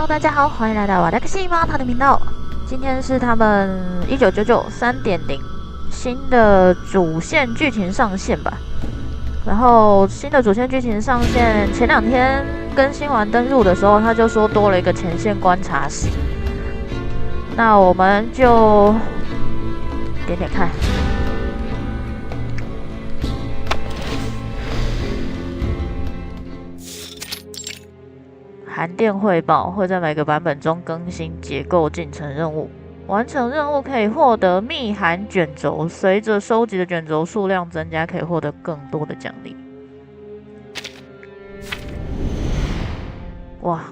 Hello， 大家好，欢迎来到私猫他的频道。今天是他们1999 3.0新的主线剧情上线吧。然后新的主线剧情上线前2天更新完登录的时候，他就说多了一个前线观察室。那我们就点点看。函电汇报会在每个版本中更新结构进程任务，完成任务可以获得密函卷轴，随着收集的卷轴数量增加，可以获得更多的奖励。哇，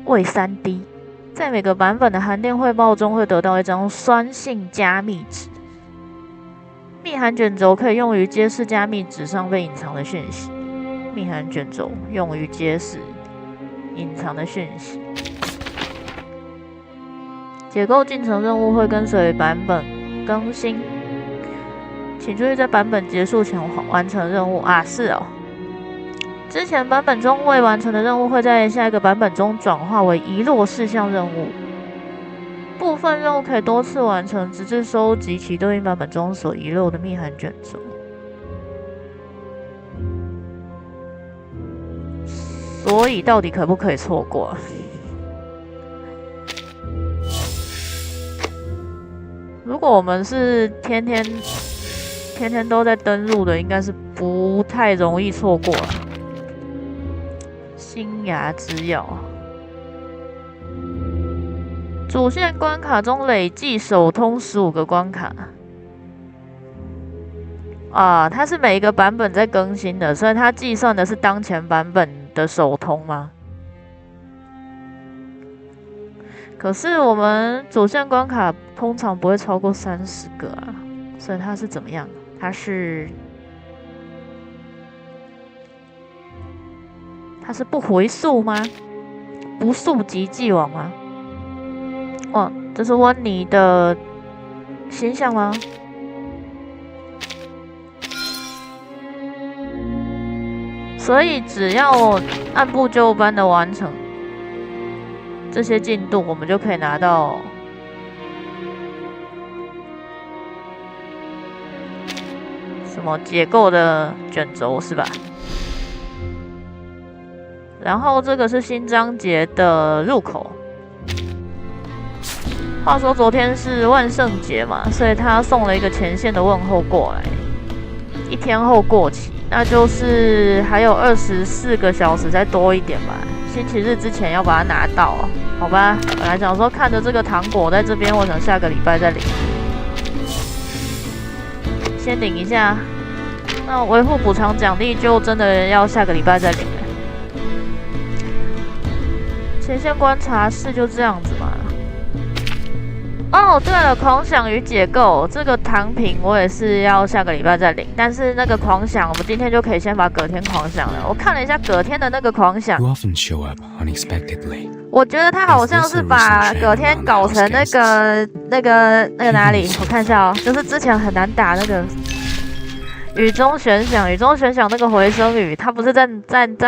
为3D， 在每个版本的函电汇报中会得到一张酸性加密纸，密函卷轴可以用于揭示加密纸上被隐藏的讯息。密函卷轴用于揭示隐藏的讯息。结构进程任务会跟随版本更新，请注意在版本结束前完成任务啊！是哦，之前版本中未完成的任务会在下一个版本中转化为遗落事项任务。部分任务可以多次完成，直至收集其对应版本中所遗漏的密函卷轴。所以到底可不可以错过？如果我们是天天都在登录的，应该是不太容易错过了。新芽之药，主线关卡中累计首通15个关卡。啊，它是每一个版本在更新的，所以它计算的是当前版本的首通吗？可是我们主线关卡通常不会超过30个啊，所以它是怎么样？它是不回溯吗？不溯及既往吗？哦，这是温妮的形象吗？所以只要按部就班的完成这些进度，我们就可以拿到什么结构的卷轴是吧？然后这个是新章节的入口。话说昨天是万圣节嘛，所以他送了一个前线的问候过来，1天后过期。那就是还有24个小时再多一点吧，星期日之前要把它拿到，好吧？本来想说看着这个糖果在这边，我想下个礼拜再领，先领一下。那维护补偿奖励就真的要下个礼拜再领了。前线观察室就这样子嘛。哦，对了，狂想与解构这个糖品我也是要下个礼拜再领，但是那个狂想我们今天就可以先把隔天狂想了。我看了一下隔天的那个狂想，我觉得他好像是把隔天搞成那个哪里？我看一下哦，就是之前很难打那个雨中悬想那个回声雨，他不是在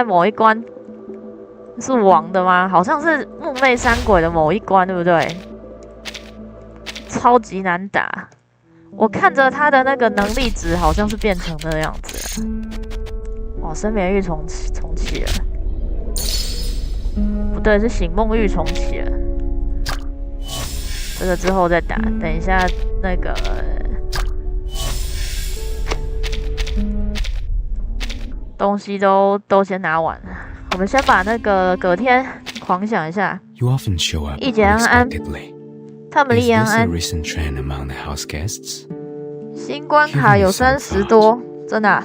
某一关是王的吗？好像是木魅山鬼的某一关，对不对？超级难打，我看着他的那个能力值好像是变成那样子了。哇，生眠玉重启了，不对，是醒梦玉重启了。这个之后再打，等一下那个东西都先拿完，我们先把那个隔天狂想一下。一节安安。他们利安安，新关卡有30多，真的、啊？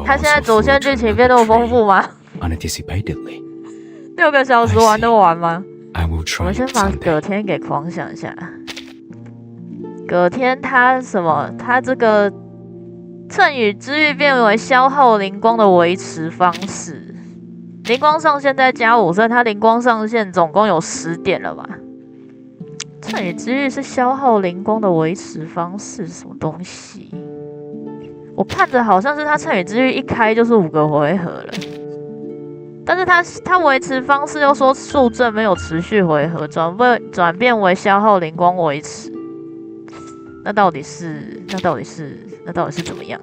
他现在主线剧情变那么丰富吗？6个小时玩得完吗？我们先把葛天给狂想一下。葛天他什么？他这个趁与之欲变为消耗灵光的维持方式，灵光上限再加5，所以他灵光上限总共有10点了吧？趁与之欲是消耗灵光的维持方式，什么东西？我看着好像是他趁与之欲一开就是5个回合了，但是它维持方式又说数阵没有持续回合，转变为消耗灵光维持。那到底是怎么样？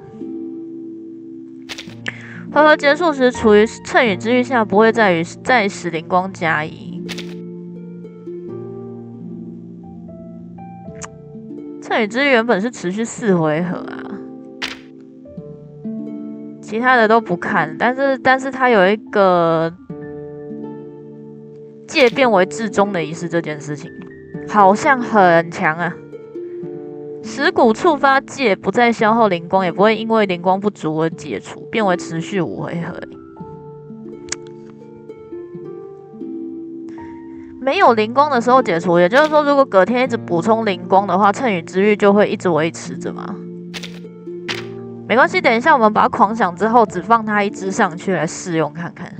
回合结束时，处于乘以之域下，不会再使灵光加一。乘以之域原本是持续4回合啊。其他的都不看，但是它有一个戒变为至中的仪式，这件事情好像很强啊。蚀骨触发戒不再消耗灵光，也不会因为灵光不足而解除，变为持续5回合。没有灵光的时候解除，也就是说，如果隔天一直补充灵光的话，乘以之域就会一直维持着嘛。没关系，等一下我们把它狂想之后，只放它一只上去来试用看看。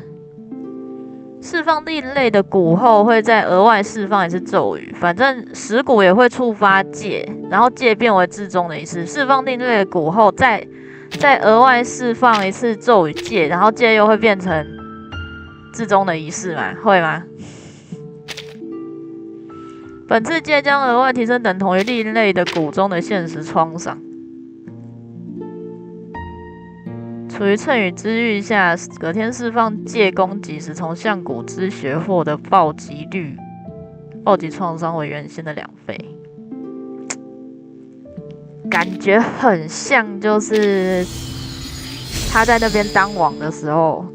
释放另类的蛊后，会再额外释放一次咒语，反正蚀骨也会触发戒，然后戒变为至中的仪式。释放另类的蛊后，再额外释放一次咒语戒，然后戒又会变成至中的仪式吗？会吗？本次戒将额外提升等同于另类的蛊中的现实创伤。处于乘以之域下，隔天释放戒攻击时，从象骨之穴获得暴击创伤为原先的2倍。感觉很像，就是他在那边当王的时候，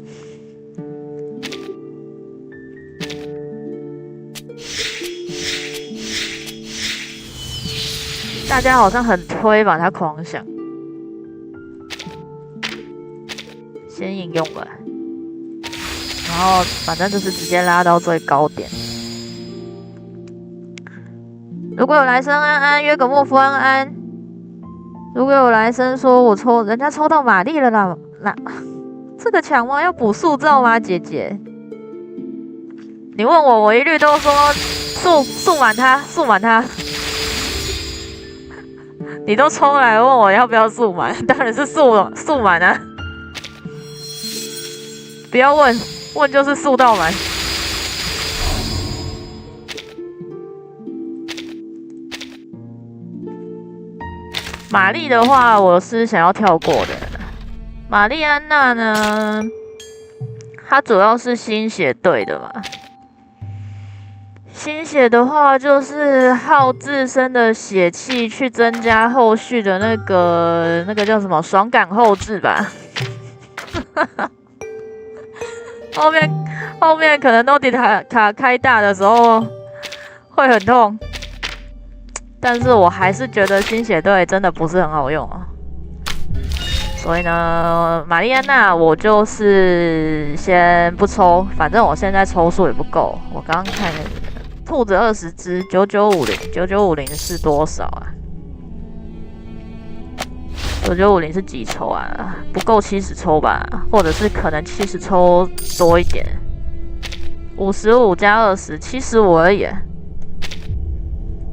大家好像很推把他狂想。先引用吧，然后反正就是直接拉到最高点。如果有来生安安约个莫夫安安，如果有来生说人家抽到玛丽了啦，那这个强吗？要补塑造吗？姐姐，你问我一律都说速满他。你都抽来问我要不要速满，当然是速满啊。不要问就是速到满。玛丽的话，我是想要跳过的。玛丽安娜呢，她主要是新血队的嘛。新血的话，就是耗自身的血气去增加后续的那个叫什么爽感后置吧。后面可能都底卡开大的时候会很痛，但是我还是觉得新血队真的不是很好用啊。所以呢，玛丽安娜我就是先不抽，反正我现在抽数也不够。我刚刚看了兔子20只，9950是多少啊？9950是几抽啊？不够70抽吧，或者是可能70抽多一点。55加20，75而已。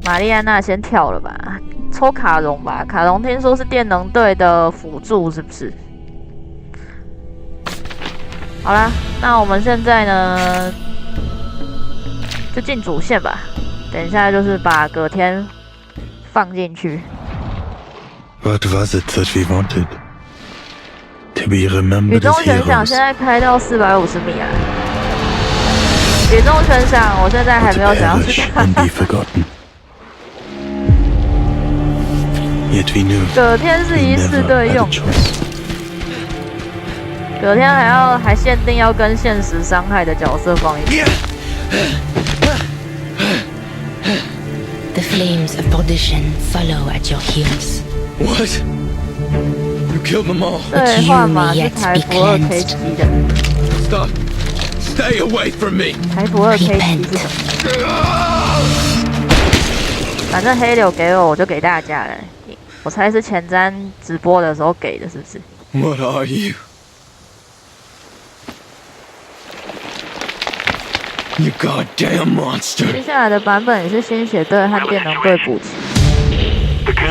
玛丽安娜先跳了吧，抽卡戎吧。卡戎听说是电能队的辅助，是不是？好啦，那我们现在呢，就进主线吧。等一下就是把葛天放进去。What was it that we wanted? To be remembered 雨中悬赏现在开到450米啊！雨中悬赏，我现在还没有想要去看。葛天是一4队用的，葛天还限定要跟现实伤害的角色放一起。The flames of perdition follow at your heels. What? You killed them all. 对，换码是台服2K 7的。Stop! Stay away from me. 台服2K 7是什么？反正黑柳给我就给大家了。我猜是前瞻直播的时候给的，是不是 What are you? You goddamn monster. 接下来的版本也是新血队和电能队补齐。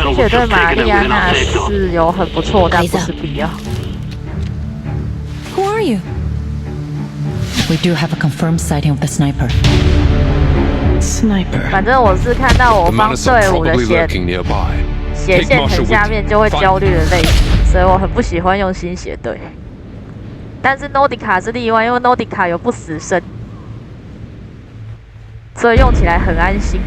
新血队玛丽安娜是有很不错，但不是必要。 Who are you? We do have a confirmed sighting of the sniper. Sniper. 反正我是看到我方队伍的血线很下面就会焦虑的类型，所以我很不喜欢用新血队。但是 Nordica 是例外，因为 Nordica 有不死身，所以用起来很安心。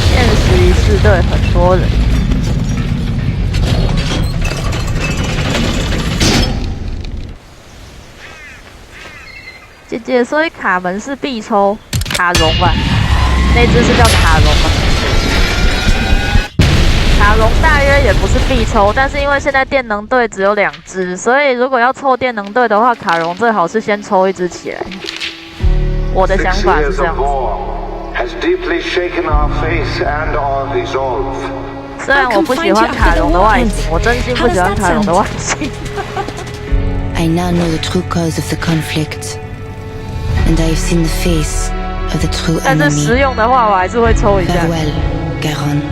现实一次队很多人。姐姐，所以卡门是必抽卡戎吧？那只是叫卡戎吗？卡戎大约也不是必抽，但是因为现在电能队只有2只，所以如果要凑电能队的话，卡戎最好是先抽1只起来。我的想法是这样子。虽然我不喜欢卡戎的外形，我真心不喜欢卡戎的外形。I now know the true cause of the conflict, and I have seen the face of the true 但是 enemy. 实用的话，我还是会抽一下。 Farewell, Garon.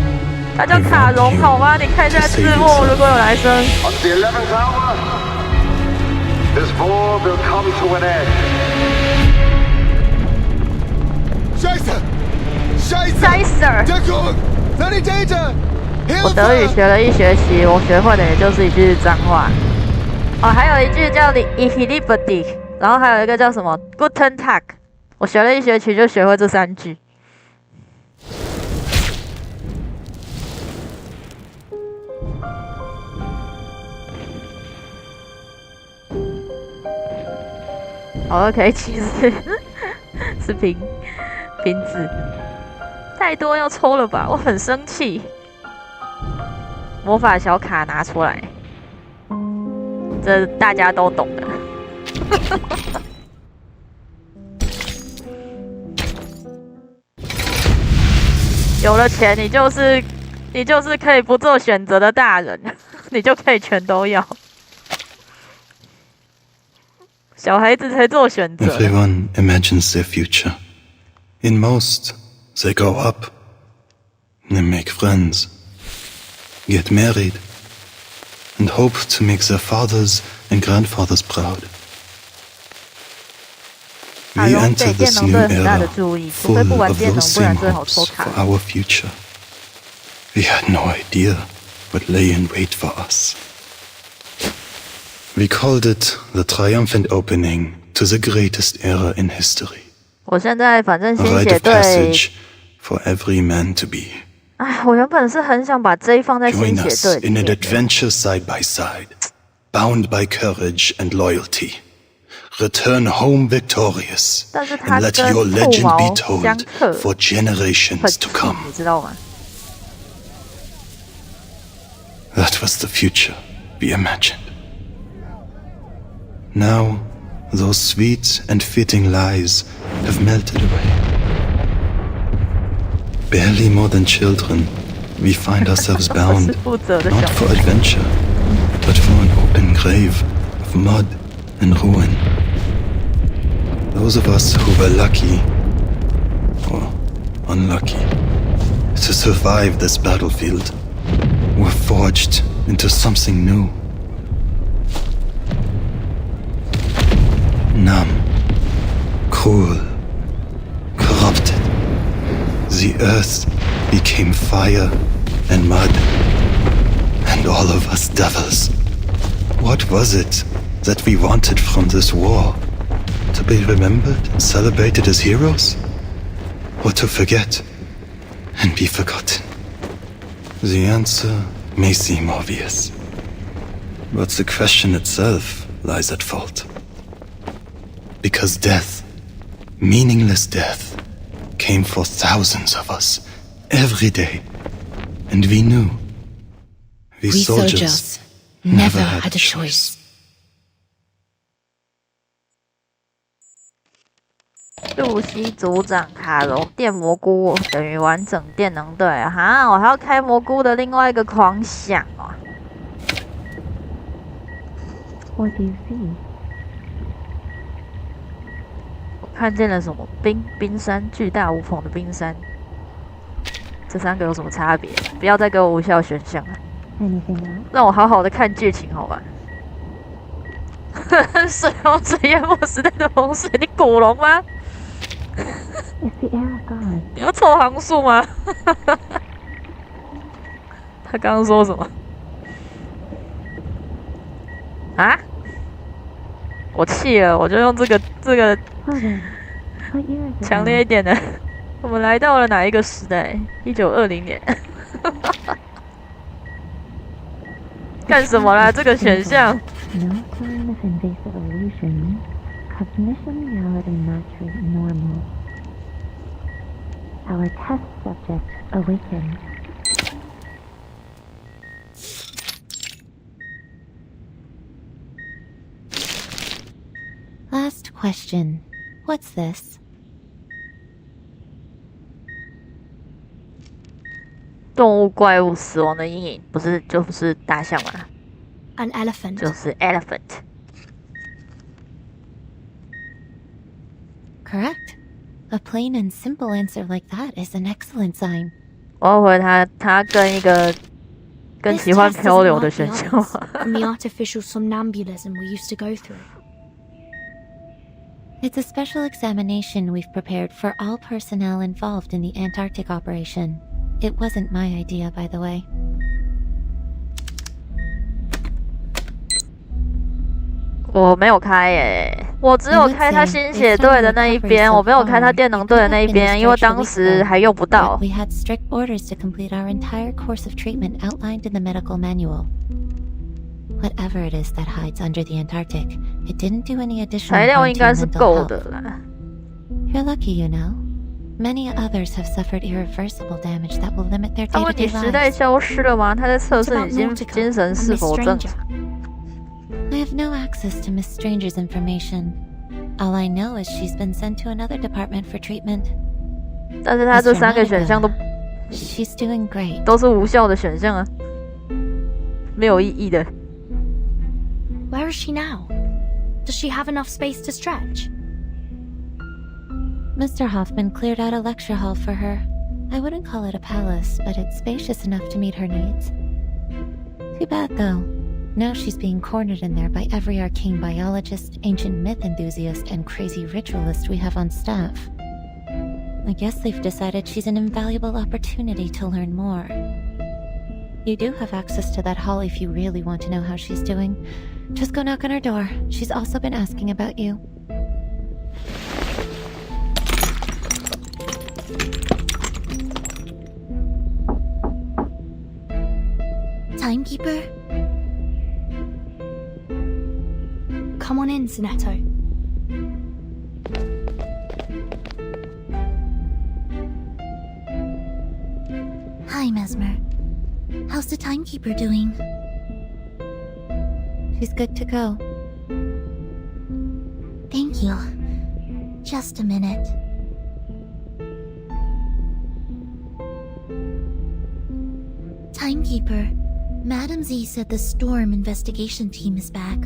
它叫卡戎好吗？你看一下字幕，如果有男生。On the 11th hour, this war will come to an end. Scheiße! 我德语学了1学期，我学会的也就是一句脏话。哦，还有一句叫 Ich liebe dich， 然后还有一个叫什么 Guten Tag， 我学了1学期就学会这3句。好 ，OK， 其实是平字，太多要抽了吧？我很生气。魔法小卡拿出来，这大家都懂的。有了钱，你就是可以不做选择的大人，你就可以全都要。小孩子才做选择。Everyone imagines their future. In most, they grow up, they make friends, get married, and hope to make their fathers and grandfathers proud. We enter this new era full of those same hopes for our future. We had no idea what lay in wait for us. We called it the triumphant opening to the greatest era in history. 我现在反正 A 新 rite 血 of 队， passage for every man to be. 哎，我原本是很想把 J 放在 Join 新血 us 队里 in an 面的。 adventure side by side, bound by courage and loyalty. Return home victorious 但是他 and let 跟 your 兔 legend 毛 be 相 told 克， for 很 generations 气 to come. 你知道吗？ That was the future we imagined. Now, those sweet and fitting lies have melted away. Barely more than children, we find ourselves 我 bound 是负责的 not 小 for adventure, but for an open grave of mud and ruin. Those of us who were lucky, or unlucky, to survive this battlefield were forged into something new. Numb, cruel, corrupted. The earth became fire and mud, and all of us devils. What was it that we wanted from this war? To be remembered and celebrated as heroes? Or to forget and be forgotten? The answer may seem obvious, but the question itself lies at fault. Because death, meaningless death, came for thousands of us every day, and we knew. We soldiers never had a choice. 露西组长卡戎电蘑菇等于完整电能队哈，我还要开蘑菇的另外一个狂想哦。What do you see？ 我看见了什么冰山，巨大无朋的冰山。这3个有什么差别？不要再给我无效选项了，让我好好的看剧情好吧？水龙水淹没时代的洪水，你古龙吗？你要凑行数吗？他刚刚说什么？啊？我气了，我就用这个强烈一点的。我们来到了哪一个时代？1920年。干什么啦？这个选项。Our test subject awakened. Last question. What's this? 动物怪物死亡的阴影，不是就是大象吗 An elephant. 就是 elephant。 Correct. A plain and simple answer like that is an excellent sign. 我要回他跟一个更喜欢漂流的选项。From the artificial somnambulism we used to go through. It's a special examination we've prepared for all personnel involved in the Antarctic operation. It wasn't my idea, by the way. 我没有开耶，我只有开他新血队的那一边，我没有开他电能队的那一边，因为当时还用不到。 We had strict orders to complete our entire course of treatment outlined in the medical manual. Whatever it is that hides under the Antarctic, it didn't do any additional 材料 harm 应 to 该 your 是 mental 够 health. 的啦。 You're lucky, you know. Many others have suffered irreversible damage that will limit their 他问你 day-to-day 时代 lives. 消失了吗？他在测试你精神是否正常。 I have no access to Miss Stranger's information. All I know is she's been sent to another department for treatment. 但是他这3个选项都 She's doing great. 都是无效的选项啊，没有意义的。 Where is she now? Does she have enough space to stretch? Mr. Hoffman cleared out a lecture hall for her. I wouldn't call it a palace, but it's spacious enough to meet her needs. Too bad, though. Now she's being cornered in there by every arcane biologist, ancient myth enthusiast, and crazy ritualist we have on staff. I guess they've decided she's an invaluable opportunity to learn more. You do have access to that hall if you really want to know how she's doing. Just go knock on her door. She's also been asking about you. Timekeeper? Come on in, Sonetto. Hi, Mesmer. How's the timekeeper doing? She's good to go. Thank you. Just a minute. Timekeeper, Madam Z said the Storm investigation team is back.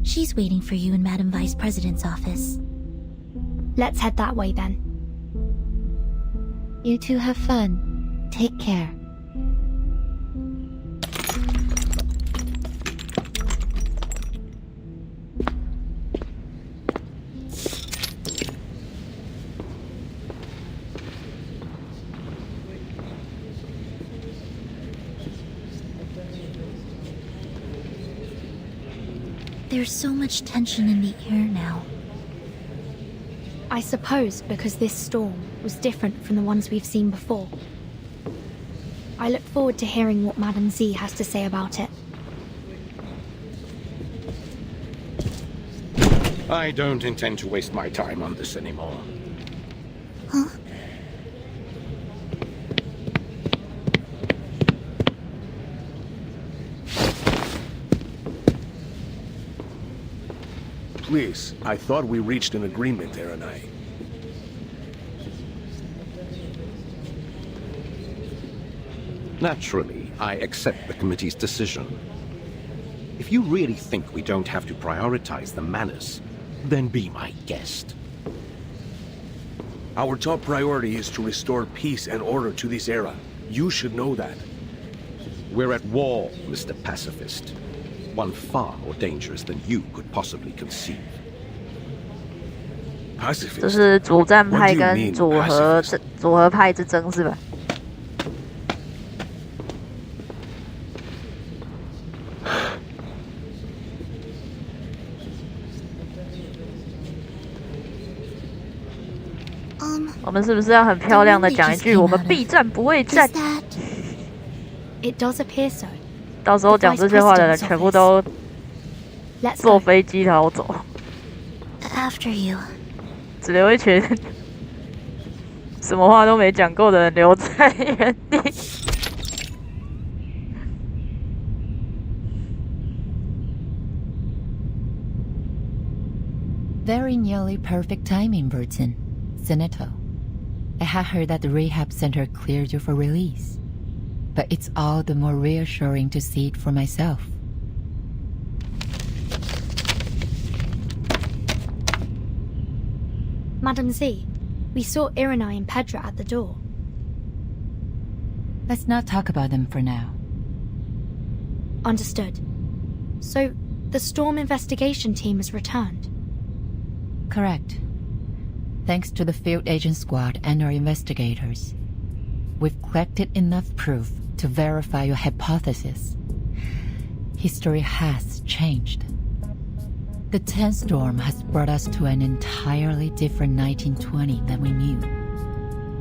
She's waiting for you in Madam Vice President's office. Let's head that way then. You two have fun. Take care. There's so much tension in the air now. I suppose because this storm was different from the ones we've seen before. I look forward to hearing what Madam Z has to say about it. I don't intend to waste my time on this anymore. Huh? Please, I thought we reached an agreement, Erenai. Naturally, I accept the committee's decision. If you really think we don't have to prioritize the manners, then be my guest. Our top priority is to restore peace and order to this era. You should know that. We're at war, Mr. Pacifist. One far more dangerous than you could possibly conceive. Pacifist? 这是主战派 What do you 跟 mean, 组合派之争是吧？ 我们是不是要很漂亮的讲一句我们必战不畏战？ It does appear so. 到时候讲这些话的人全部都坐飞机逃走， After you. 只留一群什么话都没讲够的人留在原地。Very nearly perfect timing, Burton. Senator, I had heard that the rehab center cleared you for release. But it's all the more reassuring to see it for myself. Madam Z, we saw Irenai and Pedra at the door. Let's not talk about them for now. Understood. So, the Storm investigation team has returned? Correct. Thanks to the field agent squad and our investigators, we've collected enough proof to verify your hypothesis. History has changed. The 10th storm has brought us to an entirely different 1920 than we knew.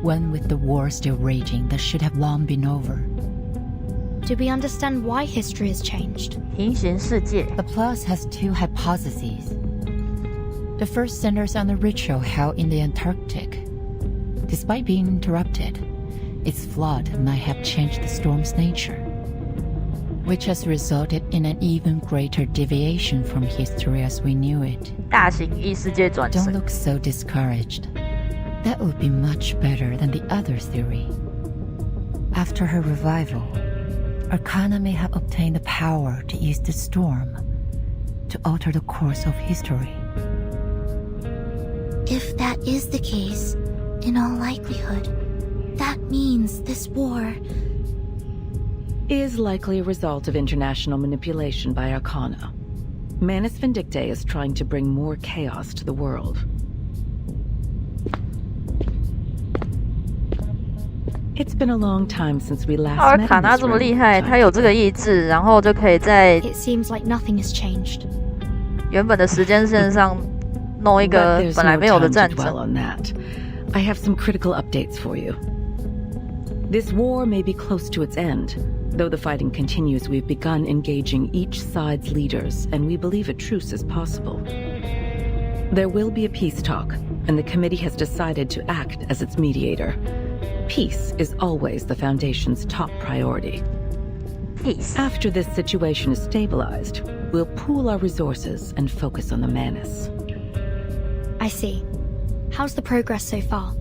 One with the war still raging that should have long been over. Do we understand why history has changed? 平行世界 The plus has two hypotheses. The first centers on the ritual held in the Antarctic. Despite being interrupted, its flood might have changed the storm's nature, which has resulted in an even greater deviation from history as we knew it. 大型异世界转 Don't 生。 look so discouraged. That would be much better than the other theory. After her revival, Arcana may have obtained the power to use the storm to alter the course of history. If that is the case, in all likelihood, that means this war is likely a result of international manipulation by Arcana. Manus Vindictae is trying to bring more chaos to the world. It's been a long time since we last 阿尔 met 卡 in 纳 this 这么 room. 厉害，他有这个意志，然后就可以在 It seems like nothing has changed. 原本的时间线上弄一 But 个 there's 本来 no 没有的 time 战 to dwell 争。 on that. I have some critical updates for you. This war may be close to its end. Though the fighting continues, we've begun engaging each side's leaders, and we believe a truce is possible. There will be a peace talk, and the committee has decided to act as its mediator. Peace is always the Foundation's top priority. Peace. After this situation is stabilized, we'll pool our resources and focus on the Manus. I see. How's the progress so far?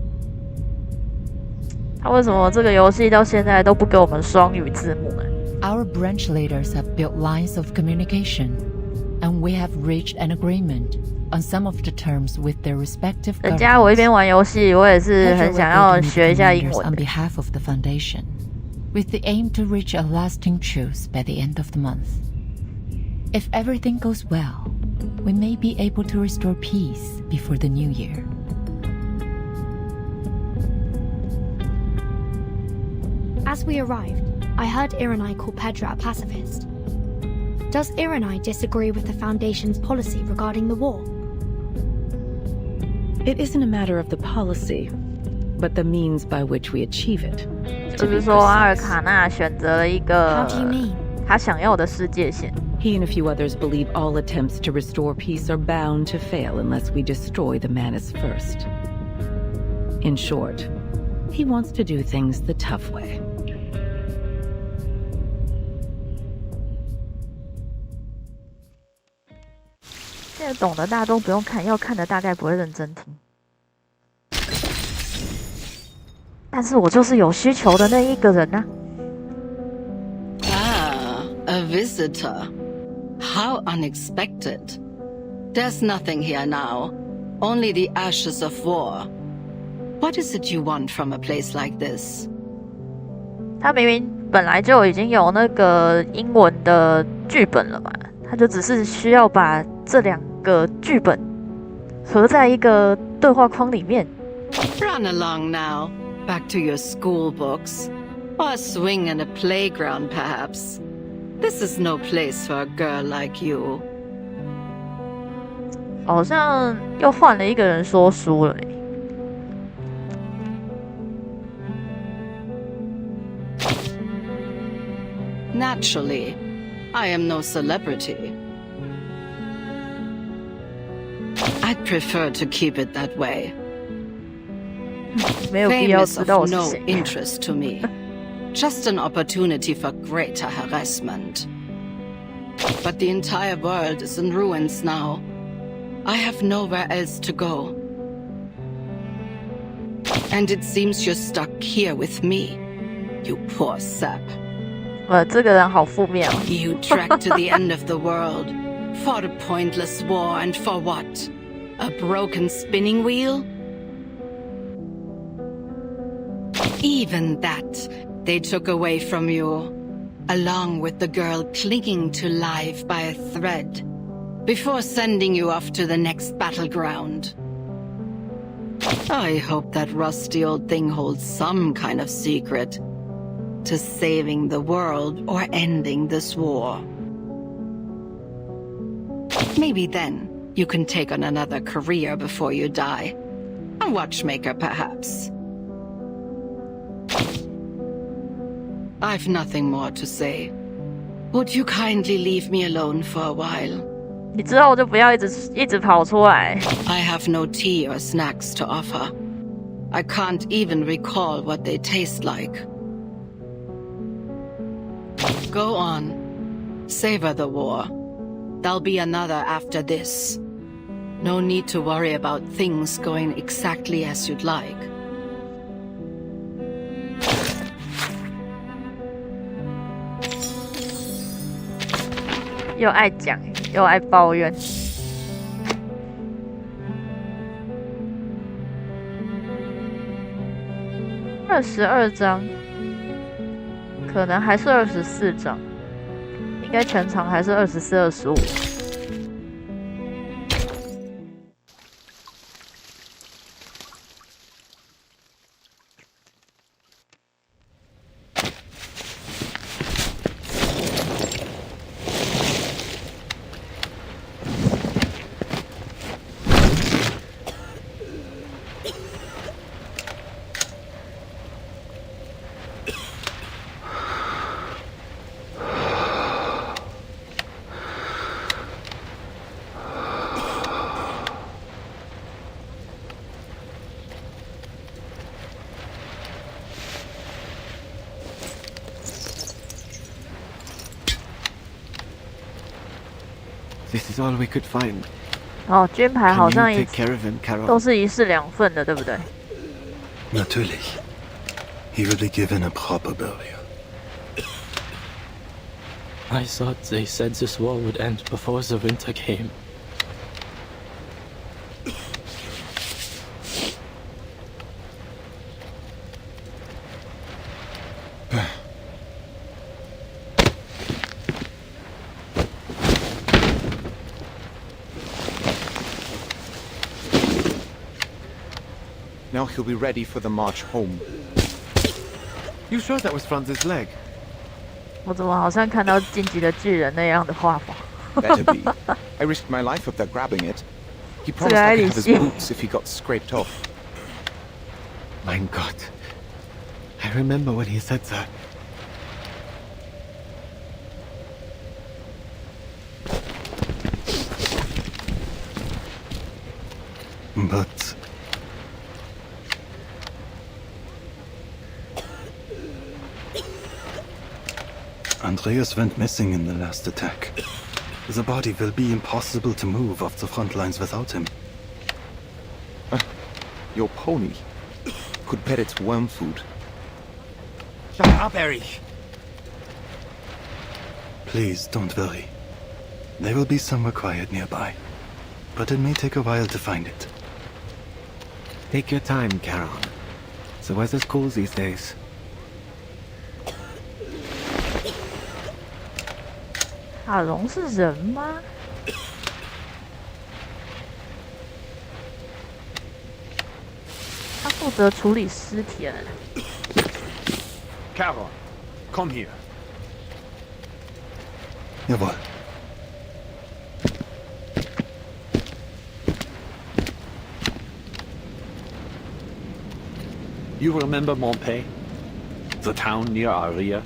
他为什么这个游戏到现在都不给我们双语字幕呢？ Our branch leaders have built lines of communication, and we have reached an agreement on some of the terms with their respective 人家我一边 governments. 玩游戏，我也是 Pleasure 很想 working 要 with 学一下英 commanders 文 on。behalf of the Foundation, with the aim to reach a lasting truce by the end of the month. If everything goes well, we may be able to restore peace before the new year. As we arrived, I heard Irenai call Pedra a pacifist. Does Irenai disagree with the Foundation's policy regarding the war? It isn't a matter of the policy, but the means by which we achieve it. 就 To 是 be 说，阿尔 precise. 卡纳选择了一个 How do you mean? 他想要的世界线。 He and a few others believe all attempts to restore peace are bound to fail unless we destroy the Manus first. In short, he wants to do things the tough way. 现在懂的大家都不用看，要看的大概不会认真听。但是我就是有需求的那一个人啊。 Ah, a visitor. How unexpected. There's nothing here now. Only the ashes of war. What is it you want from a place like this? 他明明本来就已经有那个英文的剧本了嘛，他就只是需要把这2个剧本合在一个对话框里面。Run along now, back to your school books, or a swing in a playground, perhaps. This is no place for a girl like you. 好像又换了一个人说书了欸。Naturally, I am no celebrity. I'd prefer to keep it that way. 没有必要 Fame is 知道 of 我是 no 谁。 interest to me. Just an opportunity for greater harassment. But the entire world is in ruins now. I have nowhere else to go. And it seems you're stuck here with me, you poor sap. 这个人好负面哦。You trekked to the end of the world, fought a pointless war, and for what? A broken spinning wheel? Even that they took away from you, along with the girl clinging to life by a thread, before sending you off to the next battleground. I hope that rusty old thing holds some kind of secret to saving the world or ending this war. Maybe then you can take on another career before you die. A watchmaker, perhaps. I've nothing more to say. Would you kindly leave me alone for a while? 你之后就不要一直跑出来。I have no tea or snacks to offer. I can't even recall what they taste like. Go on. Savor the war. There'll be another after this. No need to worry about things going exactly as you'd like. 又爱讲，又爱抱怨。22章，可能还是24章，应该全长还是24、25。This is all we could find. 哦，军牌好像 Can you take care of him, Carol? 都是1式2份的，对不对？ Natürlich. He will be given a proper burial. I thought they said this war would end before the winter came. Now he'll be ready for the march home. You sure that was Franz's leg? 我怎么好像看到晋级的巨人那样的画风 Better be. I risked my life up there grabbing it. He promised I could have his boots if he got scraped off. Mein Gott. I remember when he said that. But Andreas went missing in the last attack. The body will be impossible to move off the front lines without him. Your pony could bet its worm food. Shut up, Erich! Please don't worry. There will be somewhere quiet nearby, but it may take a while to find it. Take your time, Carol. The weather's cool these days. 卡戎是人吗？他负责处理尸体。Caron, come here. Jawohl. You remember Montpay? The town near Aria?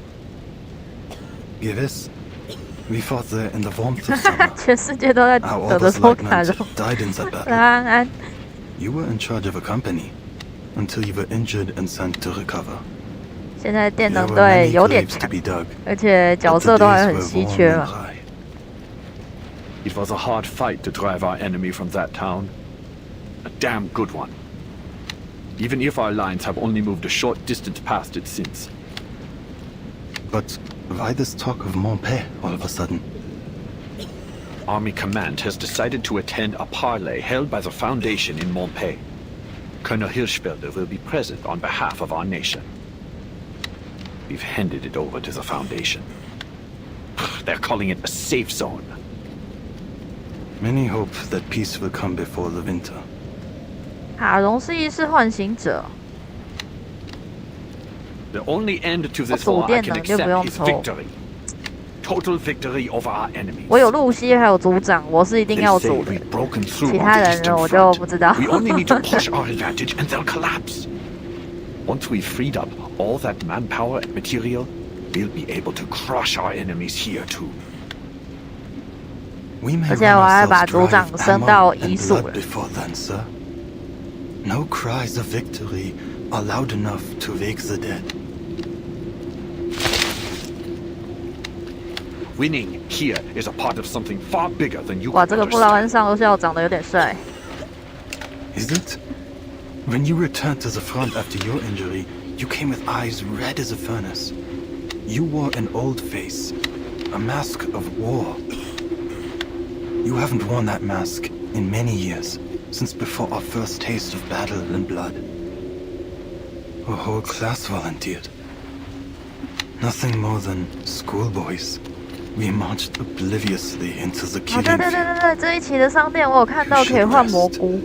Gewiss. We fought there in the warmth of summer. 全世界都在等着说卡戎。 died in that battle. 安安。You were in charge of a company until you were injured and sent to recover. 现在电能队有点强，而且角色都还很稀缺嘛。It was a hard fight to drive our enemy from that town. A damn good one. Even if our lines have only moved a short distance past it since. But why this talk of Montpay all of a sudden? Army Command has decided to attend a parley held by the Foundation in Montpay. Colonel Hirschfelder will be present on behalf of our nation. We've handed it over to the Foundation. They're calling it a safe zone. Many hope that peace will come before the winter. 卡戎是意识唤醒者。The only end to this war I can accept is victory. Total victory over our enemies. 我有露西，还有组长，我是一定要组的。其他人呢，我就不知道。We only need to push our advantage and they'll collapse. Once we've freed up all that manpower and material, we'll be able to crush our enemies here too. 而且我还把组长升到遗属了。 No cries of victory are loud enough to wake the dead. Winning here is a part of something far bigger than you. 哇，这个布劳恩上校长得有点帅。 Is it? When you returned to the front after your injury, you came with eyes red as a furnace. You wore an old face, a mask of war. You haven't worn that mask in many years, since before our first taste of battle and blood. A whole class volunteered. Nothing more than schoolboys. We marched obliviously into the killing field. 对，这一期的商店我有看到可以换蘑菇。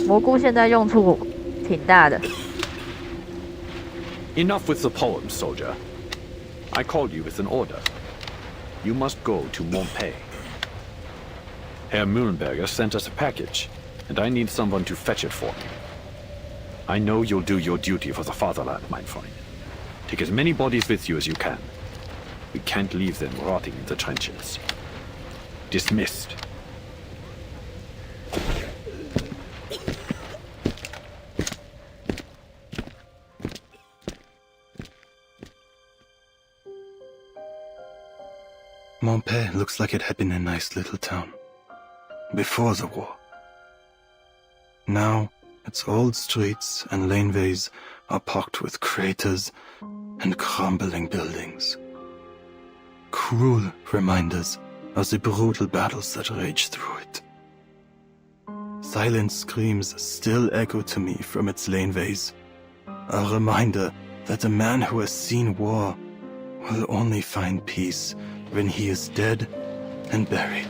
蘑菇现在用处挺大的。 Enough with the poems, soldier. I called you with an order. You must go to Montpay. Herr Mühlenberger sent us a package, and I need someone to fetch it for me. I know you'll do your duty for the fatherland, my friend. Take as many bodies with you as you can. We can't leave them rotting in the trenches. Dismissed. Montpay looks like it had been a nice little town. Before the war. Now, its old streets and laneways are pocked with craters and crumbling buildings. Cruel reminders of the brutal battles that raged through it. Silent screams still echo to me from its laneways, a reminder that a man who has seen war will only find peace when he is dead and buried.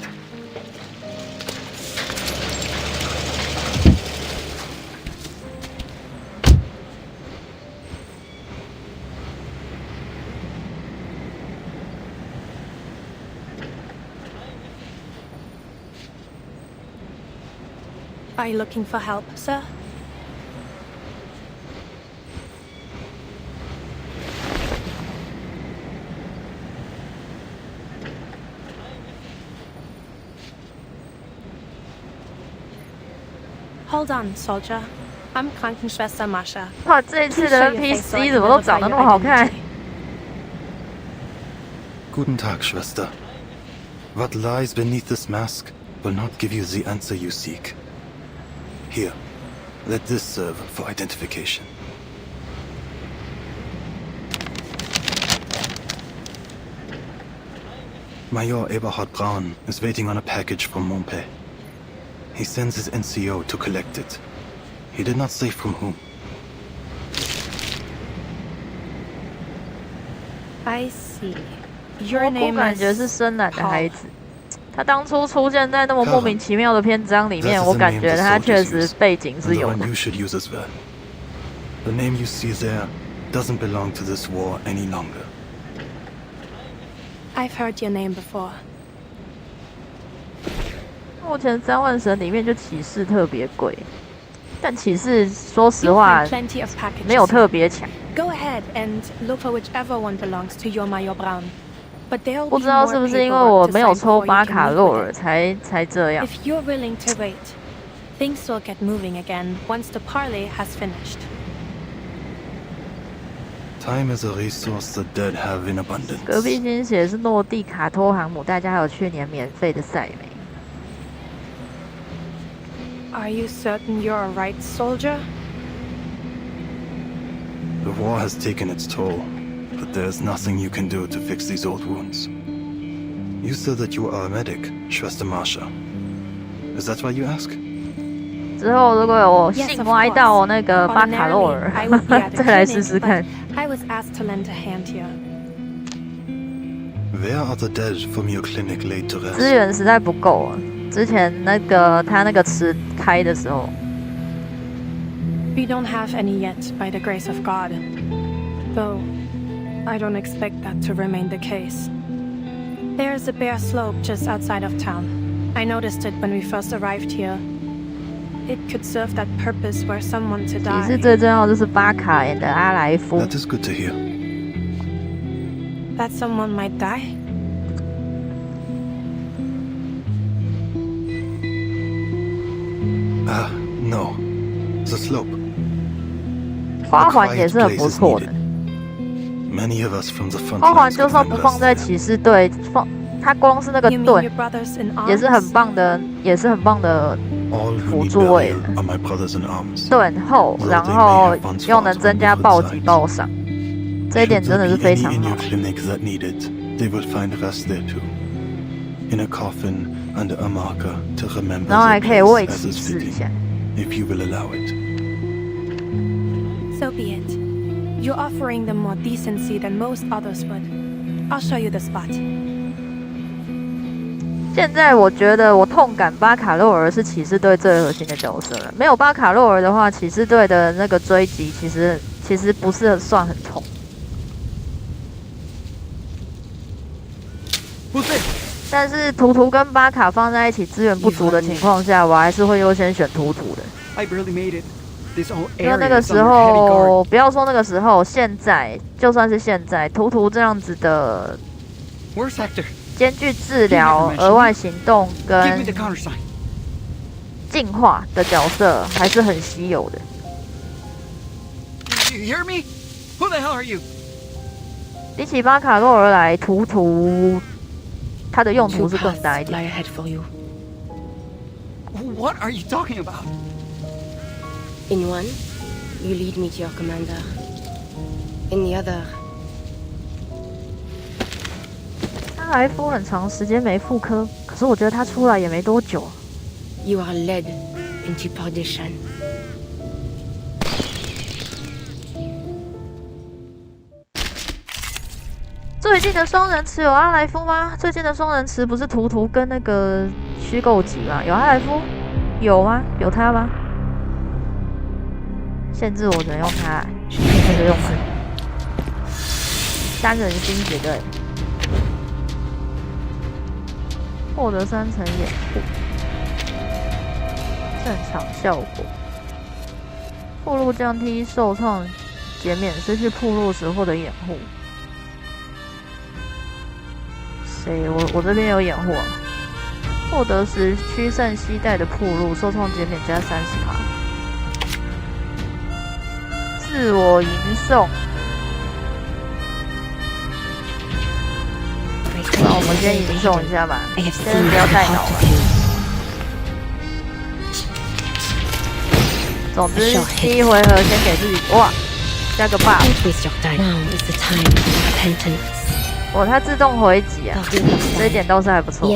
Are you looking for help, sir? Hold on, soldier. I'm Krankenschwester Masha. 哇，这一次的 NPC 怎么都长得那么好看？ Guten Tag, Schwester. What lies beneath this mask will not give you the answer you seek. Here, let this serve for identification. Major Eberhard Braun is waiting on a package from Montpay. He sends his NCO to collect it. He did not say from whom. I see. Your name 感觉是深蓝的孩子。他当初出现在那么莫名其妙的篇章里面，我感觉他确实背景是有的。The name you see there doesn't belong to this war any longer. I've heard your name before. 目前3万神里面就骑士特别贵，但骑士说实话没有特别强。Go ahead and look for whichever one belongs to Yorma Brown. 不知道是不是因为我没有抽巴卡洛尔才这样。If you're willing to wait, things will get moving again once the parley has finished. Time is a resource the dead have in abundance. 隔壁新写是诺蒂卡托航母，大家还有去年免费的赛没 ？Are you certain you're a right soldier? The war has taken its toll, but there's nothing you can do to fix these old wounds. You said that you are a medic, Schwester Marsha. Is that why you ask? 之后如果有幸歪到那个巴卡洛尔，再来试试看。I was asked to lend a hand here. Where are the dead from your clinic laid to rest? 资源实在不够啊！之前他那个池开的时候。We don't have any yet, by the grace of God. Though, I don't expect that to remain the case. There's a bare slope just outside of town. I noticed it when we first arrived here. It could serve that purpose for someone to die. 其实最重要就是巴卡演的阿莱夫。That is good to hear. That someone might die? No. The slope. 花环也是很不错的。Many of us from the front 花环就算不放在骑士队，它光是那个盾也是很棒的，辅助位的。盾厚，然后又能增加暴击爆伤，这一点真的是非常好。然后还可以为骑士一下。So be it. You're offering them more decency than most others would. I'll show you the spot. 现在我觉得我痛感巴卡洛尔是骑士队最核心的角色了。没有巴卡洛尔的话，骑士队的那个追击其实不是算很痛。不对。但是图图跟巴卡放在一起资源不足的情况下，我还是会优先选图图的。I barely made it. 因为那个时候，不要说那个时候，现在就算是现在，图图这样子的兼具治疗、额外行动跟进化的角色，还是很稀有的。比起巴卡洛尔来，图图它的用途是更大一点。What are you talking about? In one, you lead me to your commander. In the other... 他来夫很长时间没复刻，可是我觉得他出来也没多久。You are led into perdition. 最近的双人池有阿莱夫吗？最近的双人池不是图图跟那个虚构集吗？有阿莱夫？有吗？有他吗？限制我只能用它，那就用它。3人新绝对获得3层掩护，正常效果。暴露降低受创减免失去暴露时获得掩护。谁？我这边有掩护啊。获得时驱散携带的暴露受创减免加30%。自我吟诵。那我们先吟诵一下吧，先不要带脑了。总之，第一回合先给自己哇加个 buff。哦，它自动回击啊，这一点倒是还不错。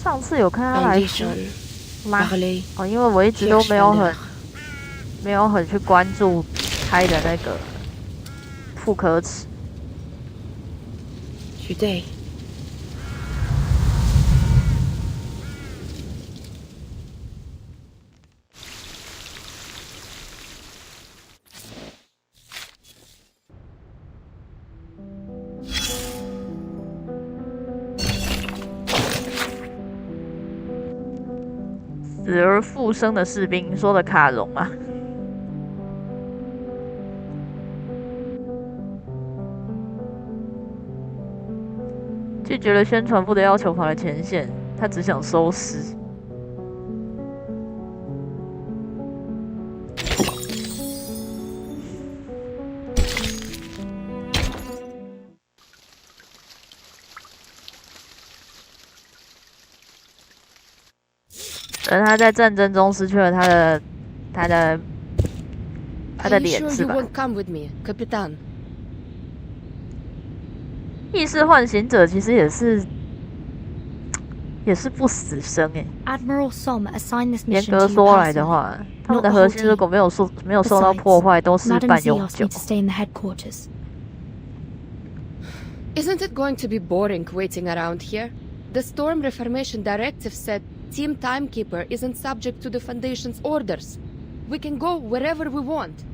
上次有看他来说吗？哦，因为我一直都没有很去关注开的那个副歌词。Today.死而复生的士兵，说的卡戎吗？拒绝了宣传部的要求，跑来前线。他只想收尸。而他在战争中失去了他的脸，是吧？意识唤醒者其实也是不死生哎。严格说来的话，他们的核心如果没有受到破坏，都是半永久。Isn't it going to be boring waiting around here? The Storm Reformation Directive said Team Timekeeper isn't subject to the Foundation's orders. We can go wherever we want.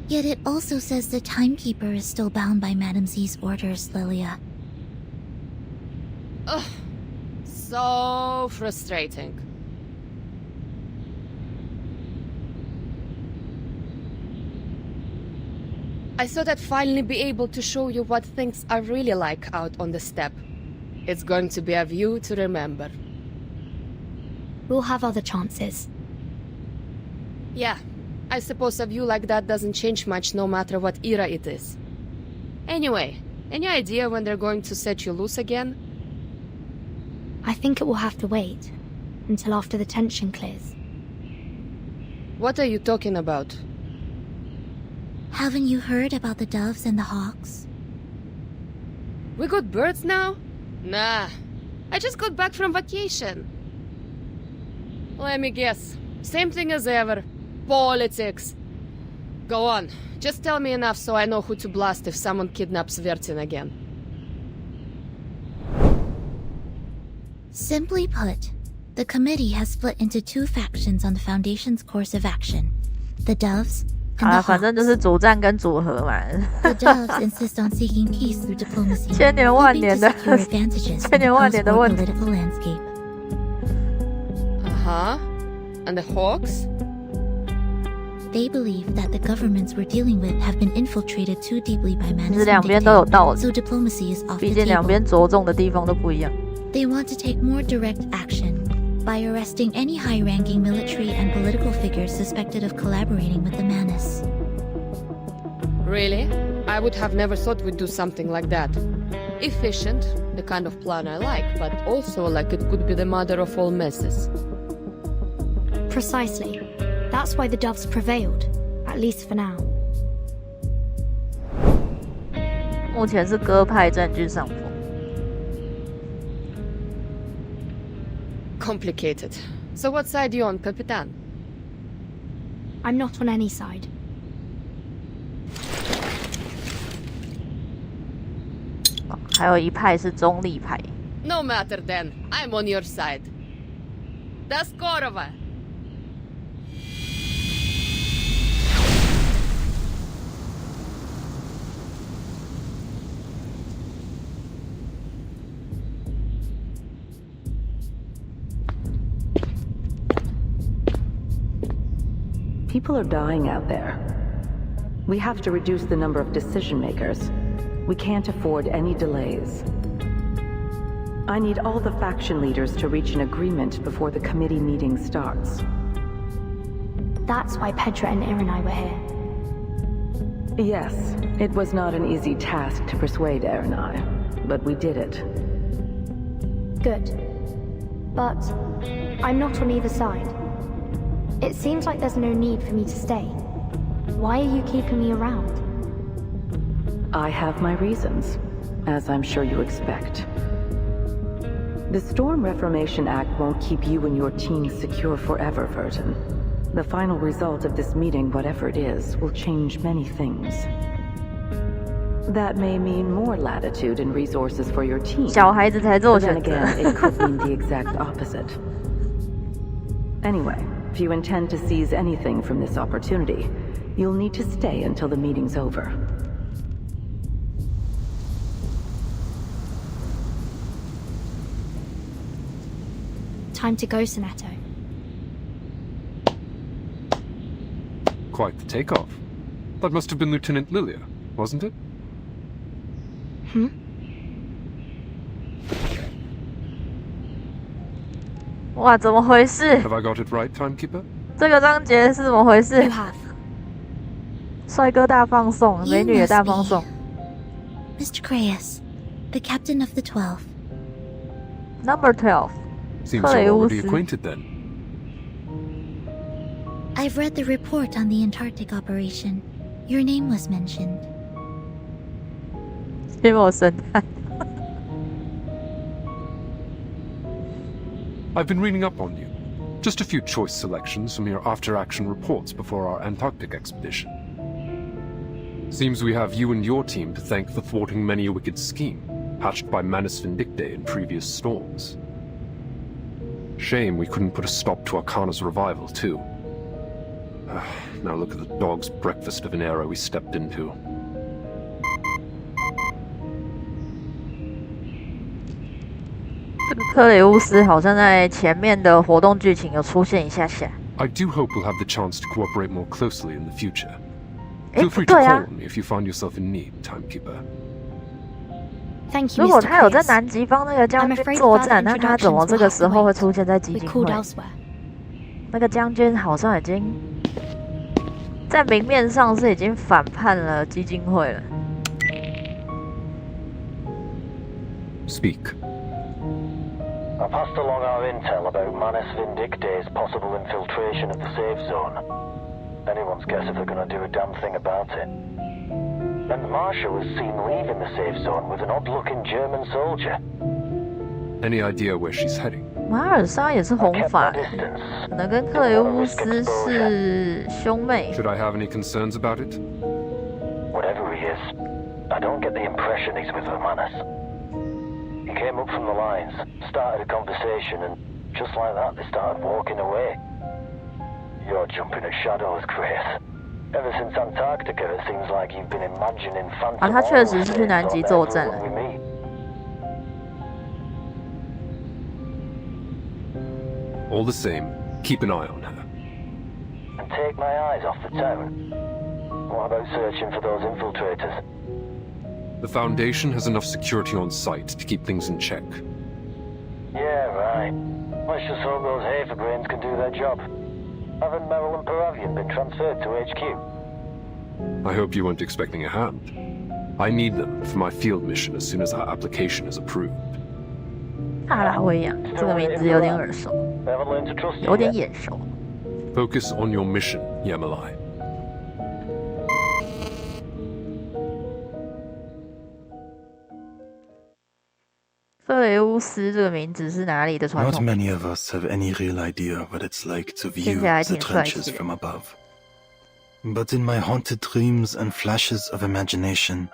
Yet it also says the Timekeeper is still bound by Madame Z's orders, Lilia. Ugh. So frustrating. I thought I'd finally be able to show you what things are really like out on the steppe. It's going to be a view to remember. We'll have other chances. Yeah, I suppose a view like that doesn't change much no matter what era it is. Anyway, any idea when they're going to set you loose again? I think it will have to wait until after the tension clears. What are you talking about? Haven't you heard about the doves and the hawks? We got birds now? Nah, I just got back from vacation. Let me guess. Same thing as ever. Politics. Go on. Just tell me enough so I know who to blast if someone kidnaps Vertin again. Simply put, the committee has split into two factions on the Foundation's course of action. The doves and the 反正就是主战跟组合嘛。The doves insist on seeking peace through diplomacy, 千年万年的 千年万年的问题。Political landscape. Uh-huh. And the hawks? They believe that the governments we're dealing with have been infiltrated too deeply by Manus 两边都有道理。so diplomacy is off the 毕竟两边 table. 着重的地方都不一样。They want to take more direct action by arresting any high-ranking military and political figures suspected of collaborating with the Manus. Really? I would have never thought we'd do something like that. Efficient, the kind of plan I like, but also like it could be the mother of all messes. Precisely. That's why the doves prevailed, at least for now. 目前是鸽派占据上风。Complicated. So what side are you on, Capitan? I'm not on any side. Oh, 还有一派是中立派。No matter then. I'm on your side. До скорого! People are dying out there. We have to reduce the number of decision makers. We can't afford any delays. I need all the faction leaders to reach an agreement before the committee meeting starts. That's why Petra and Irenai were here. Yes, it was not an easy task to persuade Irenai, but we did it. Good. But I'm not on either side. It seems like there's no need for me to stay. Why are you keeping me around? I have my reasons, as I'm sure you expect. The Storm Reformation Act won't keep you and your team secure forever, Verton. The final result of this meeting, whatever it is, will change many things. That may mean more latitude and resources for your team. 小孩子才做 Then 选择。 again, it could mean the exact opposite. Anyway, if you intend to seize anything from this opportunity, you'll need to stay until the meeting's over. Time to go, Sonetto. Quite the takeoff. That must have been Lieutenant Lilia, wasn't it?哇，怎么回事？ Have I got it right, Timekeeper? 这个章节是怎么回事？ You have. 帅哥大放送，美女也大放送。 Mr. Creyus, the captain of the 12. Number 12. Seems you're already acquainted then. I've read the report on the Antarctic operation. Your name was mentioned. 因为我神探。 I've been reading up on you. Just a few choice selections from your after-action reports before our Antarctic expedition. Seems we have you and your team to thank for thwarting many a wicked scheme, hatched by Manus Vindicte in previous storms. Shame we couldn't put a stop to Arcana's revival, too. Now look at the dog's breakfast of an era we stepped into. 这个克雷乌斯好像在前面的活动剧情有出现一下下。 I do hope we'll have the chance to cooperate more closely in the future. Feel free to call on me if you find yourself in need, Timekeeper. Thank you, 如果 Mr. 他有在 Creyus. 南极帮那个将军作战，那他怎么这个时候会出现在基 We 金 called 会？ elsewhere. 那个将军好像已经在明面上是已经反叛了基金会了。 Speak. I passed along our intel about Manus Vindicte's possible infiltration of the safe zone. Anyone's guess if they're gonna do a damn thing about it. And Marsha was seen leaving the safe zone with an odd-looking German soldier. Any idea where she's heading? 马尔莎也是红发，可能跟克雷乌斯是兄妹。 Should I have any concerns about it? Whatever he is, I don't get the impression he's with Manus. He came up from the lines, started a conversation, and just like that, they started walking away. You're jumping at shadows, Chris. Ever since Antarctica, it seems like you've been imagining phantom 啊，他确实是去南极作战了。 All the same, keep an eye on her. And take my eyes off the town. What about searching for those infiltrators? The Foundation has enough security on site to keep things in check. Yeah, right. Let's just hope those Haferbrains can do their job. Haven't Merrill and Paravian been transferred to HQ? I hope you weren't expecting a hand. I need them for my field mission as soon as our application is approved. 帕拉维扬这个名字有点耳熟，有点眼熟。 Focus on your mission, Yamalai. 克雷乌斯这个名字是哪里的传 Not 统？ many of us have any real idea what it's like to view 听起来 the 挺帅气 trenches 的。 from above. But in my haunted dreams and flashes of imagination,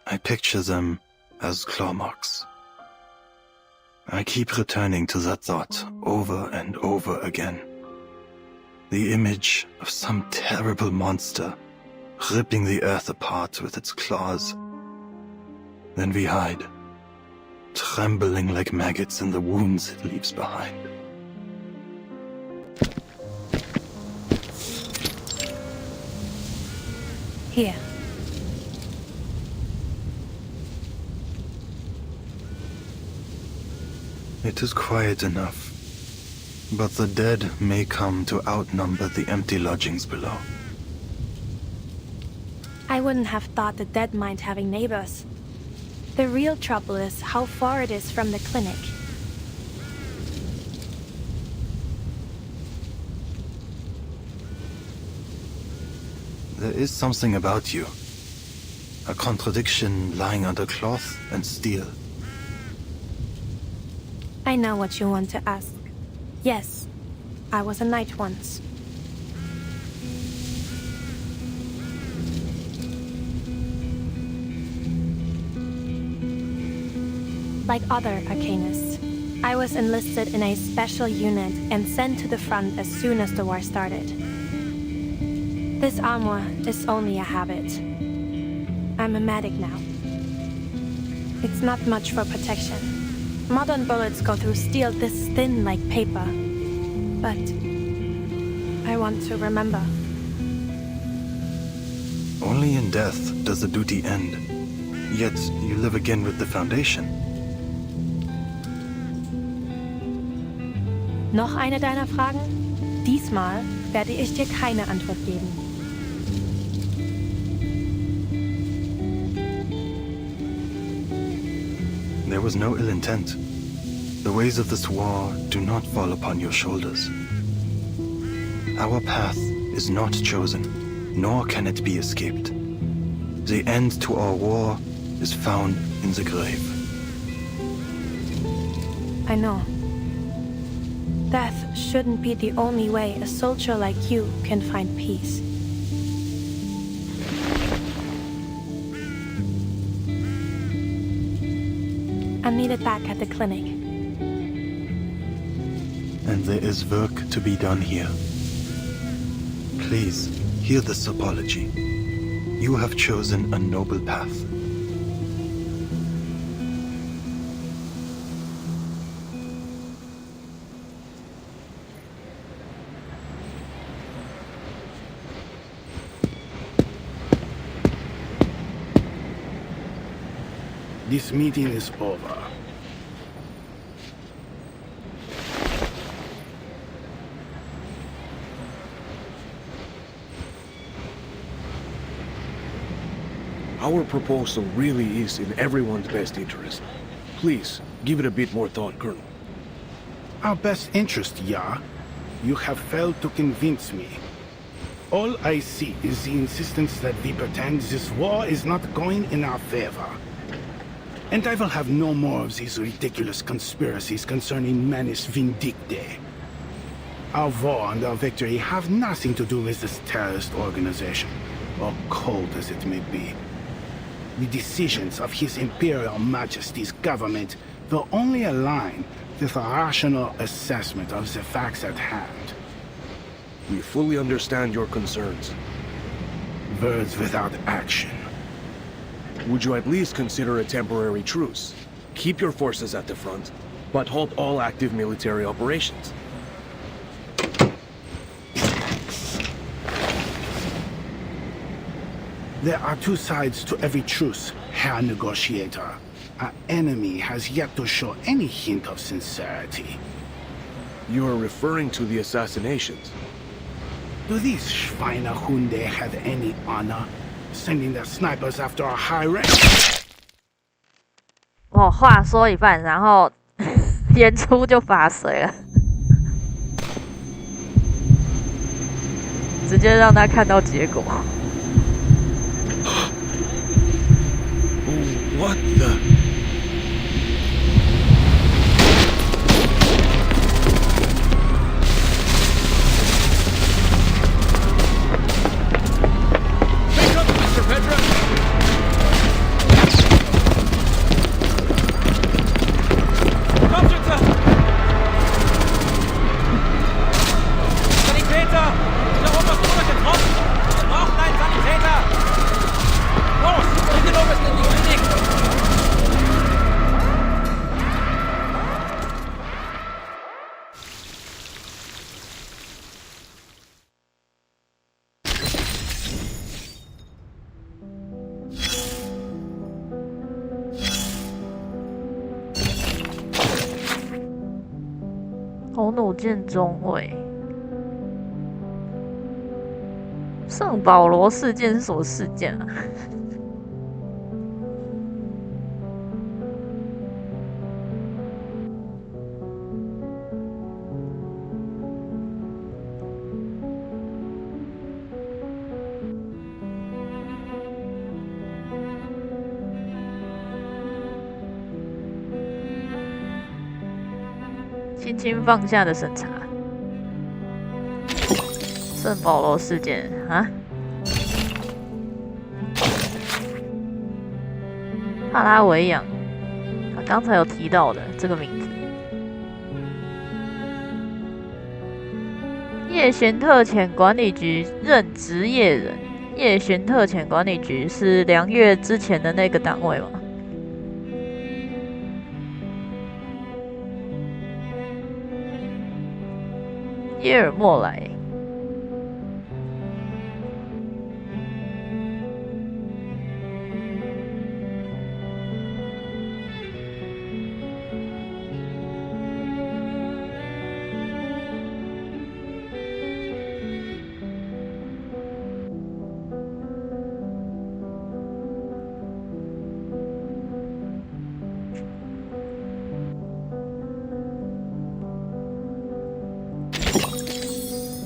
I picture them as claw marks. I keep returning to that thought over and over again. The image of some terrible monster ripping the earth apart with its claws. Then we hide, trembling like maggots in the wounds it leaves behind. Here. It is quiet enough, but the dead may come to outnumber the empty lodgings below. I wouldn't have thought the dead mind having neighbors. The real trouble is how far it is from the clinic. There is something about you. A contradiction lying under cloth and steel. I know what you want to ask. Yes, I was a knight once. Like other arcanists, I was enlisted in a special unit and sent to the front as soon as the war started. This armor is only a habit. I'm a medic now. It's not much for protection. Modern bullets go through steel this thin like paper. But I want to remember. Only in death does the duty end. Yet you live again with the Foundation. Noch eine deiner Fragen? Diesmal werde ich dir keine Antwort geben. There was no ill intent. The ways of this war do not fall upon your shoulders. Our path is not chosen, nor can it be escaped. The end to our war is found in the grave. I know. Death shouldn't be the only way a soldier like you can find peace. I'm needed back at the clinic. And there is work to be done here. Please, hear this apology. You have chosen a noble path. This meeting is over. Our proposal really is in everyone's best interest. Please, give it a bit more thought, Colonel. Our best interest, yeah? You have failed to convince me. All I see is the insistence that we pretend this war is not going in our favor. And I will have no more of these ridiculous conspiracies concerning Manus Vindicte. Our war and our victory have nothing to do with this terrorist organization, or cult as it may be. The decisions of His Imperial Majesty's government will only align with a rational assessment of the facts at hand. We fully understand your concerns. Words without action. Would you at least consider a temporary truce? Keep your forces at the front, but halt all active military operations. There are two sides to every truce, Herr Negotiator. Our enemy has yet to show any hint of sincerity. You are referring to the assassinations? Do these Schweinehunde have any honor? Sending their snipers after our high rank. 我话说一半，然后演出就发水了，直接让他看到结果。What the?红弩箭中尉，圣保罗事件是什么事件啊？轻轻放下的审查。圣保罗事件啊，帕拉维扬，刚才有提到的这个名字。夜巡特遣管理局任职业人，夜巡特遣管理局是2月之前的那个单位吗？耶尔莫莱。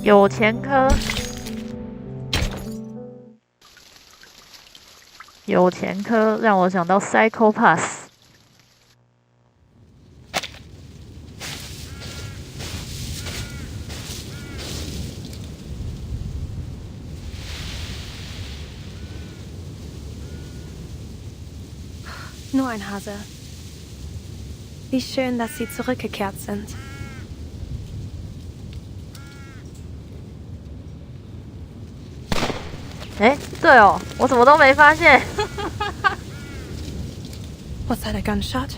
有前科，有前科，让我想到 Psychopath。Nur ein Hase. Wie schön, dass Sie zurückgekehrt sind. 哎，对哦，我怎么都没发现。Was that a gunshot?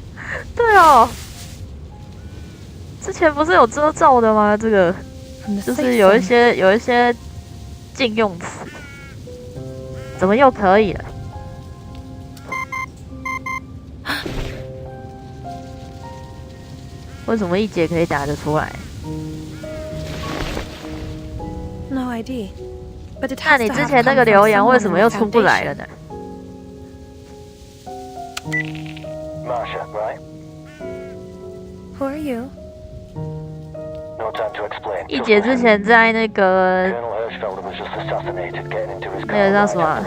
对哦，之前不是有遮罩的吗？这个就是有一些禁用词，怎么又可以了？为什么一节可以打得出来 ？No idea. 那你之前那个留言为什么又出不来了呢 Marsha, right? Who are you? No time to explain. 一节之前在那个叫什么？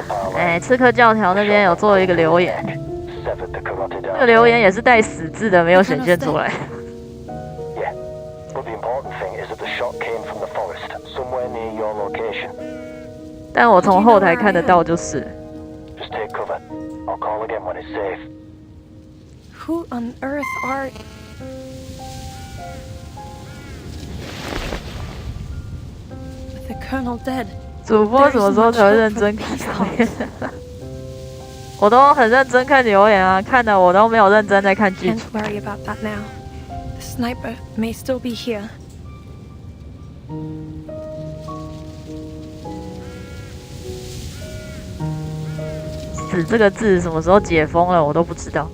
刺客教条那边有做一个留言，那个留言也是带死字的，没有显现出来。Yeah, but the important thing is that the shot came from the forest, somewhere near your location. 但我从后台看得到，就是。Just take cover. I'll call again when it's safe. Who on earth are? With the colonel dead. 主播什么时候才会认真看留言？我都很认真看留言啊，看的我都没有认真在看剧情。Can't worry about that now. The sniper may still be here. 死这个字什么时候解封了，我都不知道。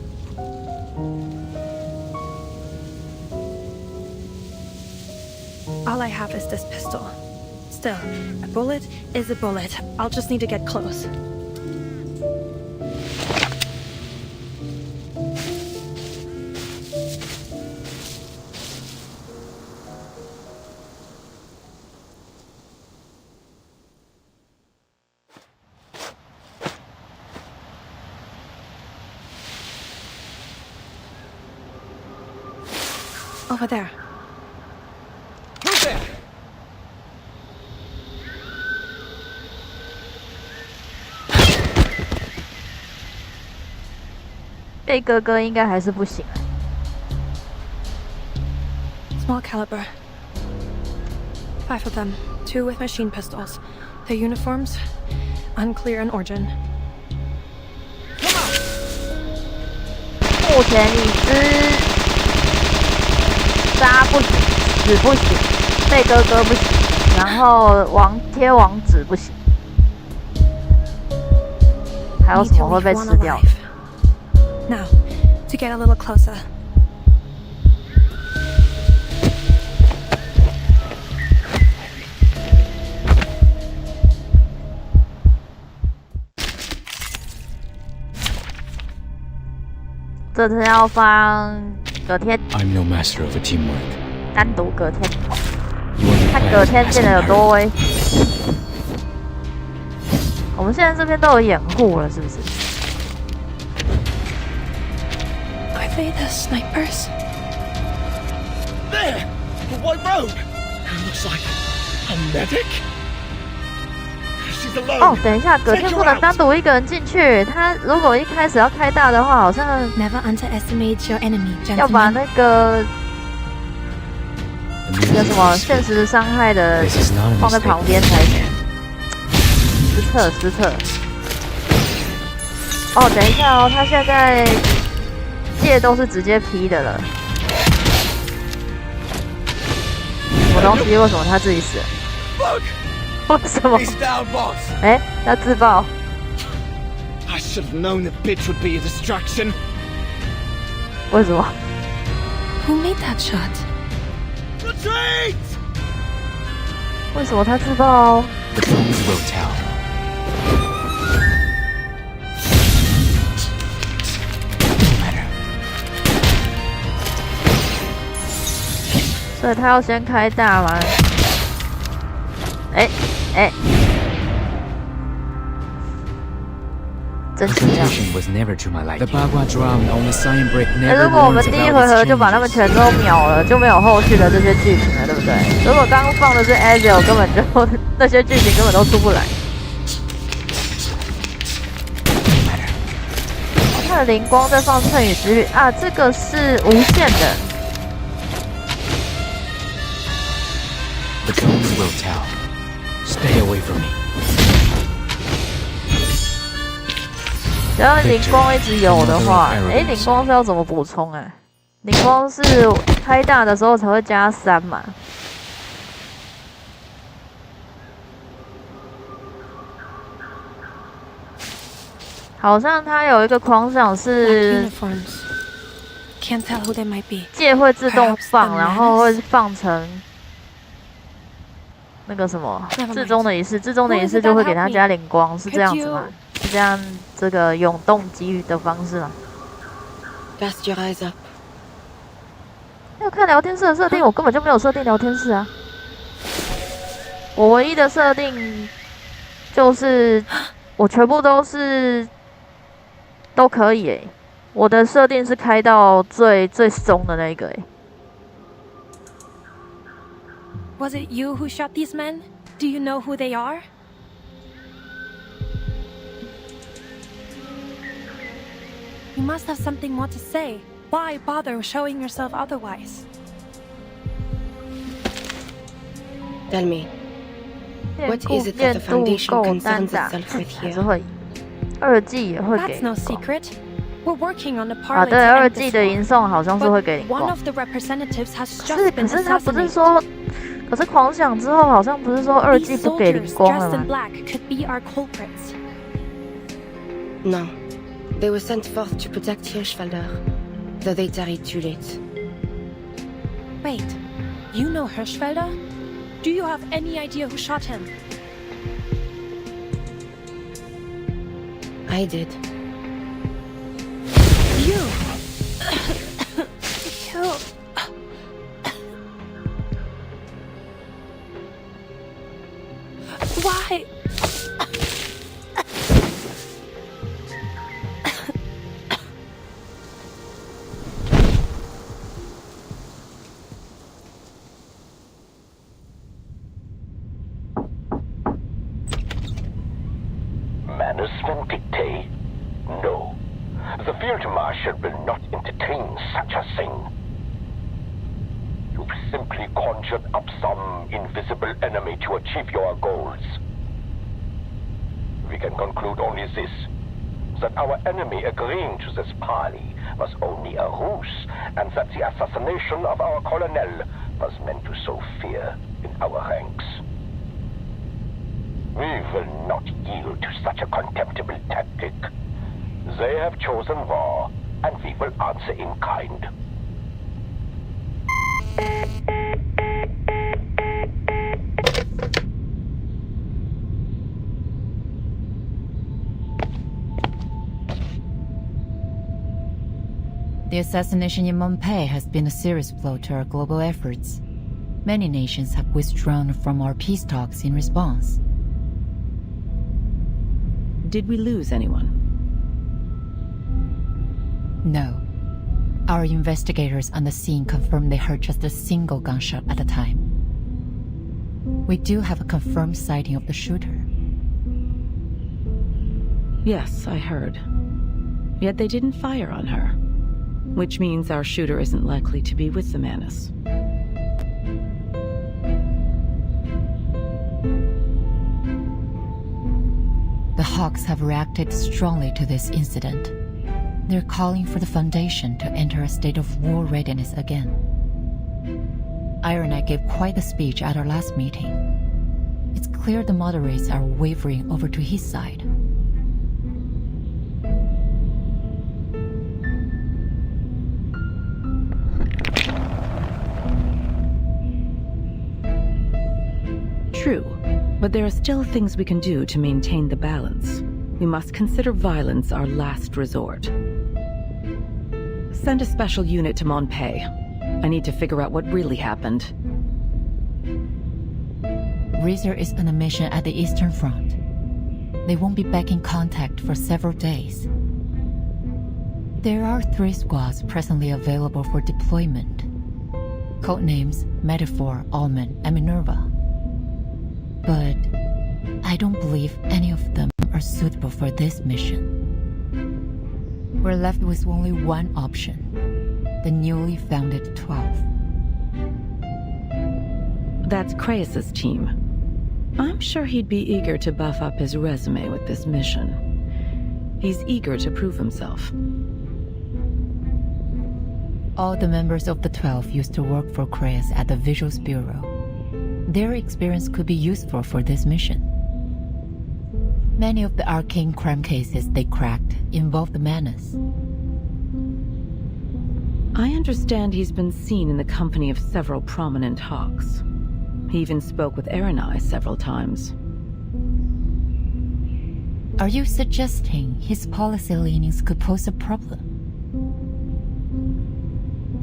All I have is this pistol. Still, a bullet is a bullet. I'll just need to get close. Over there. Who's there? 被哥哥应该还是不行。Small caliber. 5 of them. 2 with machine pistols. Their uniforms unclear in origin. 目前已知。杀不行，死不行，被哥哥不行，然后贴网址不行，还有什么会被吃掉 ？Now, to get a little closer. 这次要放隔天。I'm no master of a teamwork. 单独隔天，看隔天变得有多威。我们现在这边都有掩护了，是不是 ？Are they the snipers? But why Rogue? It looks like a medic. She's alone. 哦，等一下，葛天不能单独一个人进去。他如果一开始要开大的话，好像 Never underestimate your enemy, gentlemen. 要把那个什么现实伤害的放在旁边才行。失策。哦，等一下哦，他现在剑都是直接劈的了。什么东西？为什么他自己死了？为什么？哎，他自爆。I should have known the bitch would be a distraction. 为什么 Who made that shot? Retreat! 为什么他自爆？The truth will tell. 所以他要先开大吗？哎，真奇妙。如果我们第一回合就把他们全都秒了，就没有后续的这些剧情了，对不对？如果刚刚放的是 Ezio， 根本就那些剧情根本都出不来。他的灵光在放谶语之旅啊，这个是无限的。The truth will tell. Stay away from me. 只要灵光一直有的话，灵光是要怎么补充啊？灵光是开大的时候才会加3嘛。好像它有一个狂想是剑会自动放，然后会放成那个什么至中的仪式，至中的仪式就会给他加灵光，是这样子吗？是这样这个永动给予的方式吗？要看聊天室的设定，我根本就没有设定聊天室啊。我唯一的设定就是我全部都可以诶，我的设定是开到最松的那个诶。Was it you who shot these men? Do you know who they are? You must have something more to say. Why bother showing yourself otherwise? Tell me, what is it that the Foundation concerns itself with here? 2季也会给。 That's no secret. We're working on the 啊，对，2季的银送好像是会给灵光。One of the representatives has just been 可是他不是说，可是狂想之后好像不是说2季不给灵光了吗 ？No, they were sent forth to protect Hirschfelder, though they tarried too late. Wait, you know Hirschfelder? Do you have any idea who shot him? I did. You. Why? Management dictate? No. The Field Marshal will not entertain such a thing. You've simply conjured up some invisible enemy to achieve your goals. We can conclude only this, that our enemy agreeing to this parley was only a ruse, and that the assassination of our colonel was meant to sow fear in our ranks. We will not yield to such a contemptible tactic. They have chosen war, and we will answer in kind. The assassination in Montpellier has been a serious blow to our global efforts. Many nations have withdrawn from our peace talks in response. Did we lose anyone? No. Our investigators on the scene confirmed they heard just a single gunshot at the time. We do have a confirmed sighting of the shooter. Yes, I heard. Yet they didn't fire on her, which means our shooter isn't likely to be with the Manus. The Hawks have reacted strongly to this incident. They're calling for the Foundation to enter a state of war readiness again. Ironite gave quite the speech at our last meeting. It's clear the moderates are wavering over to his side. True, but there are still things we can do to maintain the balance. We must consider violence our last resort. Send a special unit to Montpei. I need to figure out what really happened. Reezer is on a mission at the Eastern Front. They won't be back in contact for several days. There are 3 squads presently available for deployment. Codenames Metaphor, Almond, and Minerva. But I don't believe any of them are suitable for this mission. We're left with only one option, the newly founded 12. That's Kreis's team. I'm sure he'd be eager to buff up his resume with this mission. He's eager to prove himself. All the members of the 12 used to work for Kreis at the Visuals Bureau. Their experience could be useful for this mission. Many of the arcane crime cases they cracked involved the Manus. I understand he's been seen in the company of several prominent Hawks. He even spoke with Erinai several times. Are you suggesting his policy leanings could pose a problem?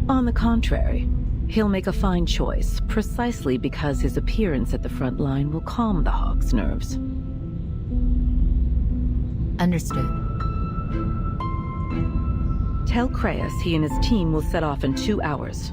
On the contrary, he'll make a fine choice, precisely because his appearance at the front line will calm the Hawks' nerves. Understood. Tell Kreis he and his team will set off in 2 hours.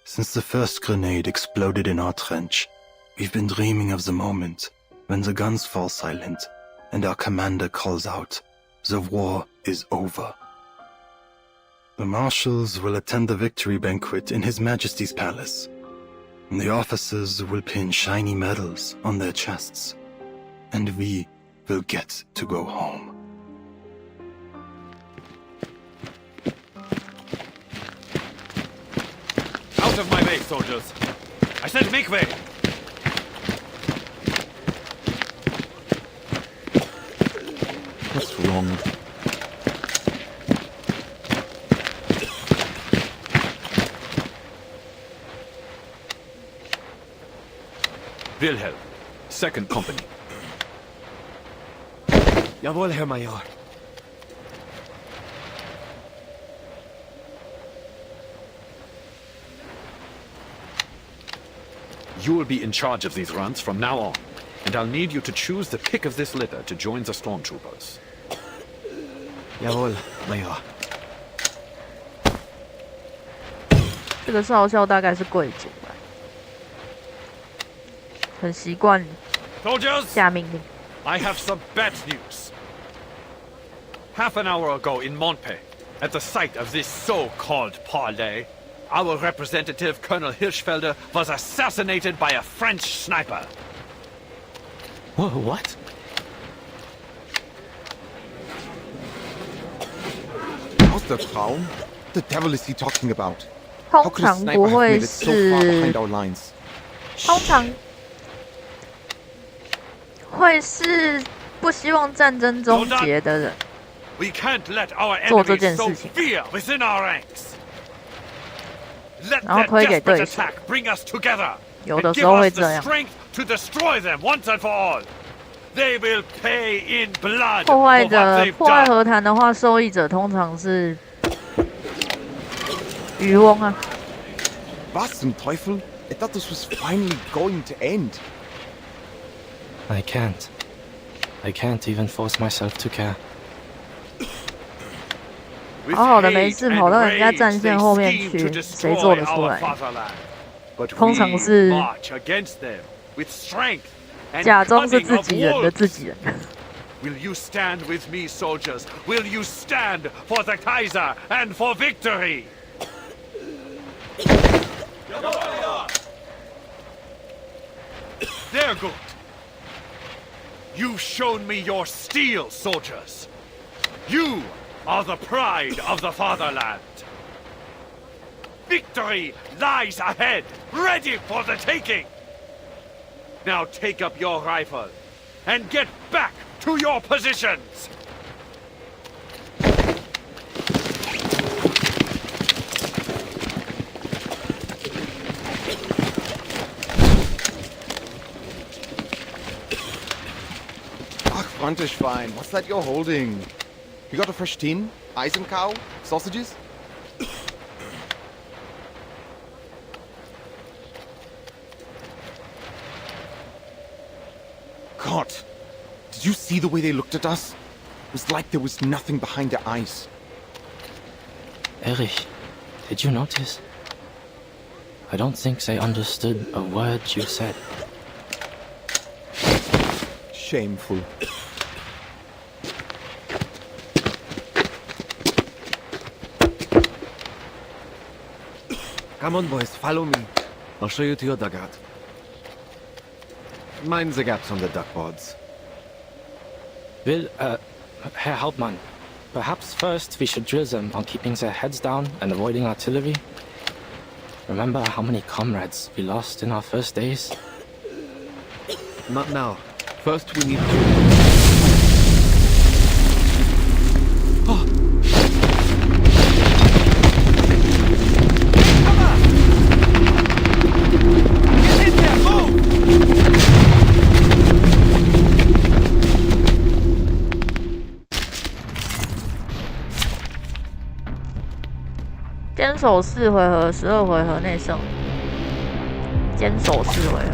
Since the first grenade exploded in our trench, we've been dreaming of the moment when the guns fall silent and our commander calls out, "The war is over." The marshals will attend the victory banquet in His Majesty's palace. And the officers will pin shiny medals on their chests. And we will get to go home. Out of my way, soldiers! I said make way! What's wrong? Wilhelm, 2nd Company. Jawohl, Herr Major. You will be in charge of these runs from now on, and I'll need you to choose the pick of this litter to join the stormtroopers. Jawohl, Major. 这个少校大概是贵族吧，很习惯下命令。 I have some bad news. Half an hour ago in Montpei, at the site of this so-called parley, our representative, Colonel Hirschfelder, was assassinated by a French sniper. What? How's the Traum? The devil is he talking about? 通常不会是，通常会是不希望战争终结的人做这件事情。然后推给对手。有的时候会这样。破坏和谈的话，受益者通常是渔翁啊。Was zum Teufel? I thought this was finally going to end. I can't even force myself to care. 好好的没事，跑到人家战线后面去，谁做得出来？通常是假装是自己人的自己人。Will you stand with me, soldiers? Will you stand for the Kaiser and for victory? They're good. You've shown me your steel, soldiers. You are the pride of the fatherland. Victory lies ahead, ready for the taking. Now take up your rifle and get back to your positions. Frontischwein, what's that you're holding? You got a fresh tin? Eisencow? Sausages? God, did you see the way they looked at us? It was like there was nothing behind their eyes. Erich, did you notice? I don't think they understood a word you said. Shameful. Come on, boys, follow me. I'll show you to your dugout. Mind the gaps on the duckboards. Herr Hauptmann, perhaps first we should drill them on keeping their heads down and avoiding artillery. Remember how many comrades we lost in our first days? Not now. First we need to...坚守4回合，12回合内胜。坚守4回合。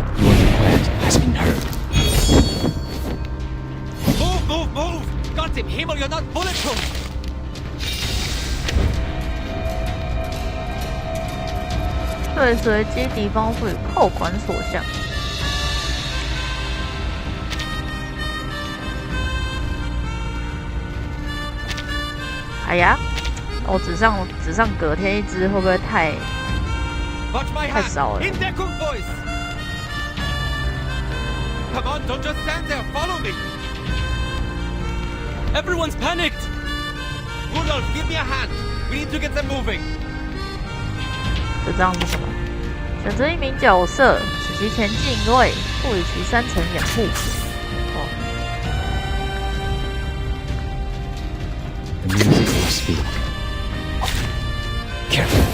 Move! Gott im Himmel, you're not bulletproof! 对随机敌方赋予扣款所向。哎呀！我只上隔天一只，会不会太少了？ Come on, don't just stand there. Follow me. Everyone's panicked. Rudolph, give me a hand. We need to get them moving. 这张是什么？选择一名角色，使其前进一位，赋予其3层掩护。哦。The music will speak. Careful.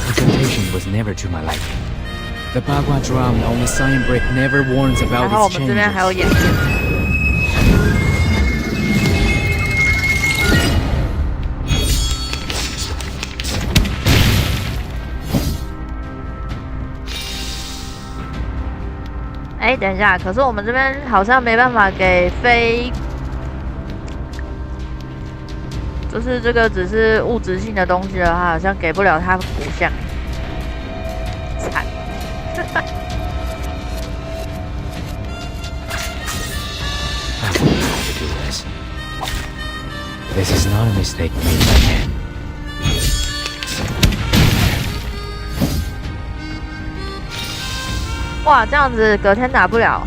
The temptation was never to my liking. The Bagua drum on the sign brick never warns about its changes. 然后我们这边还有眼镜。哎，等一下，可是我们这边好像没办法给非，就是这个只是物质性的东西的话，好像给不了它骨相，惨。This is not a mistake made by man. 哇，这样子隔天打不了，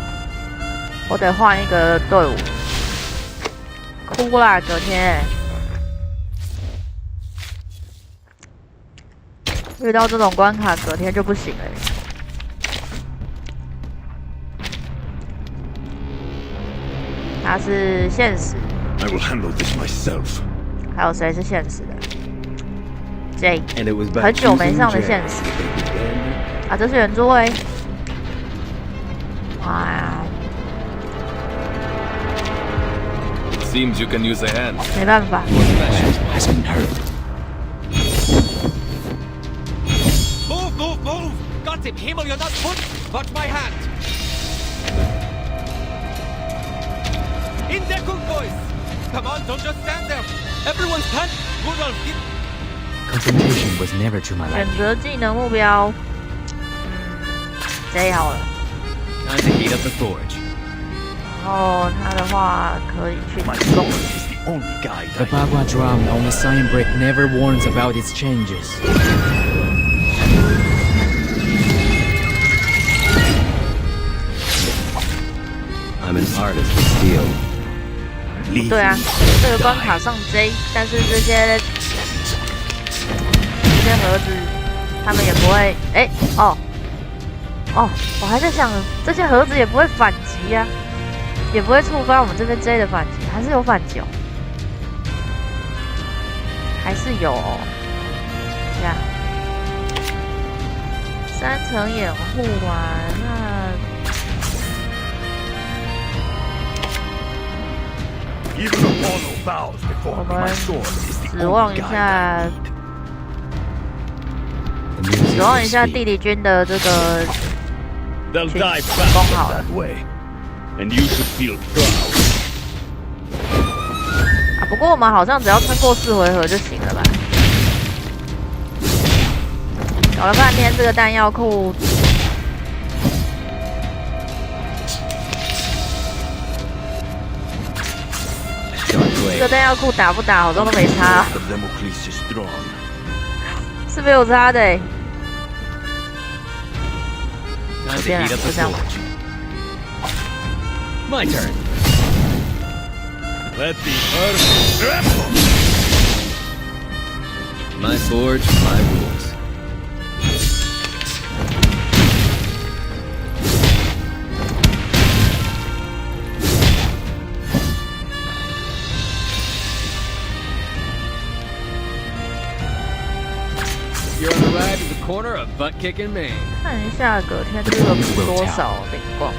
我得换一个队伍。哭啦，隔天遇到这种关卡，隔天就不行了。他是现实。I will handle this myself. 还有谁是现实的 ？J， 很久没上的现实。啊，这是圆桌位。哇呀！ Seems you can use a hand. 没办法。Has been heard. Move! Gott im Himmel, you're not put! Watch my hand! In Deckung, boys! Come on, don't just stand there! Everyone's stand! Rudolph, Confrontation was never to my 选 liking. 择技能目标，J 好了。 Time to heat up the forge. 然后他的话可以去送。 The Bagua drum on the sign brick never warns about its changes. I'm an artist of steel. 对啊，这个关卡上 J， 但是这些盒子他们也不会，我还在想这些盒子也不会反击啊，也不会触发我们这边 J 的反击，还是有反击哦，还是有哦，这样3层掩护完那。 我们指望一下地理军的这个进攻好了。啊，不过我们好像只要撑过4回合就行了吧？搞了半天这个弹药库。 这个弹药库打不打好像都没差，是没有差的欸。随便啦，就这样。My turn. Let the earth tremble. My forge, my rules. You're on the ride to the corner of butt kicking Maine. 看一下隔天这个多少灵光。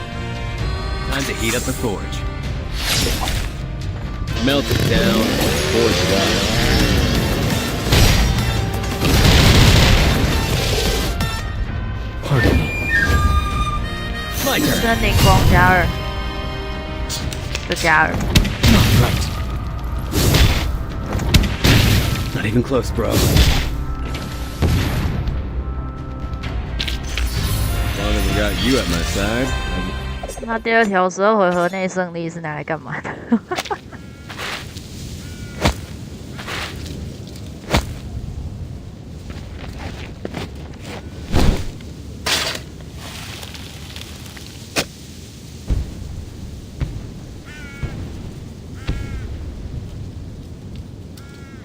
Time to heat up the forge. Melt it down, forge it up. Pardon me. My turn. 跟灵光加2，就加2。 Right. Not even close, bro. As long as I got you at my side. 那第2条12回合内胜利是拿来干嘛的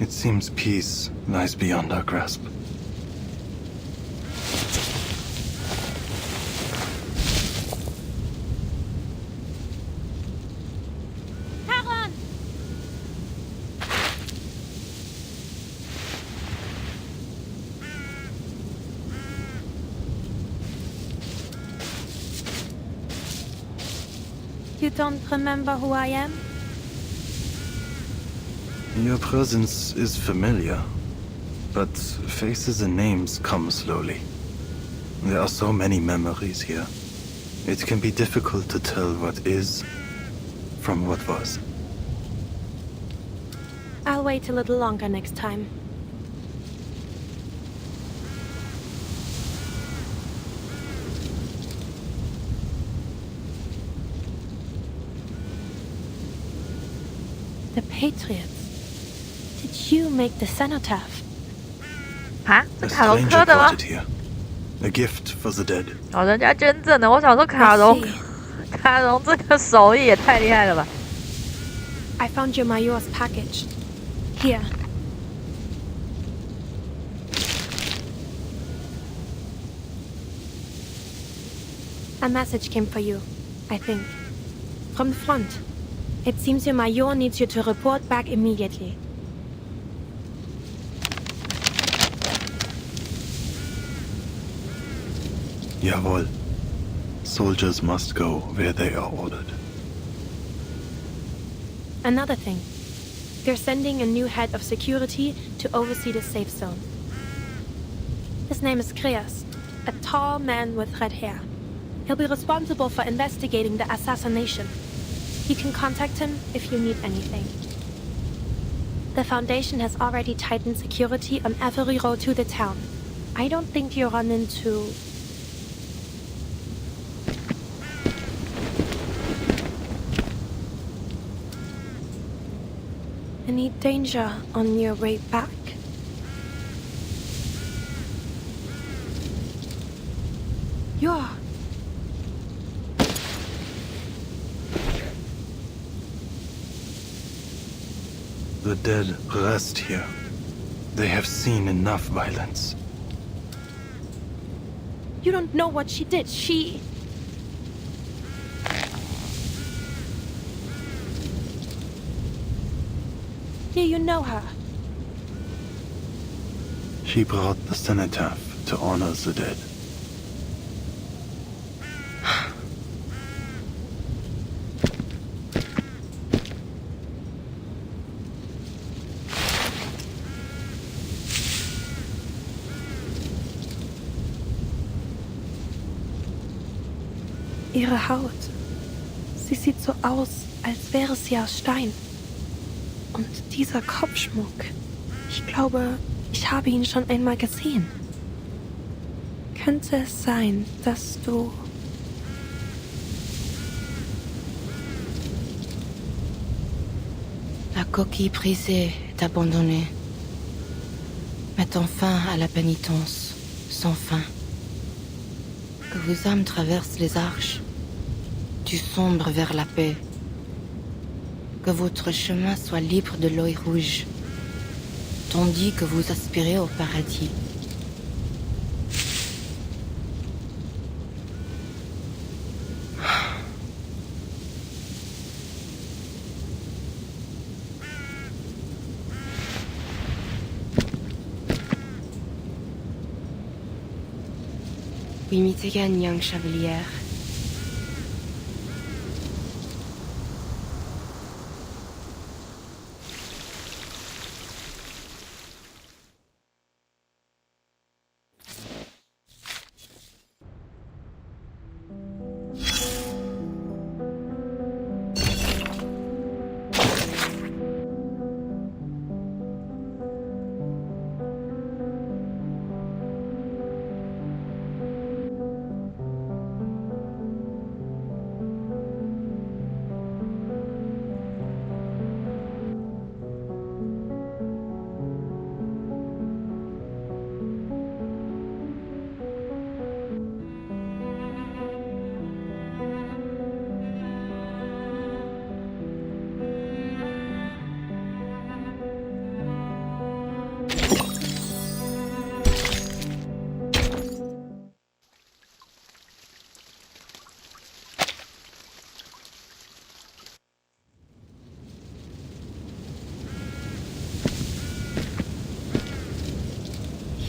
？It seems peace lies beyond our grasp. You don't remember who I am? Your presence is familiar, but faces and names come slowly. There are so many memories here. It can be difficult to tell what is from what was. I'll wait a little longer next time. The Patriots. Did you make the cenotaph? 啊，这 A 卡戎 stranger 刻的吗 brought？it here. A gift for the dead. 哦，人家捐赠的。我想说卡戎这个手艺也太厉害了吧！ I found your Major's package. Here. A message came for you, I think. From the front. It seems your Major needs you to report back immediately. Jawohl. Soldiers must go where they are ordered. Another thing. They're sending a new head of security to oversee the safe zone. His name is Kreas, a tall man with red hair. He'll be responsible for investigating the assassination. You can contact him if you need anything. The Foundation has already tightened security on every road to the town. I don't think you'll run into... any danger on your way back. You're... The dead rest here. They have seen enough violence. You don't know what she did. She... Do you know her? She brought the cenotaph to honor the dead. Ihre Haut. Sie sieht so aus, als wäre sie aus Stein. Und dieser Kopfschmuck. Ich glaube, ich habe ihn schon einmal gesehen. Könnte es sein, dass du... La coquille brisée est abandonnée, mettant fin à la pénitence sans fin. Que vos âmes traversent les arches, du sombre vers la paix. Que votre chemin soit libre de l'œil rouge, tandis que vous aspirez au paradis. We meet again, young Chevalier.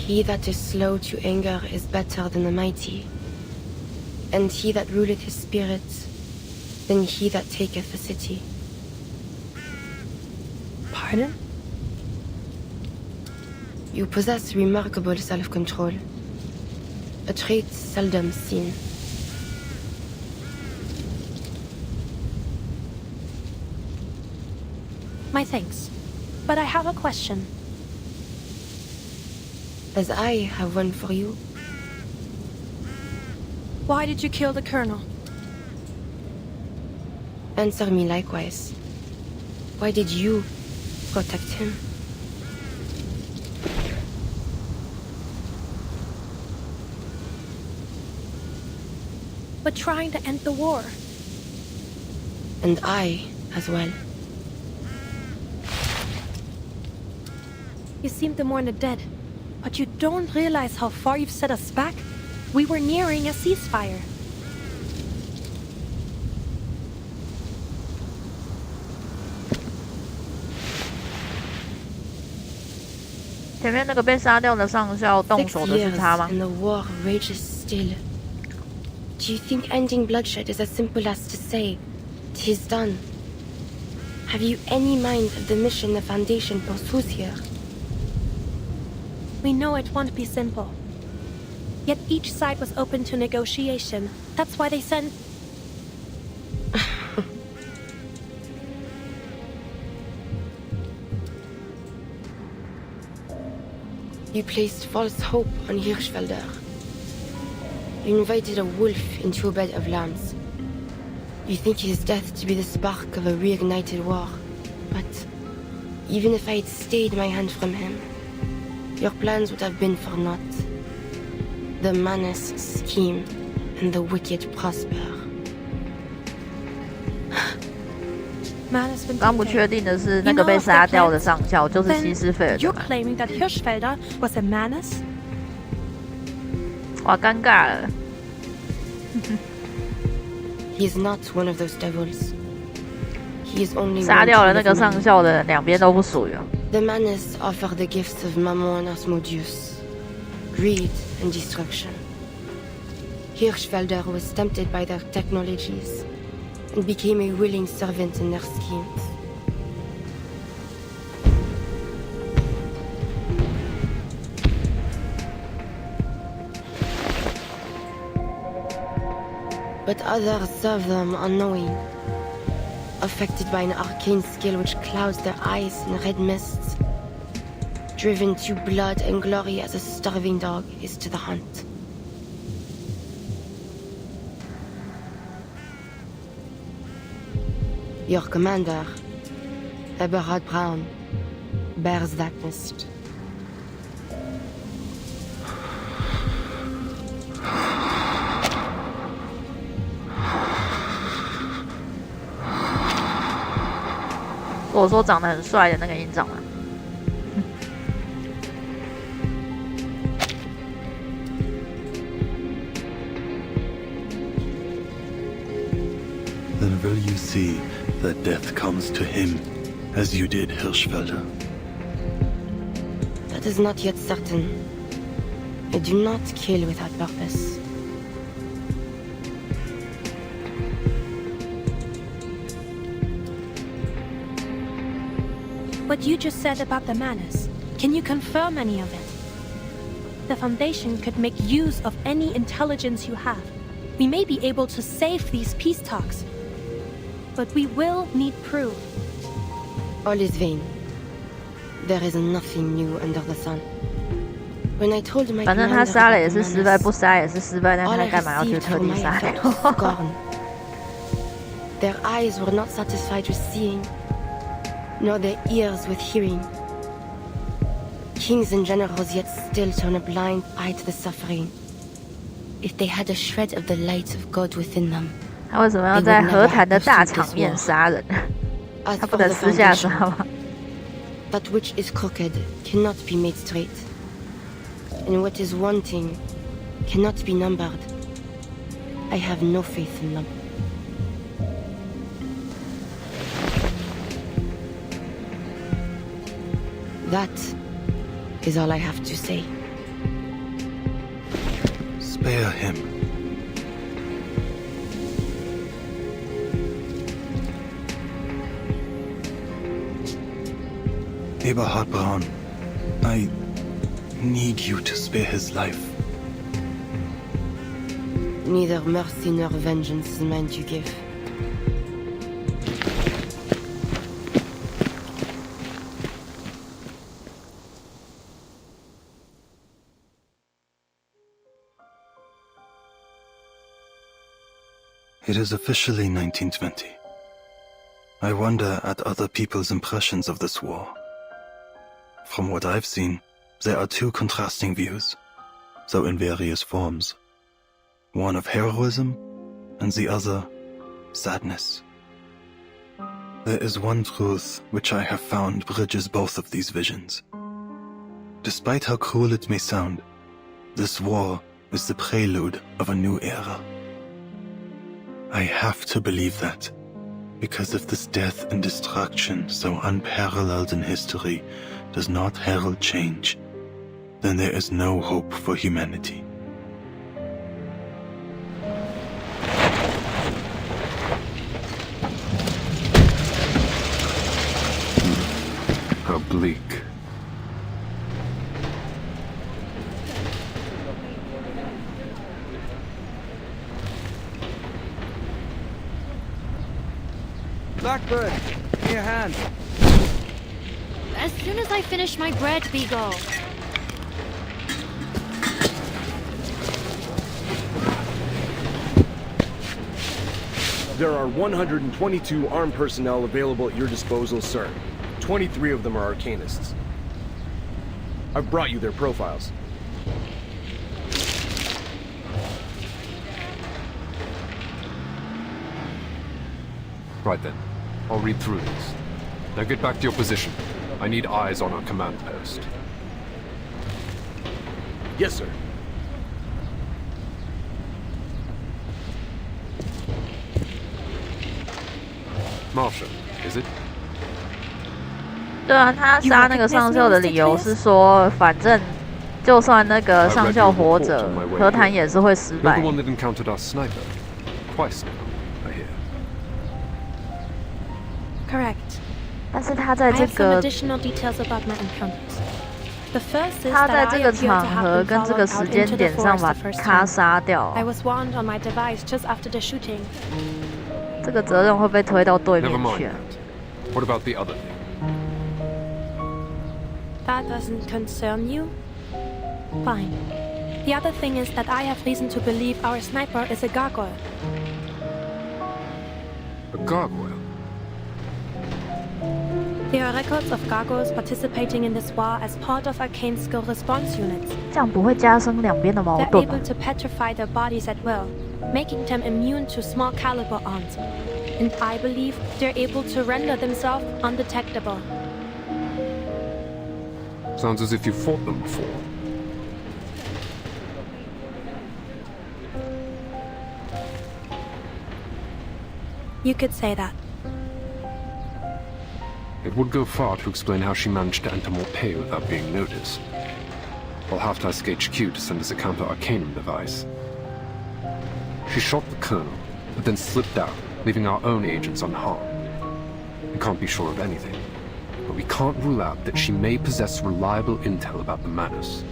He that is slow to anger is better than the mighty, and he that ruleth his spirit than he that taketh a city. Pardon? You possess remarkable self-control, a trait seldom seen. My thanks. But I have a question. As I have one for you. Why did you kill the Colonel? Answer me likewise. Why did you protect him? But trying to end the war. And I as well. You seem to mourn the dead. But you don't realize how far you've set us back? We were nearing a ceasefire. 前面那个被杀掉的上校动手的是他吗 and the war rages still. Do you think ending bloodshed is as simple as to say, "'Tis done"? Have you any mind of the mission the Foundation pursues here? We know it won't be simple. Yet each side was open to negotiation. That's why they sent... You placed false hope on Hirschfelder. You invited a wolf into a bed of lambs. You think his death to be the spark of a reignited war. But even if I had stayed my hand from him, your plans would have been for naught. The Manus scheme, and the wicked prosper. 刚不确定的是，那个被杀掉的上校就是西斯菲尔德。 You're claiming that Hirschfelder was a Manus? 哇，尴尬了。He is not one of those devils. He is only 杀掉了那个上校的，两边都不属于。The Manus offer the gifts of Mammon Asmodeus, greed and destruction. Hirschfelder was tempted by their technologies and became a willing servant in their schemes. But others serve them unknowing, affected by an arcane skill which clouds their eyes in red mists, driven to blood and glory as a starving dog is to the hunt. Your commander, Eberhard Braun, bears that mist. "我说长得很帅的那个营长啊。Then will you see that death comes to him, as you did Hirschfelder? That is not yet certain. I do not kill without purpose. What you just said about the Manus, can you confirm any of it? The Foundation could make use of any intelligence you have. We may be able to save these peace talks. But we will need proof. All is vain. There is nothing new under the sun. When I told my 反正他杀了也是失败，不杀也是失败，但他干嘛要去特地杀？Scorn. Their eyes were not satisfied with seeing, nor their ears with hearing. Kings and generals yet still turn a blind eye to the suffering. If they had a shred of the light of God within them. 他为什么要在和谈的大场面杀人？他不能私下杀吗？ That which is crooked cannot be made straight, and what is wanting cannot be numbered. I have no faith in them. That is all I have to say. Spare him. Eberhard Braun, I need you to spare his life. Neither mercy nor vengeance is mine to give. It is officially 1920. I wonder at other people's impressions of this war. From what I've seen, there are two contrasting views, though in various forms. One of heroism, and the other, sadness. There is one truth which I have found bridges both of these visions. Despite how cruel it may sound, this war is the prelude of a new era. I have to believe that, because if this death and destruction so unparalleled in history does not herald change, then there is no hope for humanity. How bleak. Blackbird, give me a hand. As soon as I finish my bread, Beagle. There are 122 armed personnel available at your disposal, sir. 23 of them are arcanists. I've brought you their profiles. Right then. I'll read through these. Now get back to your position. I need eyes on our command post. Yes, sir. Marsha, is it? 对啊，他杀那个上校的理由是说，反正就算那个上校活着，和谈也是会失败。 You're the one that encountered our sniper. Twice now, I hear. Correct. 但是他在这个，他在这个场合跟这个时间点上把他杀掉， I was warned on my device just after the shooting. 这个责任会被推到对面去。 What about the other thing? That doesn't concern you? Fine. The other thing is that I have reason to believe our sniper is a gargoyle. A gargoyle? There are records of gargoyles participating in this war as part of arcane skill response units. 这样不会加深两边的矛 They're 盾吗 able to petrify their bodies at will, making them immune to small caliber arms. And I believe they're able to render themselves undetectable. Sounds as if you fought them before. You could say that. It would go far to explain how she managed to enter Morpay without being noticed. I'll have to ask HQ to send us a counter-arcanum device. She shot the colonel, but then slipped out, leaving our own agents unharmed. We can't be sure of anything, but we can't rule out that she may possess reliable intel about the Manus.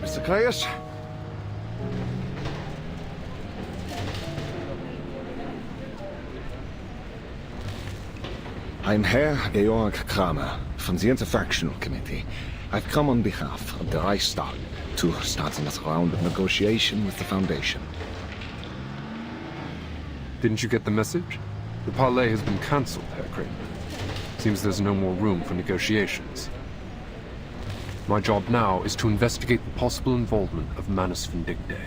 Mr. Caius? I'm Herr Georg Kramer from the Interfactional Committee. I've come on behalf of the Reichstag to start another round of negotiation with the Foundation. Didn't you get the message? The parley has been cancelled, Herr Kramer. Seems there's no more room for negotiations. My job now is to investigate the possible involvement of Manus Vindictae.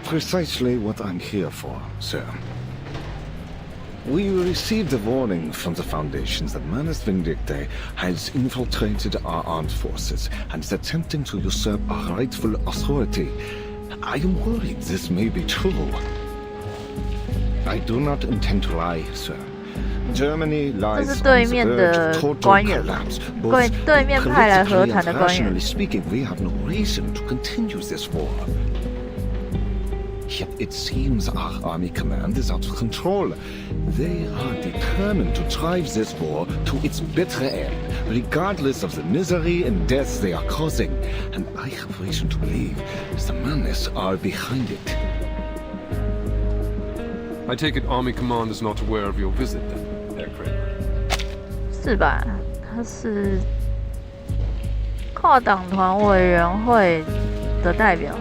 Precisely what I'm here for, sir. We received a warning from the Foundations that Manus Vindictae has infiltrated our armed forces and is attempting to usurp our rightful authority. I am worried this may be true. I do not intend to lie, sir. Germany lies on the verge of total collapse. Both politically and rationally speaking, we have no reason to continue this war. Yet it seems our army command is out of control. They are determined to drive this war to its bitter end, regardless of the misery and death they are causing. And I have reason to believe the Manus are behind it. I take it Army Command is not aware of your visit, then, Herr Kramer? 是吧？他是跨党团委员会的代表。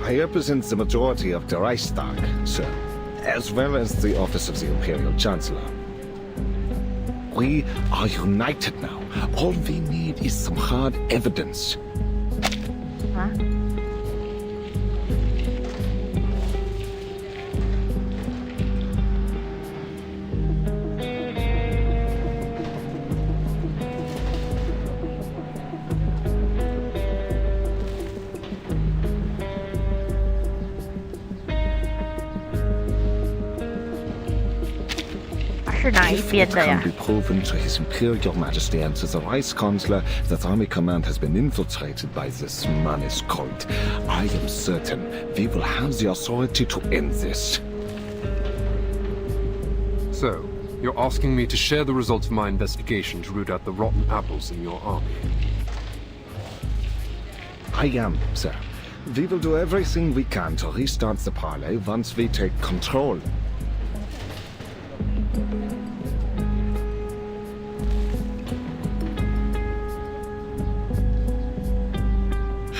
I represent the majority of the Reichstag, sir, as well as the office of the Imperial Chancellor. We are united now. All we need is some hard evidence. 啊？是哪一边的呀？ Can be proven to His Imperial Majesty and to the Reichskanzler that Army Command has been infiltrated by this Manus cult. I am certain we will have the authority to end this. So, you're asking me to share the results of my investigation to root out the rotten apples in your army? I am, sir. We will do everything we can to restart the parley once we take control.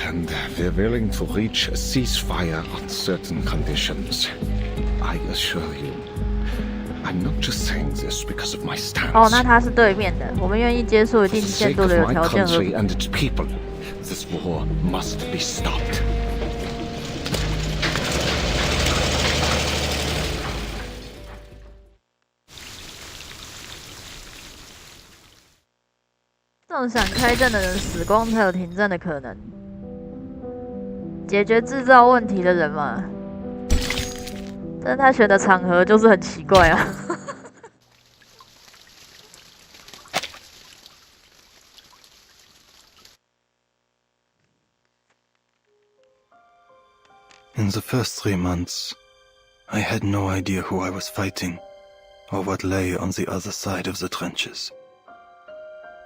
And we're willing to reach a ceasefire on certain conditions. I assure you, I'm not just saying this because of my stance. 哦，那他是对面的。我们愿意接受一定限度的有条件和。 For the sake of my country and its people, this war must be stopped. 这种想开战的人死光才有停战的可能。解决制造问题的人嘛，但是他选的场合就是很奇怪啊。In the first 3 months, I had no idea who I was fighting, or what lay on the other side of the trenches.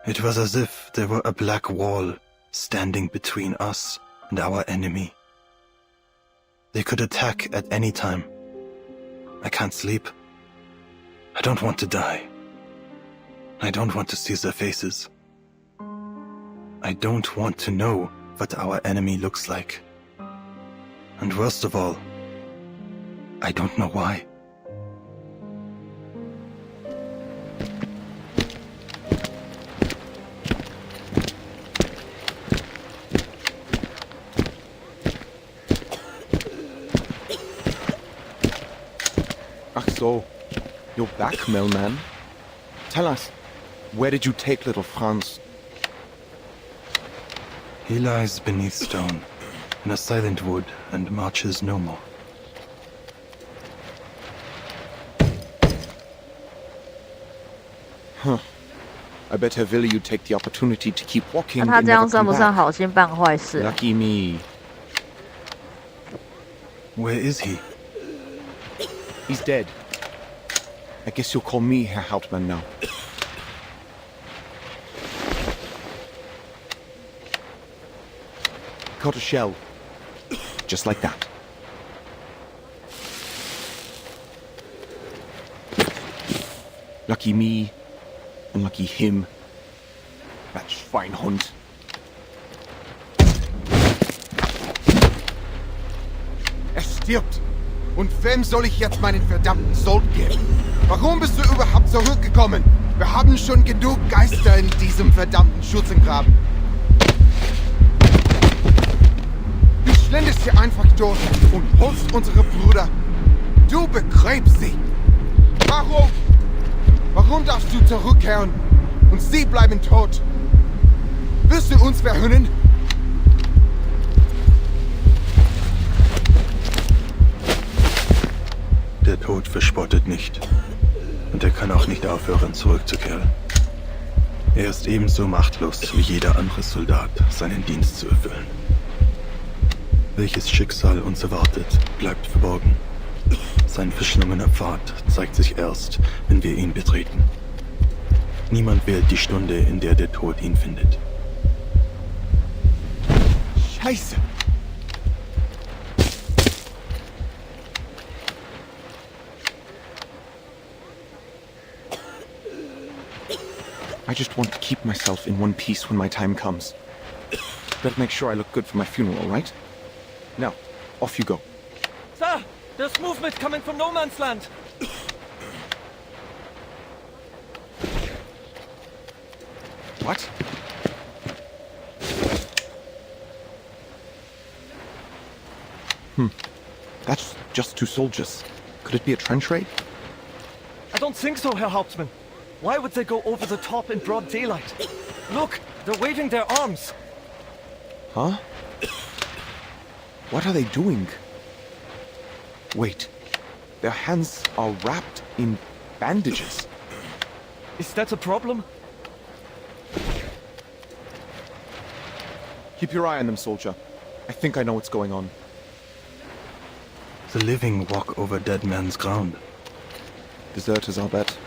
It was as if there were a black wall standing between us and our enemy. They could attack at any time. I can't sleep. I don't want to die. I don't want to see their faces. I don't want to know what our enemy looks like. And worst of all, I don't know why. Ach so, you're back, mailman. Tell us, where did you take little Franz? He lies beneath stone, in a silent wood, and marches no more. Huh. I bet Herr Wille you take the opportunity to keep walking 那他 and 这样 never 算 come 不算 back. 好心办坏事？ Lucky me. Where is he? He's dead. I guess you'll call me Herr Hauptmann now. Caught a shell. Just like that. Lucky me, and lucky him. That Schweinhund. Er stirbt. Und wem soll ich jetzt meinen verdammten Sold geben? Warum bist du überhaupt zurückgekommen? Wir haben schon genug Geister in diesem verdammten Schützengraben. Du schlendest hier einfach durch und holst unsere Brüder. Du begräbst sie. Warum? Warum darfst du zurückkehren? Und sie bleiben tot. Wirst du uns verhöhnen? Der Tod verspottet nicht. Und er kann auch nicht aufhören, zurückzukehren. Er ist ebenso machtlos wie jeder andere Soldat, seinen Dienst zu erfüllen. Welches Schicksal uns erwartet, bleibt verborgen. Sein verschlungener Pfad zeigt sich erst, wenn wir ihn betreten. Niemand wählt die Stunde, in der der Tod ihn findet. Scheiße! I just want to keep myself in one piece when my time comes. Better make sure I look good for my funeral, right? Now, off you go. Sir, there's movement coming from no man's land. What? That's just 2 soldiers. Could it be a trench raid? I don't think so, Herr Hauptmann. Why would they go over the top in broad daylight? Look, they're waving their arms. Huh? What are they doing? Wait. Their hands are wrapped in bandages. Is that a problem? Keep your eye on them, soldier. I think I know what's going on. The living walk over dead men's ground. Deserters, I'll bet.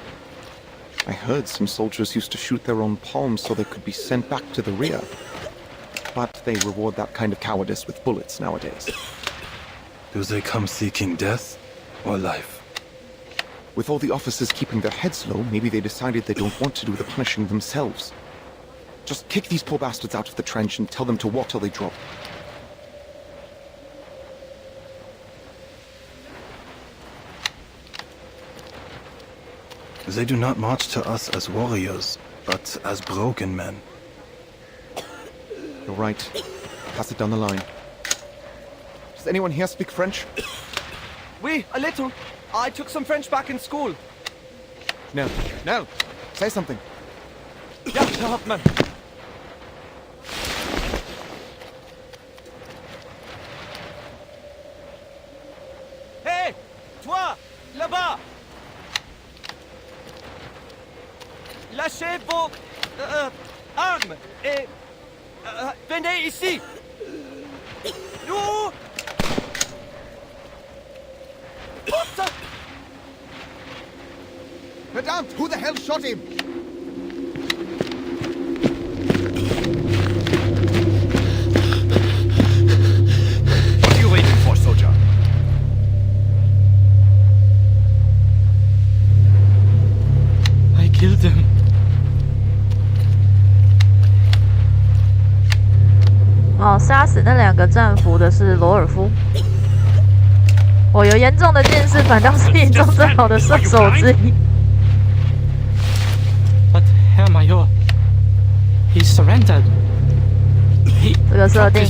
I heard some soldiers used to shoot their own palms so they could be sent back to the rear. But they reward that kind of cowardice with bullets nowadays. Do they come seeking death or life? With all the officers keeping their heads low, maybe they decided they don't want to do the punishing themselves. Just kick these poor bastards out of the trench and tell them to walk till they drop. They do not march to us as warriors, but as broken men. You're right. Pass it down the line. Does anyone here speak French? Oui, a little. I took some French back in school. No. No! Say something. Ja, Herr Hauptmann. Hey! Toi! Là-bas! Lâchez vos armes et venez ici. Nous. Putain! Verdammt! Who the hell shot him? What are you waiting for, soldier? I killed him.哦，杀死那2个战俘的是罗尔夫。我有严重的近视，反倒是一中最好的射手之一。But Herr Major, he surrendered. 这个设定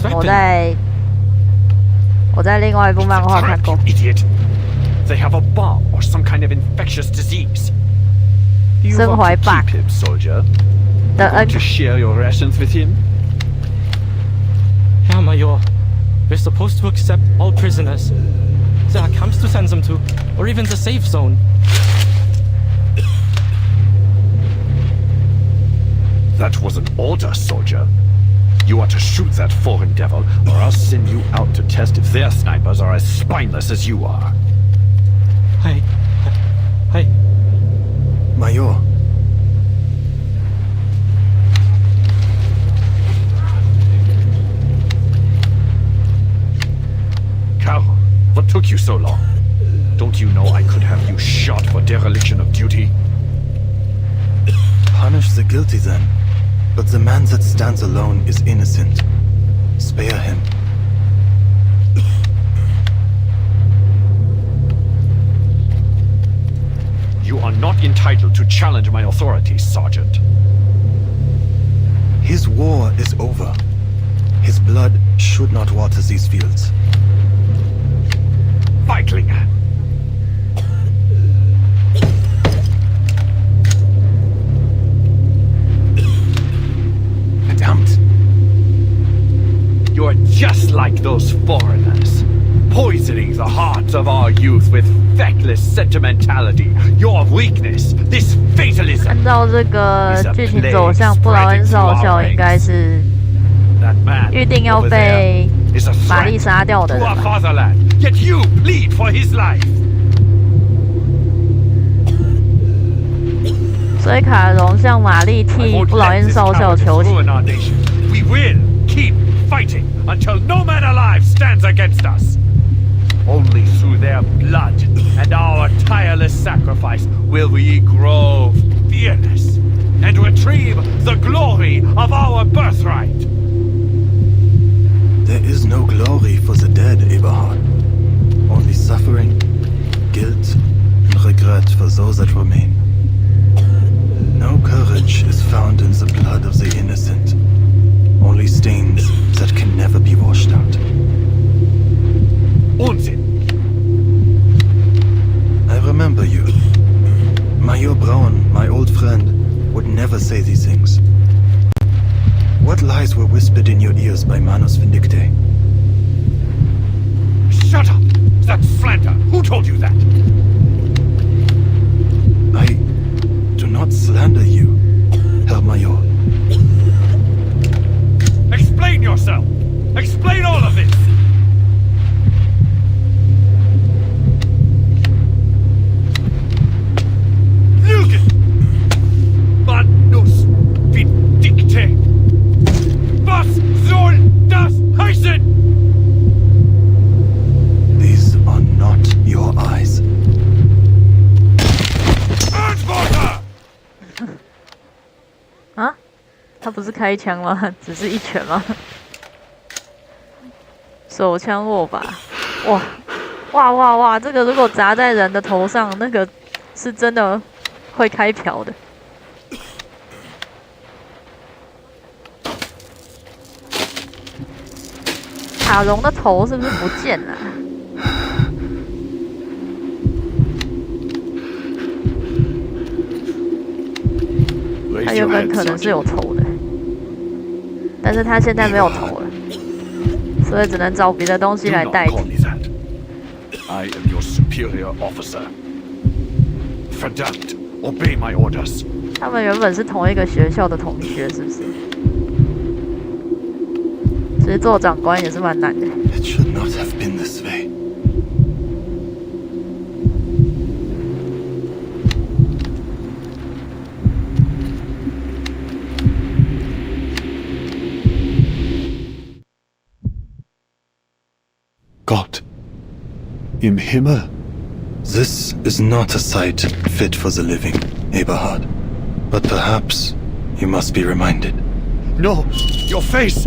我在另外一部漫画看过。 Idiot! They have a bomb or some kind of infectious disease. You want to keep him, soldier? Want to share your rations with him? Herr Major, we're supposed to accept all prisoners. There are camps to send them to, or even the safe zone. That was an order, soldier. You are to shoot that foreign devil, or I'll send you out to test if their snipers are as spineless as you are. Hey. Major. Carl, what took you so long? Don't you know I could have you shot for dereliction of duty? Punish the guilty then. But the man that stands alone is innocent. Spare him. You are not entitled to challenge my authorities, Sergeant. His war is over. His blood should not water these fields. Feigling! Verdammt! You are just like those foreigners, poisoning the hearts of our youth with feckless sentimentality. Your weakness, this fatalism. 按照这个剧情走向，布劳恩少校应该是预定要被玛丽杀掉的人吧。 Yet you plead for his life. 所以卡戎向玛丽替布劳恩少校求情。 We will keep fighting until no man alive stands against us. Only through their blood and our tireless sacrifice will we grow fearless and retrieve the glory of our birthright. There is no glory for the dead, Eberhard. Only suffering, guilt, and regret for those that remain. No courage is found in the blood of the were whispered in your ears by Manus Vindicte. Shut up! That's slander! Who told you that? I do not slander you, Herr Major. Explain yourself! Explain all of this! Lügen! Manus Vindicte! Was soll das heißen? These are not your eyes. Antworte! 啊？他不是开枪吗？只是一拳吗？手枪握把，哇哇哇哇！这个如果砸在人的头上，那个是真的会开瓢的。卡戎的头是不是不见了？他原本可能是有头的，但是他现在没有头了，所以只能找别的东西来代替。I am your superior officer. Verdammt, obey my orders. 他们原本是同一个学校的同学，是不是？其实做长官也是蛮难的。It should not have been this way. Gott im Himmel. This is not a sight fit for the living, Eberhard. But perhaps you must be reminded. No, your face!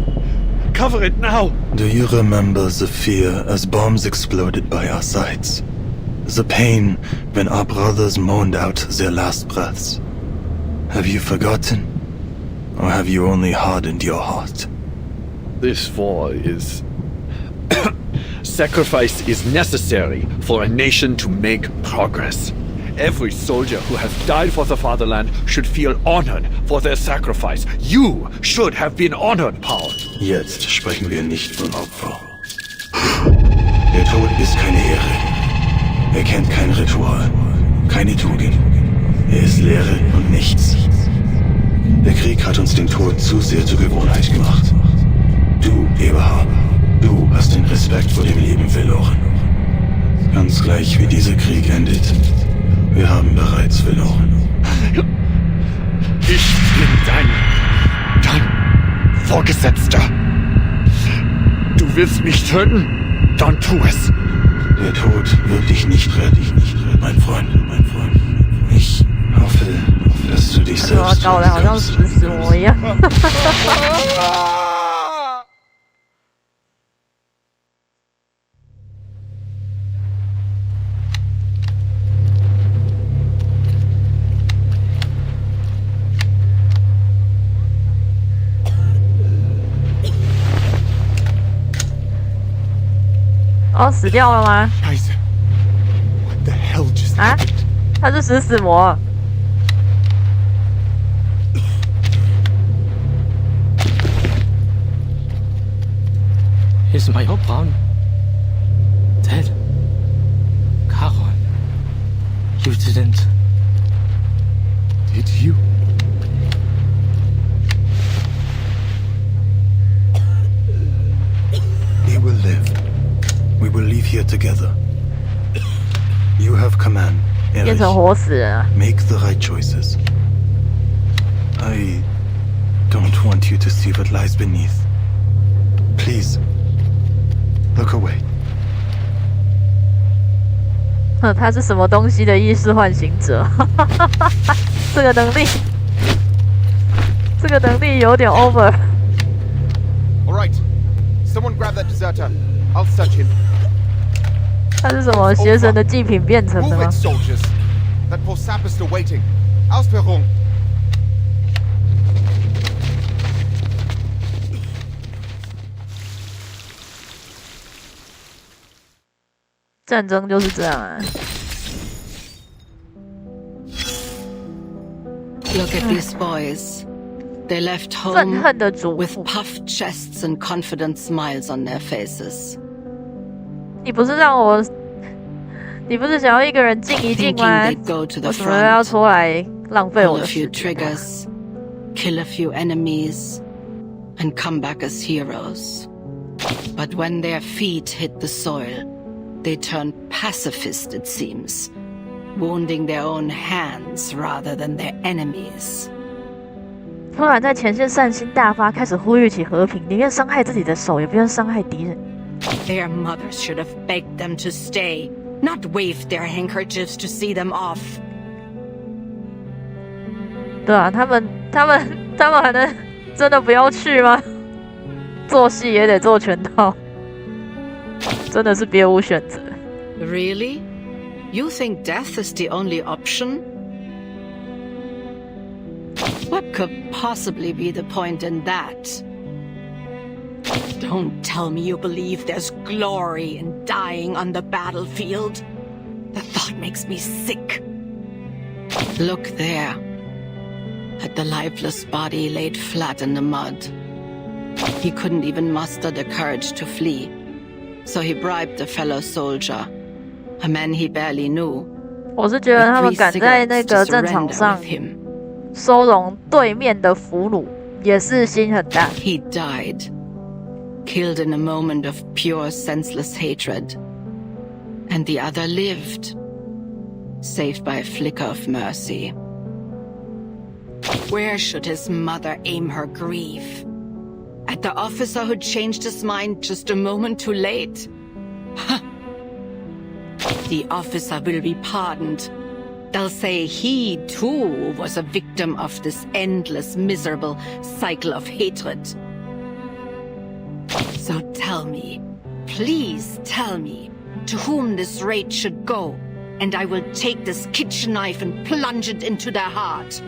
Cover it now! Do you remember the fear as bombs exploded by our sides? The pain when our brothers moaned out their last breaths? Have you forgotten? Or have you only hardened your heart? This war is... Sacrifice is necessary for a nation to make progress. Every soldier who has died for the fatherland should feel honored for their sacrifice. You should have been honored, Paul. Jetzt sprechen wir nicht von Opfer. Der Tod ist keine Ehre. Er kennt kein Ritual, keine Tugend. Er ist Leere und nichts. Der Krieg hat uns den Tod zu sehr zur Gewohnheit gemacht. Du, Eberhard, du hast den Respekt vor dem Leben verloren. Ganz gleich wie dieser Krieg endet. Wir haben bereits verloren. Ich bin dein Vorgesetzter. Du willst mich töten? Dann tu es. Der Tod wird dich nicht retten, mein Freund. Ich hoffe, dass du dich selbst retten kannst. 哦，死掉了吗？啊？他是食死魔。Is my Braun dead? Caron, you didn't. Did you? He will live. We will leave here together. You have command, Erich. Make the right choices. I don't want you to see what lies beneath. Please, look away. 他是什么东西的意识唤醒者？这个能力有点 over。 All right, someone grab that deserter. I'll search him. 他是什么邪神的祭品变成的吗 Move it, soldiers. That poor sap is still waiting. Ausführung. 战争就是这样啊。Look at these boys. They left home with puffed chests and confident smiles on their faces. 你不是想要一个人静一静吗？我怎么要出来浪费我的时间？ Kill a few enemies, and come back as heroes. But when their feet hit the soil, they turned pacifist, it seems, wounding their own hands rather than their enemies. 突然在前线善心大发，开始呼吁起和平，宁愿伤害自己的手，也不愿伤害敌人。 Their mothers should have begged them to stay, not waved their handkerchiefs to see them off. 对啊，他们还能真的不要去吗？做戏也得做全套，真的是别无选择。 Really? You think death is the only option? What could possibly be the point in that? Don't tell me you believe there's glory in dying on the battlefield. The thought makes me sick. Look there. At the lifeless body laid flat in the mud. He couldn't even muster the courage to flee, so he bribed a fellow soldier, a man he barely knew. 我是觉得他们敢在那个战场上收容对面的俘虏，也是心很大。 He died, killed in a moment of pure senseless hatred, and the other lived, saved by a flicker of mercy. Where should his mother aim her grief? At the officer who changed his mind just a moment too late? The officer will be pardoned. They'll say he, too, was a victim of this endless, miserable cycle of hatred. So tell me, please tell me, to whom this rage should go, and I will take this kitchen knife and plunge it into their heart.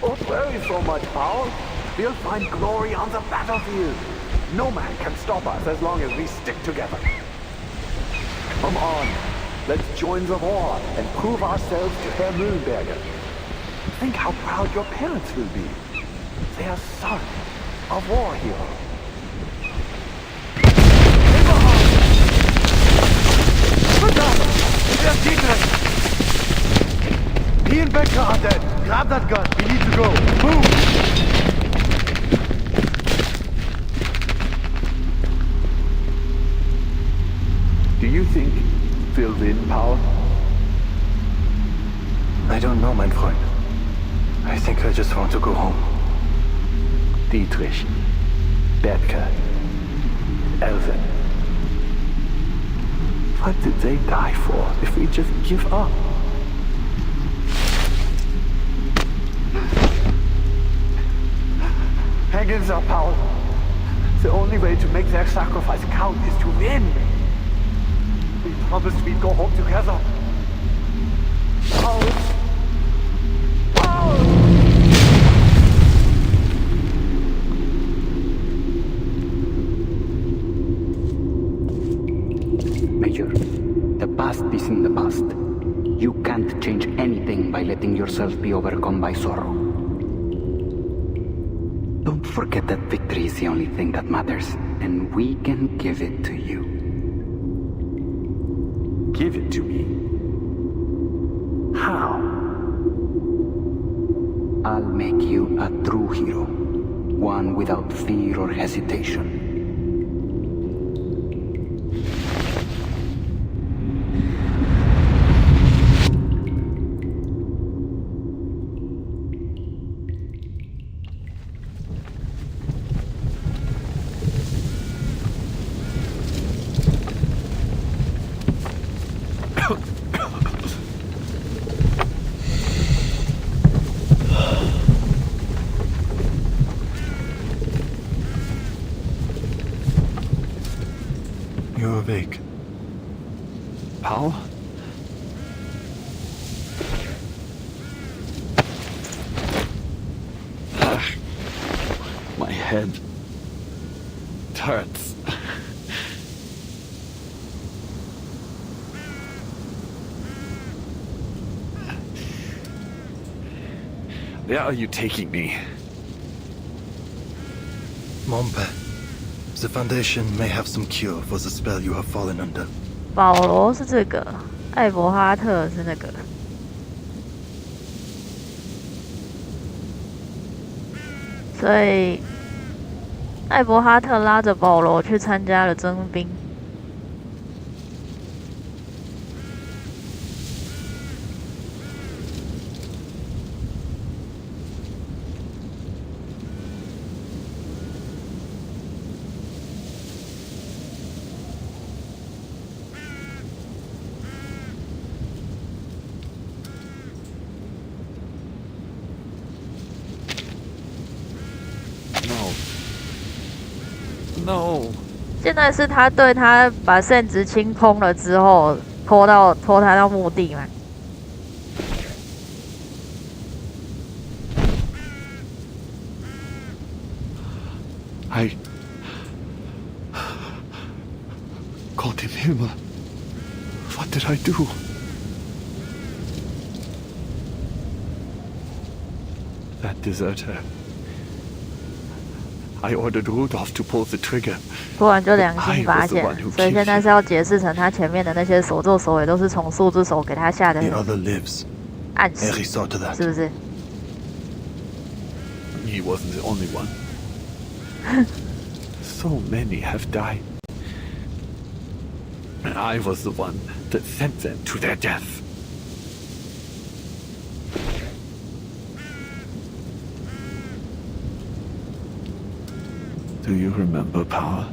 Don't worry so much, Paul. We'll find glory on the battlefield. No man can stop us as long as we stick together. Come on, let's join the war and prove ourselves to Herr Mühlenberger. Think how proud your parents will be. Their son, a war hero. Look out! There's Dietrich! He and Becker are dead. Grab that gun. We need to go. Move! Do you think Phil win, Paul? I don't know, mein Freund. I think I just want to go home. Dietrich, Bertke, Elvin. What did they die for if we just give up? Hang in there, Paul. The only way to make their sacrifice count is to win. We promised we'd go home together. Paul! Paul! Major, the past is in the past. You can't change anything by letting yourself be overcome by sorrow. Don't forget that victory is the only thing that matters, and we can give it to you. Give it to me? How? I'll make you a true hero, one without fear or hesitation. awake. Paul? My head. It hurts. Where are you taking me? Mompe, the Foundation may have some cure for the spell you have fallen under. 保罗是这个，艾伯哈特是那个。所以，艾伯哈特拉着保罗去参加了征兵。No. 现在是他对他把圣值清空了之后，拖他到墓地嘛。Gott im Himmel. What did I do? That deserter. I ordered Rudolph to pull the trigger. 突然就良心发现，所以现在是要解释成他前面的那些所作所为都是从树之手给他下的暗示，是不是 He wasn't the only one. So many have died. And I was the one that sent them to their death. Do you remember, Power?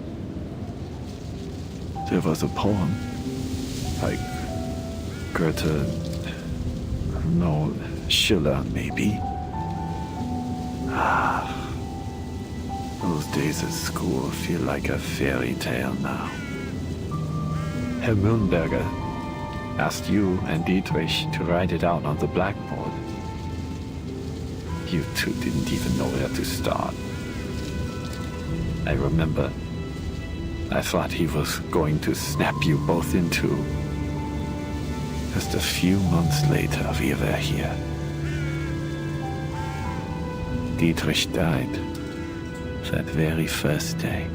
There was a poem, like Goethe, no, Schiller, maybe. Ah, those days at school feel like a fairy tale now. Herr Mühlenberger asked you and Dietrich to write it out on the blackboard. You two didn't even know where to start. I remember, I thought he was going to snap you both in two. Just a few months later, we were here. Dietrich died that very first day.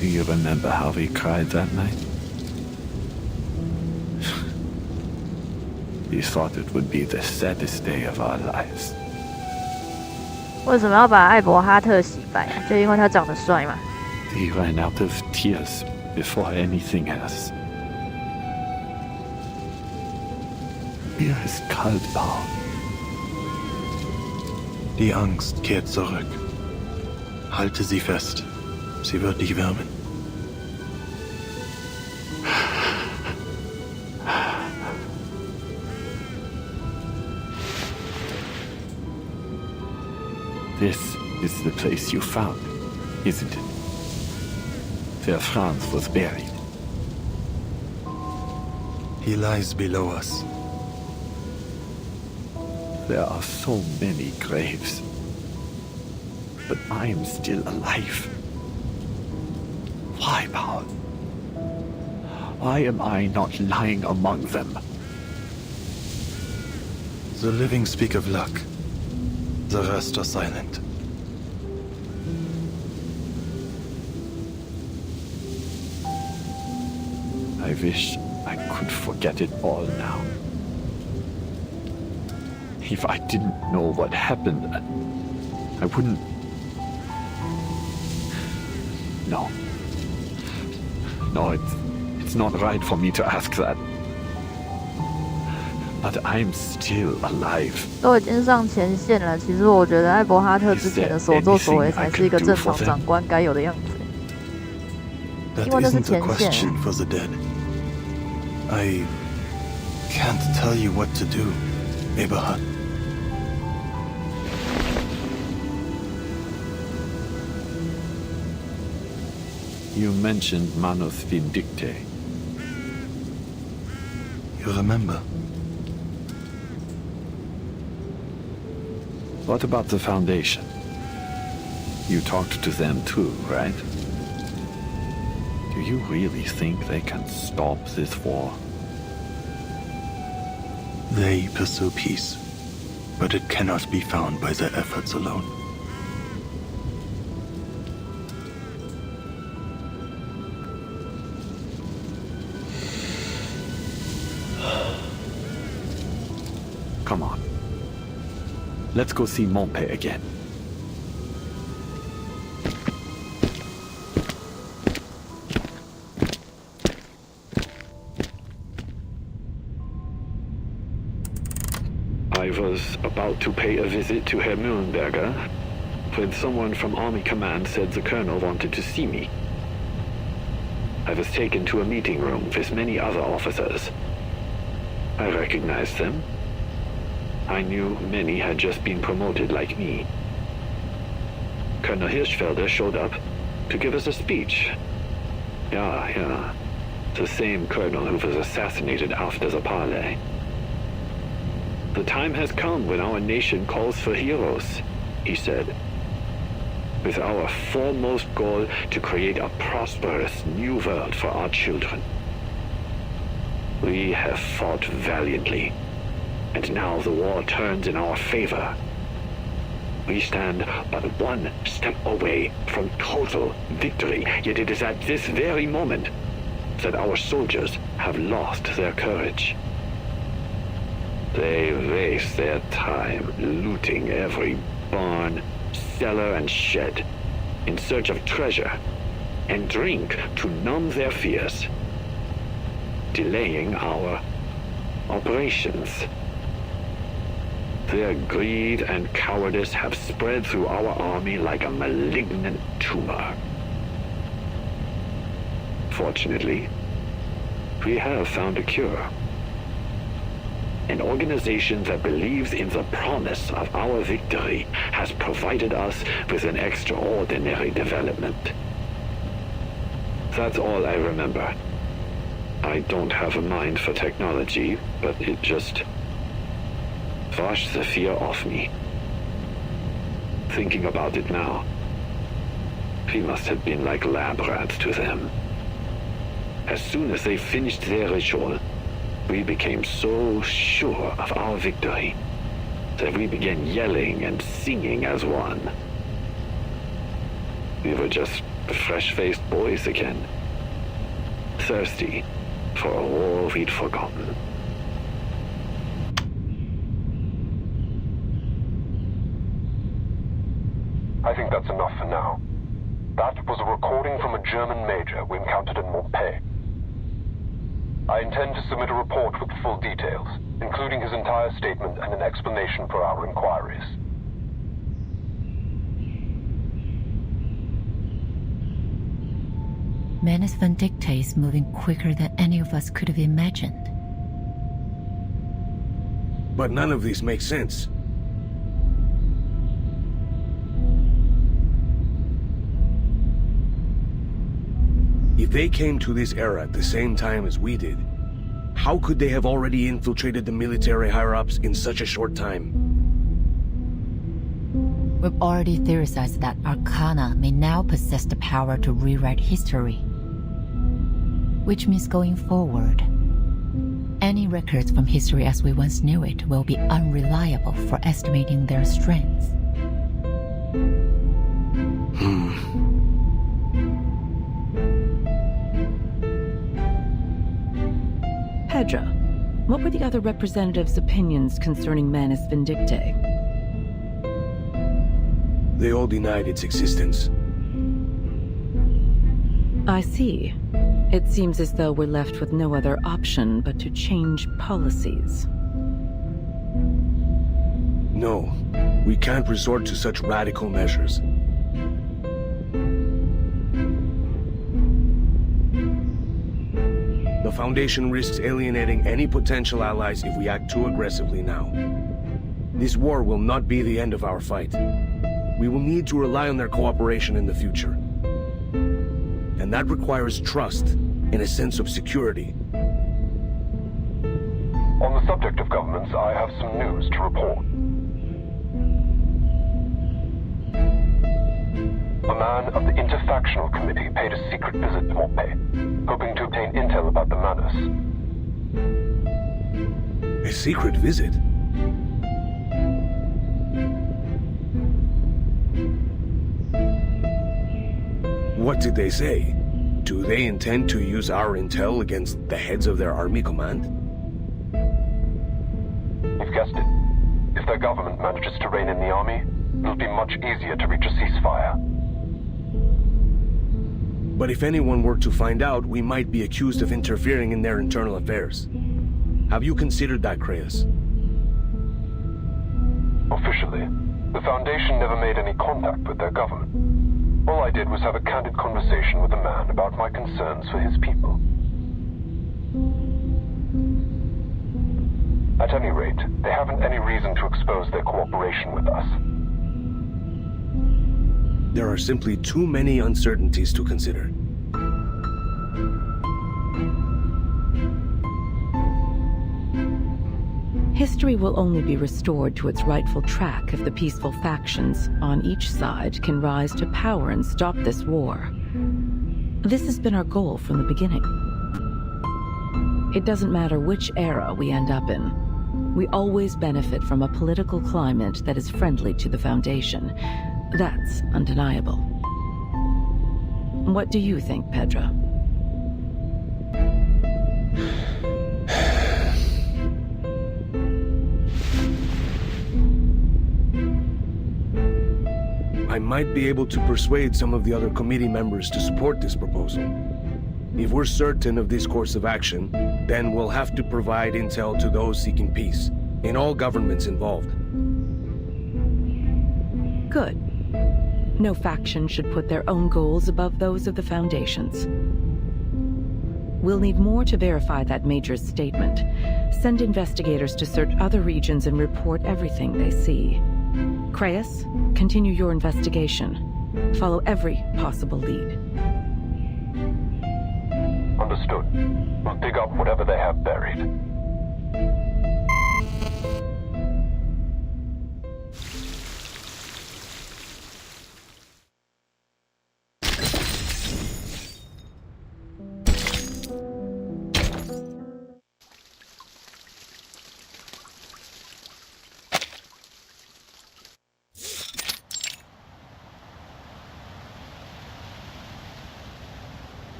Do you remember how we cried that night? We thought it would be the saddest day of our lives. 为什么要把艾伯哈特洗白啊？就因为他长得帅嘛。He ran out of tears before anything else. Mir ist kalt, Paul. Die Angst kehrt zurück. Halte sie fest. Sie wird dich wärmen. This is the place you found, isn't it? Where Franz was buried. He lies below us. There are so many graves. But I am still alive. Why, Paul? Why am I not lying among them? The living speak of luck. The rest are silent. I wish I could forget it all now. If I didn't know what happened, I wouldn't... No. No, it's not right for me to ask that. But I'm still alive. 都已经上前线了，其实我觉得艾伯哈特之前的所作所为才是一个正常长官该有的样子。因为那是前线。I can't tell you what to do, Abraham. You mentioned Manus Vindicte. You remember? What about the Foundation? You talked to them too, right? Do you really think they can stop this war? They pursue peace, but it cannot be found by their efforts alone. Come on. Let's go see Montpé again. I was about to pay a visit to Herr Mühlenberger when someone from Army Command said the Colonel wanted to see me. I was taken to a meeting room with many other officers. I recognized them. I knew many had just been promoted like me. Colonel Hirschfelder showed up to give us a speech. Yeah. The same colonel who was assassinated after the parley. The time has come when our nation calls for heroes, he said. With our foremost goal to create a prosperous new world for our children. We have fought valiantly, and now the war turns in our favor. We stand but one step away from total victory, yet it is at this very moment that our soldiers have lost their courage. They waste their time looting every barn, cellar, and shed in search of treasure, and drink to numb their fears, delaying our operations. Their greed and cowardice have spread through our army like a malignant tumor. Fortunately, we have found a cure. An organization that believes in the promise of our victory has provided us with an extraordinary development. That's all I remember. I don't have a mind for technology, but it just washed the fear off me. Thinking about it now, we must have been like lab rats to them. As soon as they finished their ritual, we became so sure of our victory that we began yelling and singing as one. We were just fresh-faced boys again, thirsty for a war we'd forgotten. I think that's enough for now. That was a recording from a German major we encountered in Montpé. I intend to submit a report with full details, including his entire statement and an explanation for our inquiries. Manus Vindicte is moving quicker than any of us could have imagined. But none of this makes sense. If they came to this era at the same time as we did, how could they have already infiltrated the military higher-ups in such a short time? We've already theorized that Arcana may now possess the power to rewrite history. Which means going forward, any records from history as we once knew it will be unreliable for estimating their strengths. Pedra, what were the other representatives' opinions concerning Manus Vindicte? They all denied its existence. I see. It seems as though we're left with no other option but to change policies. No, we can't resort to such radical measures. The Foundation risks alienating any potential allies if we act too aggressively now. This war will not be the end of our fight. We will need to rely on their cooperation in the future. And and that requires trust and a sense of security. On the subject of governments, I have some news to report. A man of the Interfactional Committee paid a secret visit to Montpay, hoping to obtain intel about the Manus. A secret visit? What did they say? Do they intend to use our intel against the heads of their army command? You've guessed it. If their government manages to rein in the army, it'll be much easier to reach a ceasefire. But if anyone were to find out, we might be accused of interfering in their internal affairs. Have you considered that, Creus? Officially, the Foundation never made any contact with their government. All I did was have a candid conversation with a man about my concerns for his people. At any rate, they haven't any reason to expose their cooperation with us. There are simply too many uncertainties to consider. History will only be restored to its rightful track if the peaceful factions on each side can rise to power and stop this war. This has been our goal from the beginning. It doesn't matter which era we end up in. We always benefit from a political climate that is friendly to the Foundation. That's undeniable. What do you think, Pedro? I might be able to persuade some of the other committee members to support this proposal. If we're certain of this course of action, then we'll have to provide intel to those seeking peace, in all governments involved. Good. No faction should put their own goals above those of the Foundation's. We'll need more to verify that Major's statement. Send investigators to search other regions and report everything they see. Creus, continue your investigation. Follow every possible lead. Understood. We'll dig up whatever they have buried.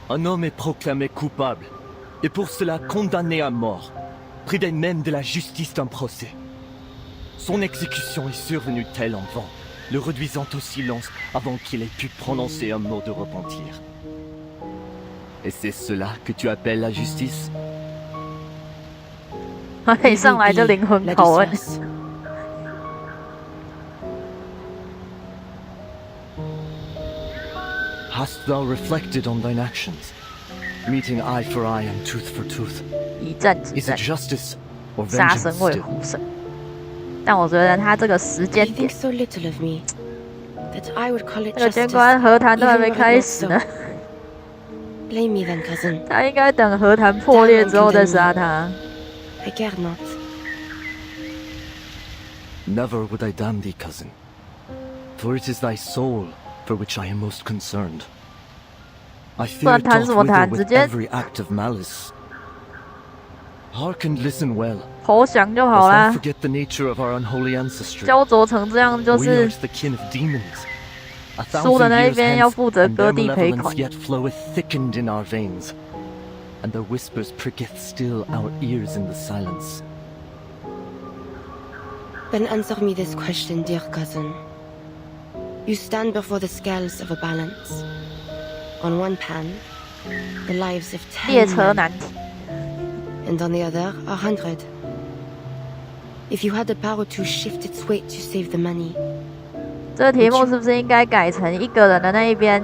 Un homme est proclamé coupable, et pour cela condamné à mort, près même de la justice d'un procès. Son exécution est survenue tel en vent, le réduisant au silence avant qu'il ait pu prononcer un mot de repentir. Et c'est cela que tu appelles la justice? 一上来就灵魂拷问。Hast thou reflected on thine actions? Meeting eye for eye and tooth for tooth. 以战止 Is 战 it， justice or 杀 vengeance 生为 still? 虎生。但我觉得他这个时间 You 点 think，so little of me that I would call it 那个监 justice. 官和谈都还没 even were it 开 not 始 so. 呢， Blame me then, cousin. 他应该等和谈破裂之后再杀他。 I care not. Never would I damn thee, cousin. For it is thy soul for which I am most concerned. I 不然 fear it 谈 doth 什么 wither 谈？直 with 接 every act of malice. Hark and listen well. 投降就好 Lest 啦 thou。forget the nature of our unholy ancestry. 焦灼成这样就 We 是 are the kin of demons. A 输的 thousand 那一 years 边要 hence, 负责 and 割 their 地赔 malevolence 款。 yet floweth thickened in our veins, and their whispers pricketh still our ears in the silence. Then answer me this question, dear cousin. You stand before the scales of a balance. On one pan, the lives of 列 10 车 men, 难题， and on the other, 100. If you had the power to shift its weight to save the money, 这个题目是不是应该改成一个人的那一边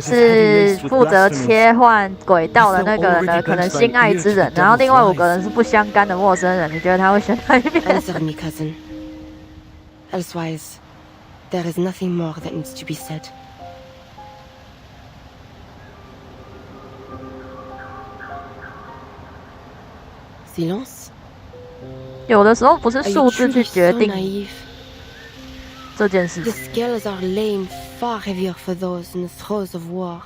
是负责切换轨道的那个人的可能心爱之人，然后另外5个人是不相干的陌生人？你觉得他会选哪一边 Answer me, cousin. Elsewise, there is nothing more that needs to be said. Silence. 有的时候不是数字去决定这件事。 The scales are laying far heavier for those in the throes of war.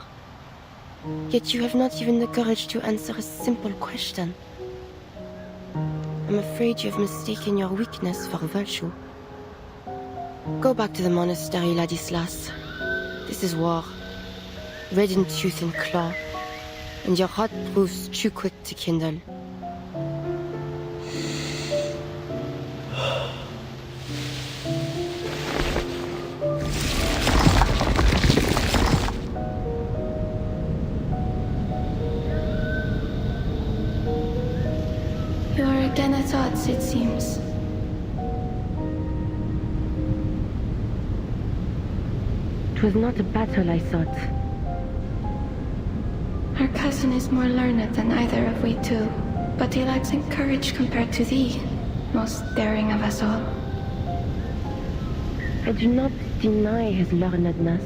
Yet you have not even the courage to answer a simple question. I'm afraid you have mistaken your weakness for virtue. Go back to the monastery, Ladislas. This is war. Red in tooth and claw. And your heart proves too quick to kindle. You are again at odds, it seems. It was not a battle, I thought. Our cousin is more learned than either of we two, but he lacks in courage compared to thee, most daring of us all. I do not deny his learnedness,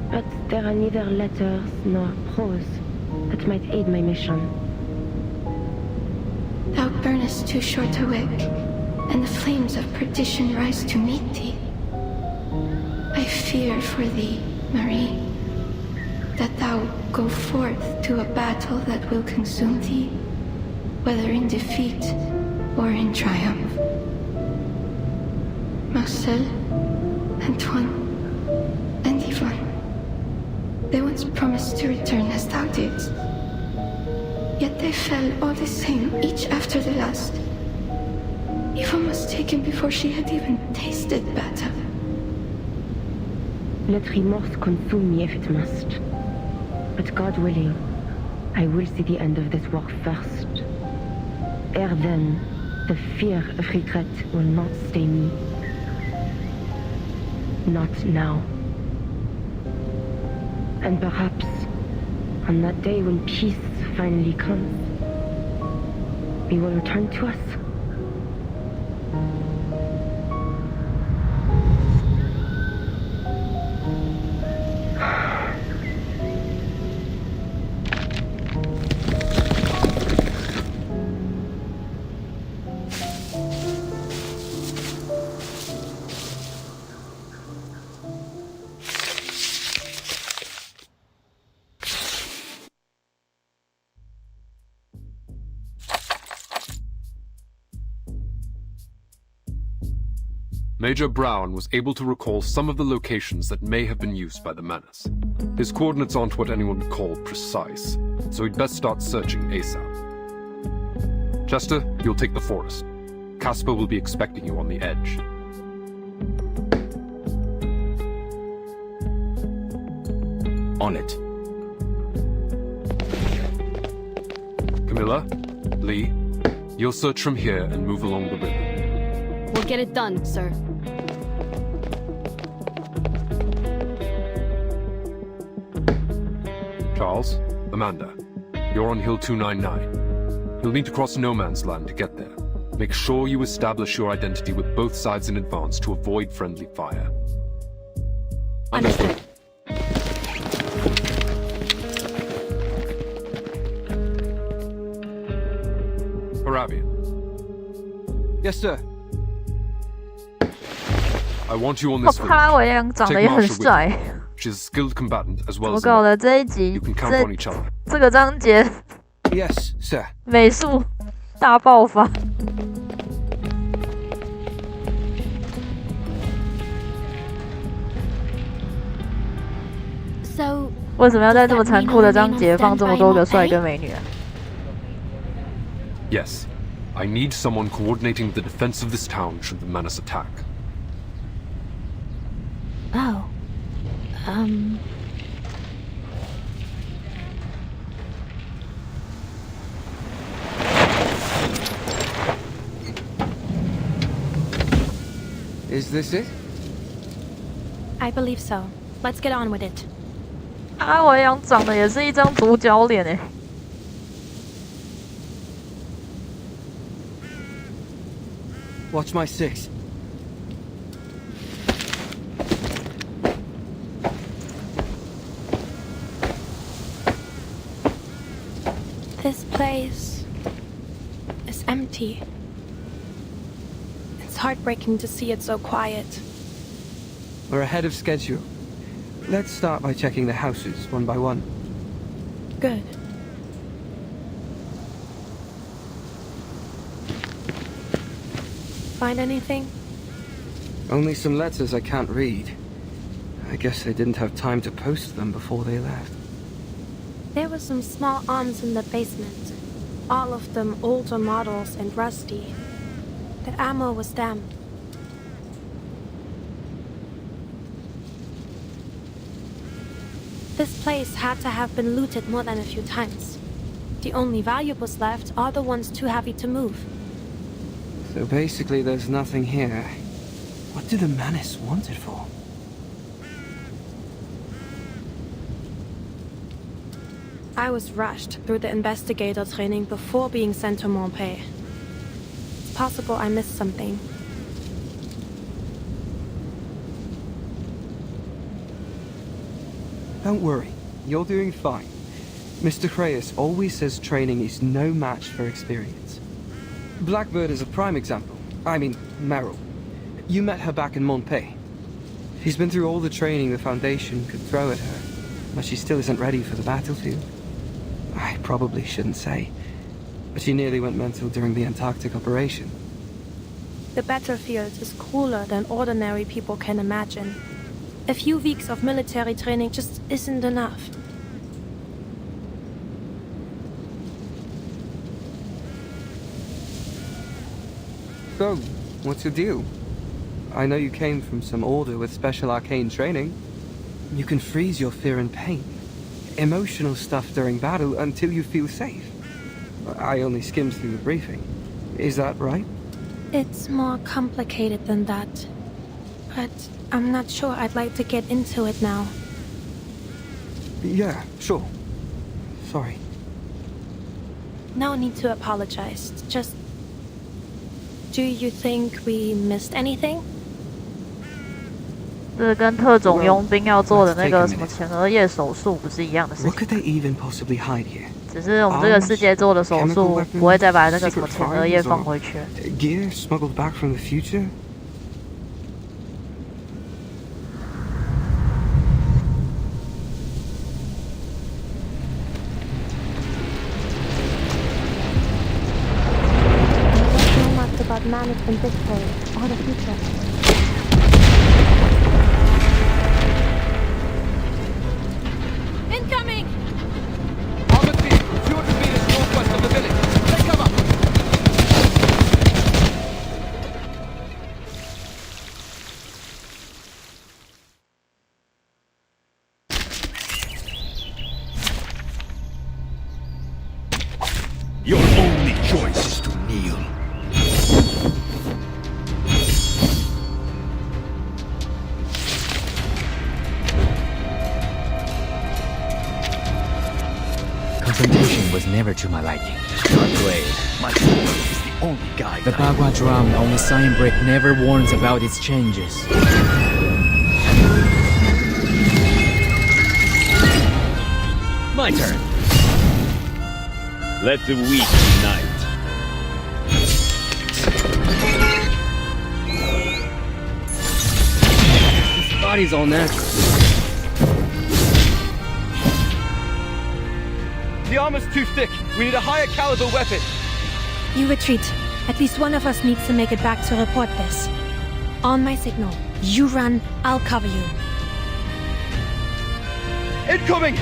but there are neither letters nor prose that might aid my mission. Thou burnest too short a wick, and the flames of perdition rise to meet thee. I fear for thee, Marie, that thou go forth to a battle that will consume thee, whether in defeat or in triumph. Marcel, Antoine, and Yvonne, they once promised to return as thou didst. Yet they fell all the same, each after the last. Yvonne was taken before she had even tasted battle. Let remorse consume me if it must. But God willing, I will see the end of this war first. Ere then, the fear of regret will not stay me. Not now. And perhaps, on that day when peace finally comes, we will return to us. Major Brown was able to recall some of the locations that may have been used by the Menace. His coordinates aren't what anyone would call precise, so he'd best start searching ASAP. Chester, you'll take the forest. Casper will be expecting you on the edge. On it. Camilla, Lee, you'll search from here and move along the river. We'll get it done, sir. Charles, Amanda, you're on Hill 299. You'll need to cross no man's land to get there. Make sure you establish your identity with both sides in advance to avoid friendly fire. Understood. Arabian. Yes, sir. I want you on this 帕拉维良长得也很帅。 She's a skilled combatant as well 我 as 搞的这一集， you can count on each other. 这个章节 Yes, sir. 美术大爆发。So 为什么要在这么残酷的章节放这么多个帅哥美女啊？ Yes. I need someone coordinating the defense of this town should the Menace attack. Oh. Is this it? I believe so. Let's get on with it. 阿维扬长得也是一张主角脸诶。Watch my 6. This place is empty. It's heartbreaking to see it so quiet. We're ahead of schedule. Let's start by checking the houses one by one. Good. Find anything? Only some letters I can't read. I guess they didn't have time to post them before they left. There were some small arms in the basement. All of them older models and rusty. The ammo was damp. This place had to have been looted more than a few times. The only valuables left are the ones too heavy to move. So basically there's nothing here. What do the Menace want it for? I was rushed through the investigator training before being sent to Montpellier. It's possible I missed something. Don't worry, you're doing fine. Mr. Reyes always says training is no match for experience. Blackbird is a prime example. I mean, Meryl. You met her back in Montpellier. She's been through all the training the Foundation could throw at her, but she still isn't ready for the battlefield. I probably shouldn't say, but she nearly went mental during the Antarctic operation. The battlefield is crueler than ordinary people can imagine. A few weeks of military training just isn't enough. So, what's your deal? I know you came from some order with special arcane training. You can freeze your fear and pain. Emotional stuff during battle until you feel safe. I only skimmed through the briefing. Is that right? It's more complicated than that. But I'm not sure I'd like to get into it now. Yeah, sure. Sorry. No need to apologize. Just... Do you think we missed anything? 这跟特种佣兵要做的那个什么前额叶手术不是一样的事情。What could they even possibly hide here? 只是我们这个世界做的手术不会再把那个什么前额叶放回去。Gear smuggled back from the future? About management this place or the future. Incoming! Armored team, 200 meters northwest of the village. Take cover! Your only choice is to kneel. Confrontation was never to my liking. Blade, my sword is the only guide. The Bagua drum on the sign brick never warns about its changes. My turn. Let the weak unite. This body's all natural. The armor's too thick. We need a higher caliber weapon. You retreat. At least one of us needs to make it back to report this. On my signal. You run, I'll cover you. Incoming!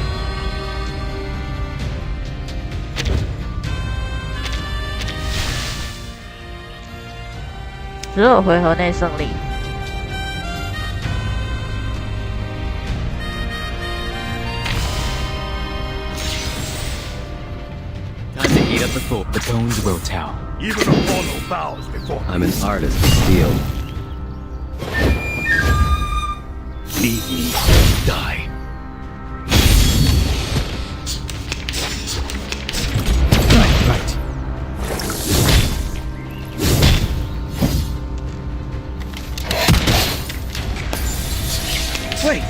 12回合内胜利。Time to heat up the fort. The tones will tell. Even Apollo bows before. I'm an artist of steel. leave me, die. Right. Wait,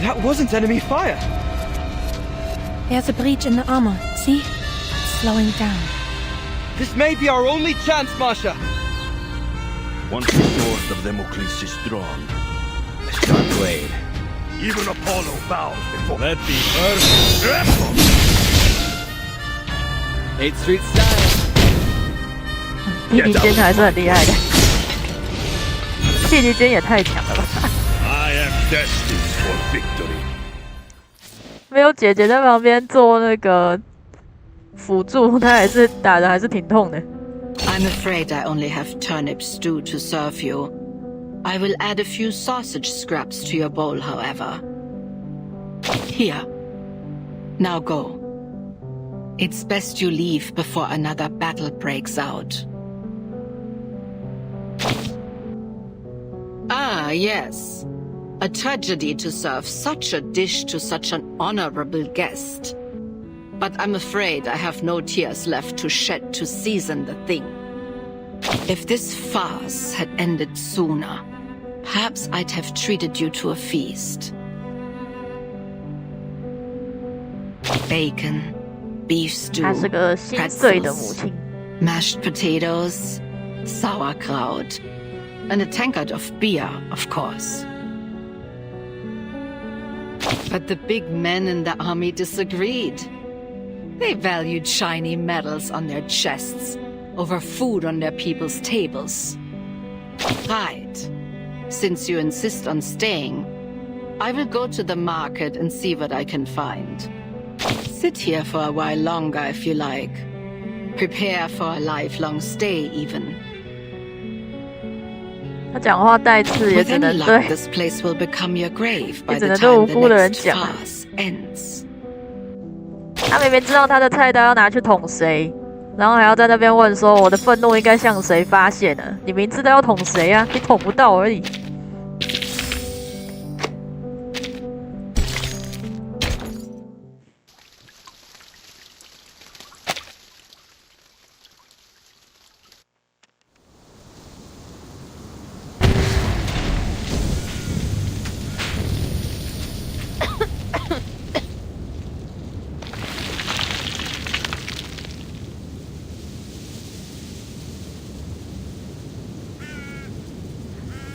that wasn't enemy fire. There's a breach in the armor. See? It's slowing down. This may be our only chance, Masha. Once the sword of Damocles is drawn, the star blade. Even Apollo bows before. Let the earth tremble. 8th Street style. 弟弟间还是很厉害的，弟弟间也太强了吧！ I am destined for victory. 没有姐姐在旁边做那个辅助，他还是打的还是挺痛的。 I'm afraid I only have turnip stew to serve you. I will add a few sausage scraps to your bowl, however. Here. Now go. It's best you leave before another battle breaks out. Ah, yes. A tragedy to serve such a dish to such an honorable guest. But I'm afraid I have no tears left to shed to season the thing. If this farce had ended sooner, perhaps I'd have treated you to a feast. Bacon, beef stew, pretzels, mashed potatoes, sauerkraut, and a tankard of beer, of course. But the big men in the army disagreed. They valued shiny medals on their chests over food on their people's tables. Right. Since you insist on staying, I will go to the market and see what I can find. Sit here for a while longer if you like. Prepare for a lifelong stay, even. 他讲话带刺，也只能对，this place will become your grave by 也只 the 能对无 time 辜的 the 人 next 讲。 farce ends. 他明明知道他的菜刀要拿去捅谁，然后还要在那边问说我的愤怒应该向谁发泄呢？你明知道要捅谁啊，你捅不到而已。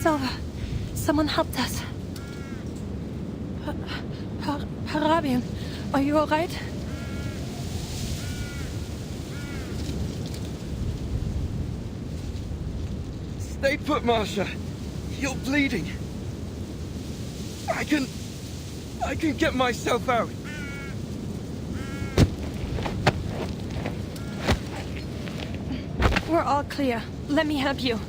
It's over. Someone helped us. Harabian, are you alright? Stay put, Marsha. You're bleeding. I can get myself out. We're all clear. Let me help you.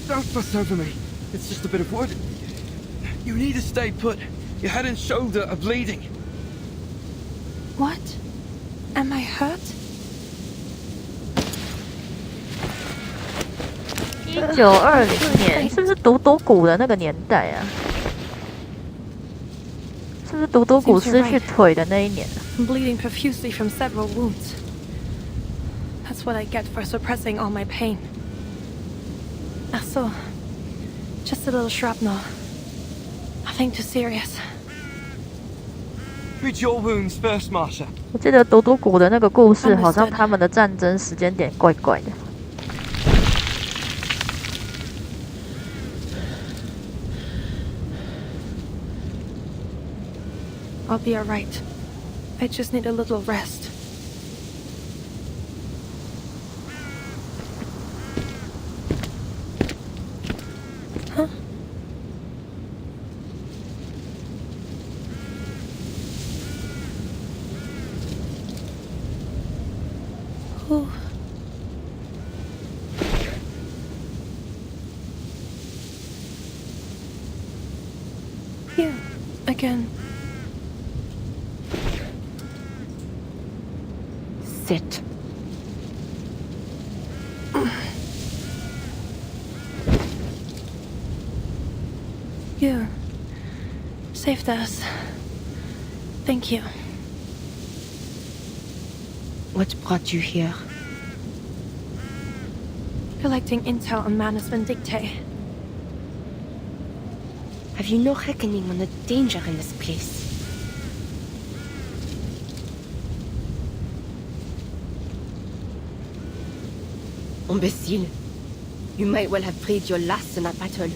Don't fuss over me. It's just a bit of wood. You need to stay put. Your head and shoulder are bleeding. What? Am I hurt? 1920年，是不是独独骨的那个年代啊？是不是独独骨失去腿的那一年？ I'm bleeding profusely from several wounds. That's what I get for suppressing all my pain. So, just a little shrapnel. Nothing too serious. Treat your wounds first, Marsha. 我记得独独骨的那个故事，好像他们的战争时间点怪怪的。 I'll be alright. I just need a little rest. Huh? Oh. Here, again. Sit. Here. saved us. Thank you. What brought you here? Collecting intel on Manus Vindictae. Have you no reckoning on the danger in this place? Imbecile. You might well have breathed your last in that battle.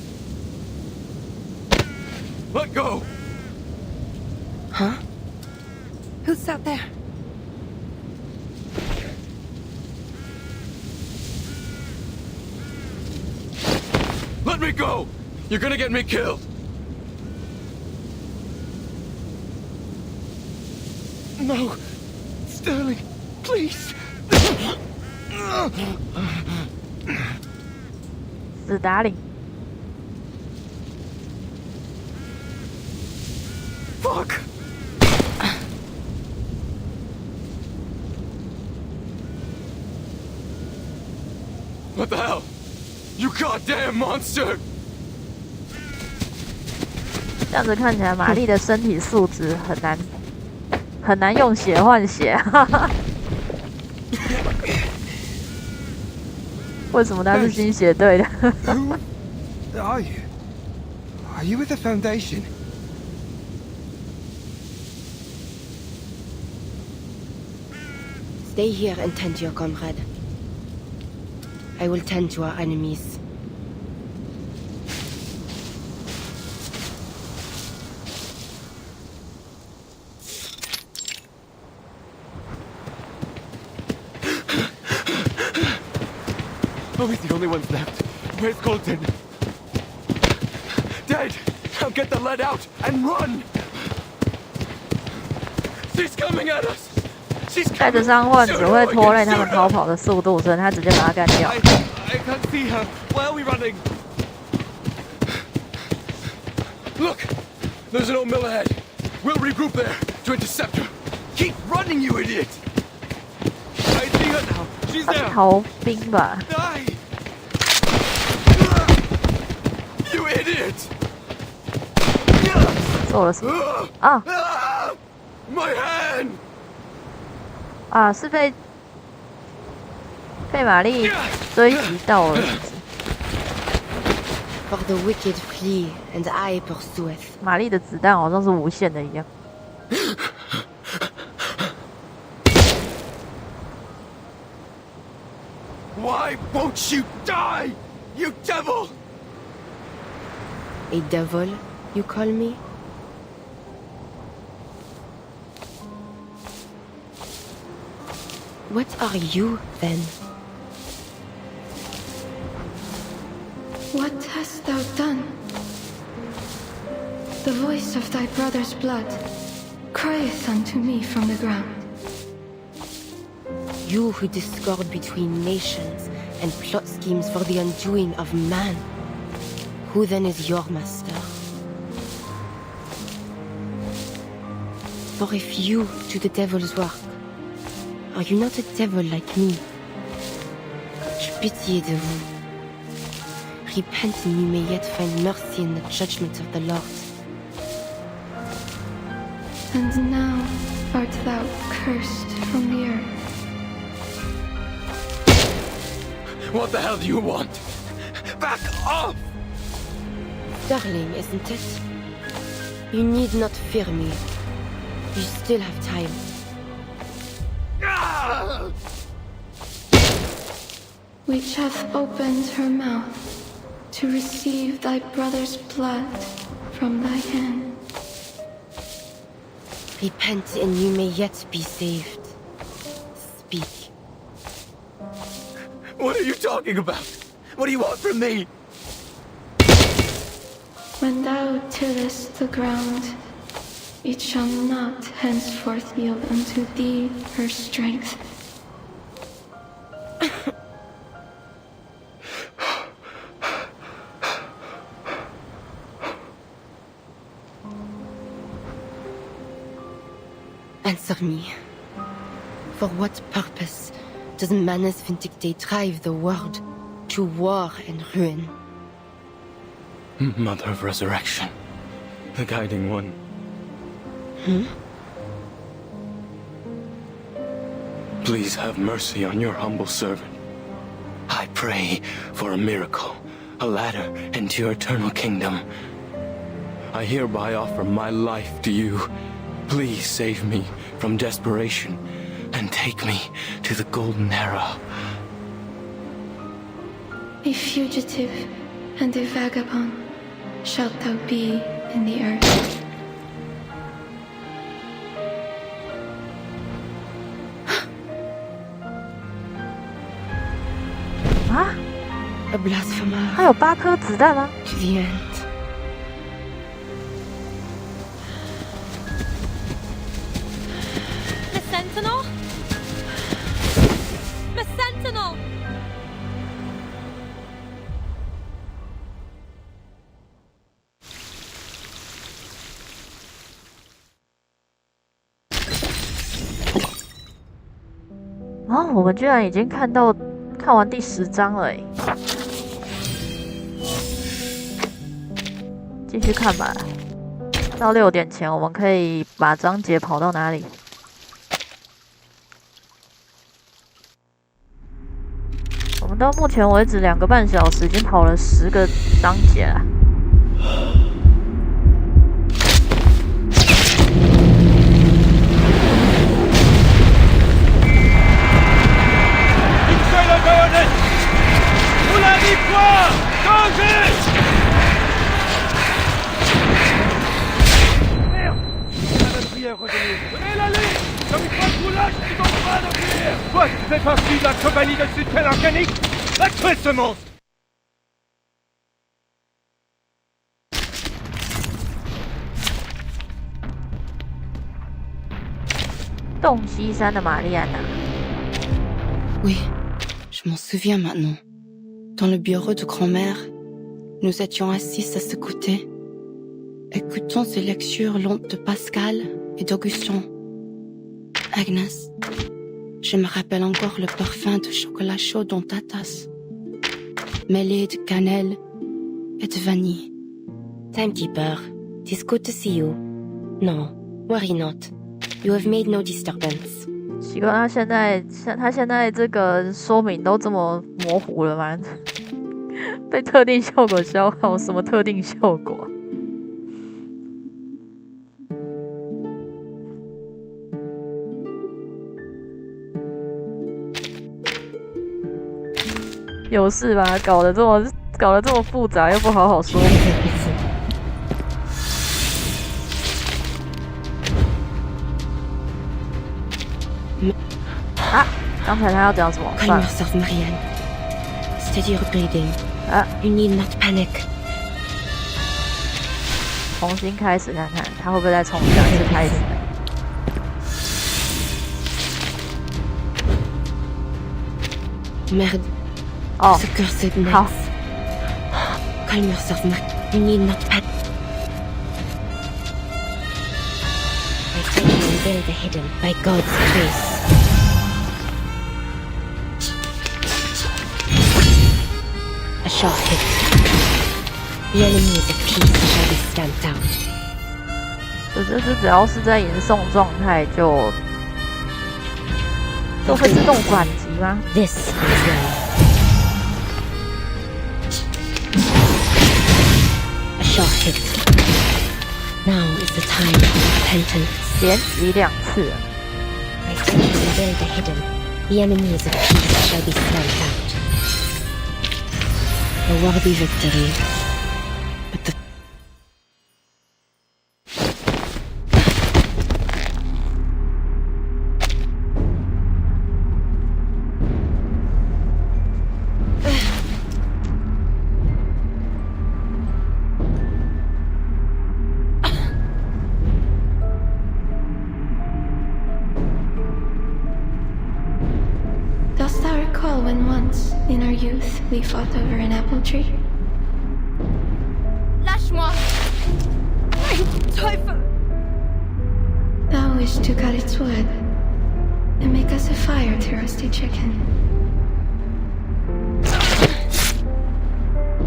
Let go! Huh? Who's out there? Let me go! You're gonna get me killed! No! Sterling, please! 斯达林 Fuck! What the hell? You goddamn monster! 这样子看起来，玛丽的身体素质很难用血换血，哈哈。为什么他是新血队的？Who are you? Are you with the Foundation? Stay here and tend to your comrade. I will tend to our enemies. Are we the only ones left? Where's Colton? Dead! Now get the lead out and run! She's coming at us! 带着伤患只会拖累他们逃跑的速度，所以他直接把他干掉。I can't see her. Why are we running? Look! There's an old mill ahead. We'll regroup there to intercept her. Keep running, you idiot! I see her now. She's 他是 there. 逃兵吧？ Die! You idiot! 做了什么？啊 My hand! 啊，是被玛丽追击到了。For the wicked flee, and I pursueth. 玛丽的子弹好像是无限的一样。Why won't you die, you devil? A devil, you call me? What are you, then? What hast thou done? The voice of thy brother's blood crieth unto me from the ground. You who discord between nations and plot schemes for the undoing of man. Who then is your master? For if you do the devil's work, are you not a devil like me? J'ai pitié de vous. Repent and you may yet find mercy in the judgment of the Lord. And now art thou cursed from the earth. What the hell do you want? Back off! Darling, isn't it? You need not fear me. You still have time. Which hath opened her mouth to receive thy brother's blood from thy hand. Repent and you may yet be saved. Speak. What are you talking about? What do you want from me? When thou tillest the ground, it shall not henceforth yield unto thee her strength. Answer me. For what purpose does Manus Vindictae drive the world to war and ruin? Mother of Resurrection, the guiding one. Please have mercy on your humble servant. I pray for a miracle, a ladder into your eternal kingdom. I hereby offer my life to you. Please save me from desperation and take me to the golden era. A fugitive and a vagabond shalt thou be in the earth. A blasphemer. 他有8颗子弹吗 To the end. The Sentinel? The Sentinel!哦，我们居然已经看完第10章了诶！继续看吧，到6点前我们可以把章节跑到哪里？我们到目前为止2个半小时，已经跑了10个章节了。Toi, tu fais partie de la compagnie de soutien organique. Va tuer ce monstre! 洞西山的玛丽安娜。Oui, je m'en souviens maintenant. Dans le bureau de grand-mère, nous étions assis à ce côté, écoutant ces lectures lentes de Pascal et d'Augustin. Agnès, je me rappelle encore le parfum de chocolat chaud dans ta tasse, mêlé de cannelle et de vanille. Timekeeper, it is good to see you. No, worry not. You have made no disturbance. 奇怪，他现在这个说明都这么模糊了吗？被特定效果消耗，什么特定效果？有事吧？搞得这么复杂，又不好好说明。啊！刚才他要讲什么？ Calm yourself, Marianne. Steady your breathing. You need not panic. 重新开始看看，他会不会再重讲一次开始？ Merde. 哦， Ce cursed mess. 好。 Calm yourself, Marianne. You need not panic. I said you unveil the hidden by God's grace. A short hit. The enemies of peace shall be stamped out. 这只要是在吟诵状态就会自动转级吗 ？This is well. A short hit. Now is the time of repentance. 连击2次。 I said you unveil the hidden. The enemies of peace shall be stamped out. A worthy victory, but the... Dost thou recall when once, in our youth, we fought over an apple tree? Lâche-moi! Teufel! Thou wished to cut its wood and make us a fire to roast a chicken.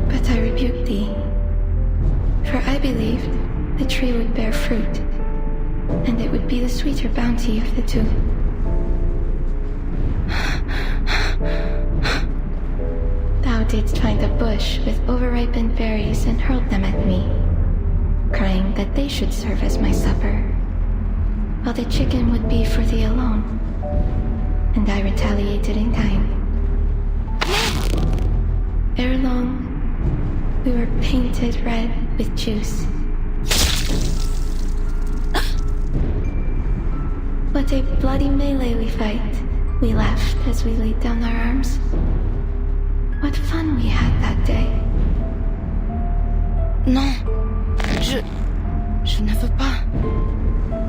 But I rebuked thee, for I believed the tree would bear fruit, and it would be the sweeter bounty of the two. Thou didst find a bush with overripened berries and hurled them at me, crying that they should serve as my supper, while the chicken would be for thee alone. And I retaliated in kind. Ere long, we were painted red with juice. What a bloody melee we fight, we laughed as we laid down our arms. What fun we had that day. Non, je ne veux pas.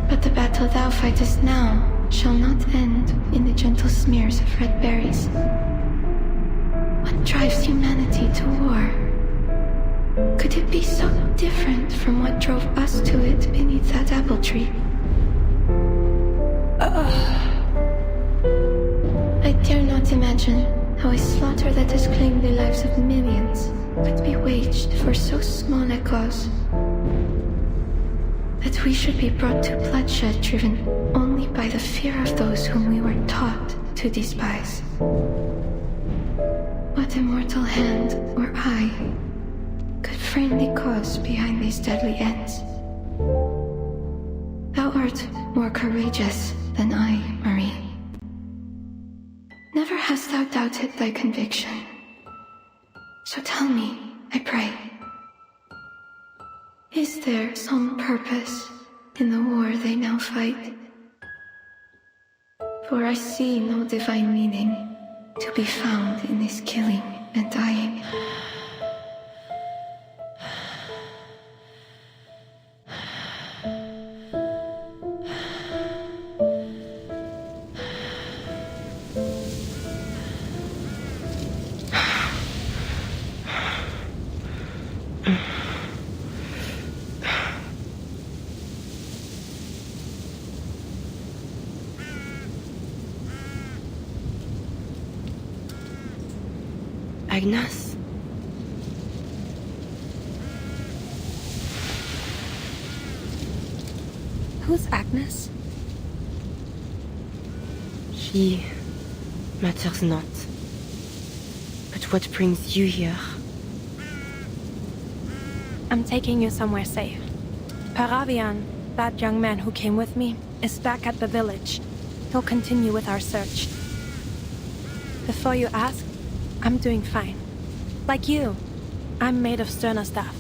But the battle thou fightest now shall not end in the gentle smears of red berries. What drives humanity to war? Could it be so different from what drove us to it beneath that apple tree? I dare not imagine how a slaughter that has claimed the lives of millions could be waged for so small a cause. That we should be brought to bloodshed driven only by the fear of those whom we were taught to despise. What immortal hand or eye could frame the cause behind these deadly ends? Thou art more courageous than I, Marie. Never hast thou doubted thy conviction. So tell me, I pray, is there some purpose in the war they now fight? For I see no divine meaning to be found in this killing and dying. Agnes? Who's Agnes? She matters not. But what brings you here? I'm taking you somewhere safe. Paravian, that young man who came with me, is back at the village. He'll continue with our search. Before you ask, I'm doing fine. Like you, I'm made of sterner stuff.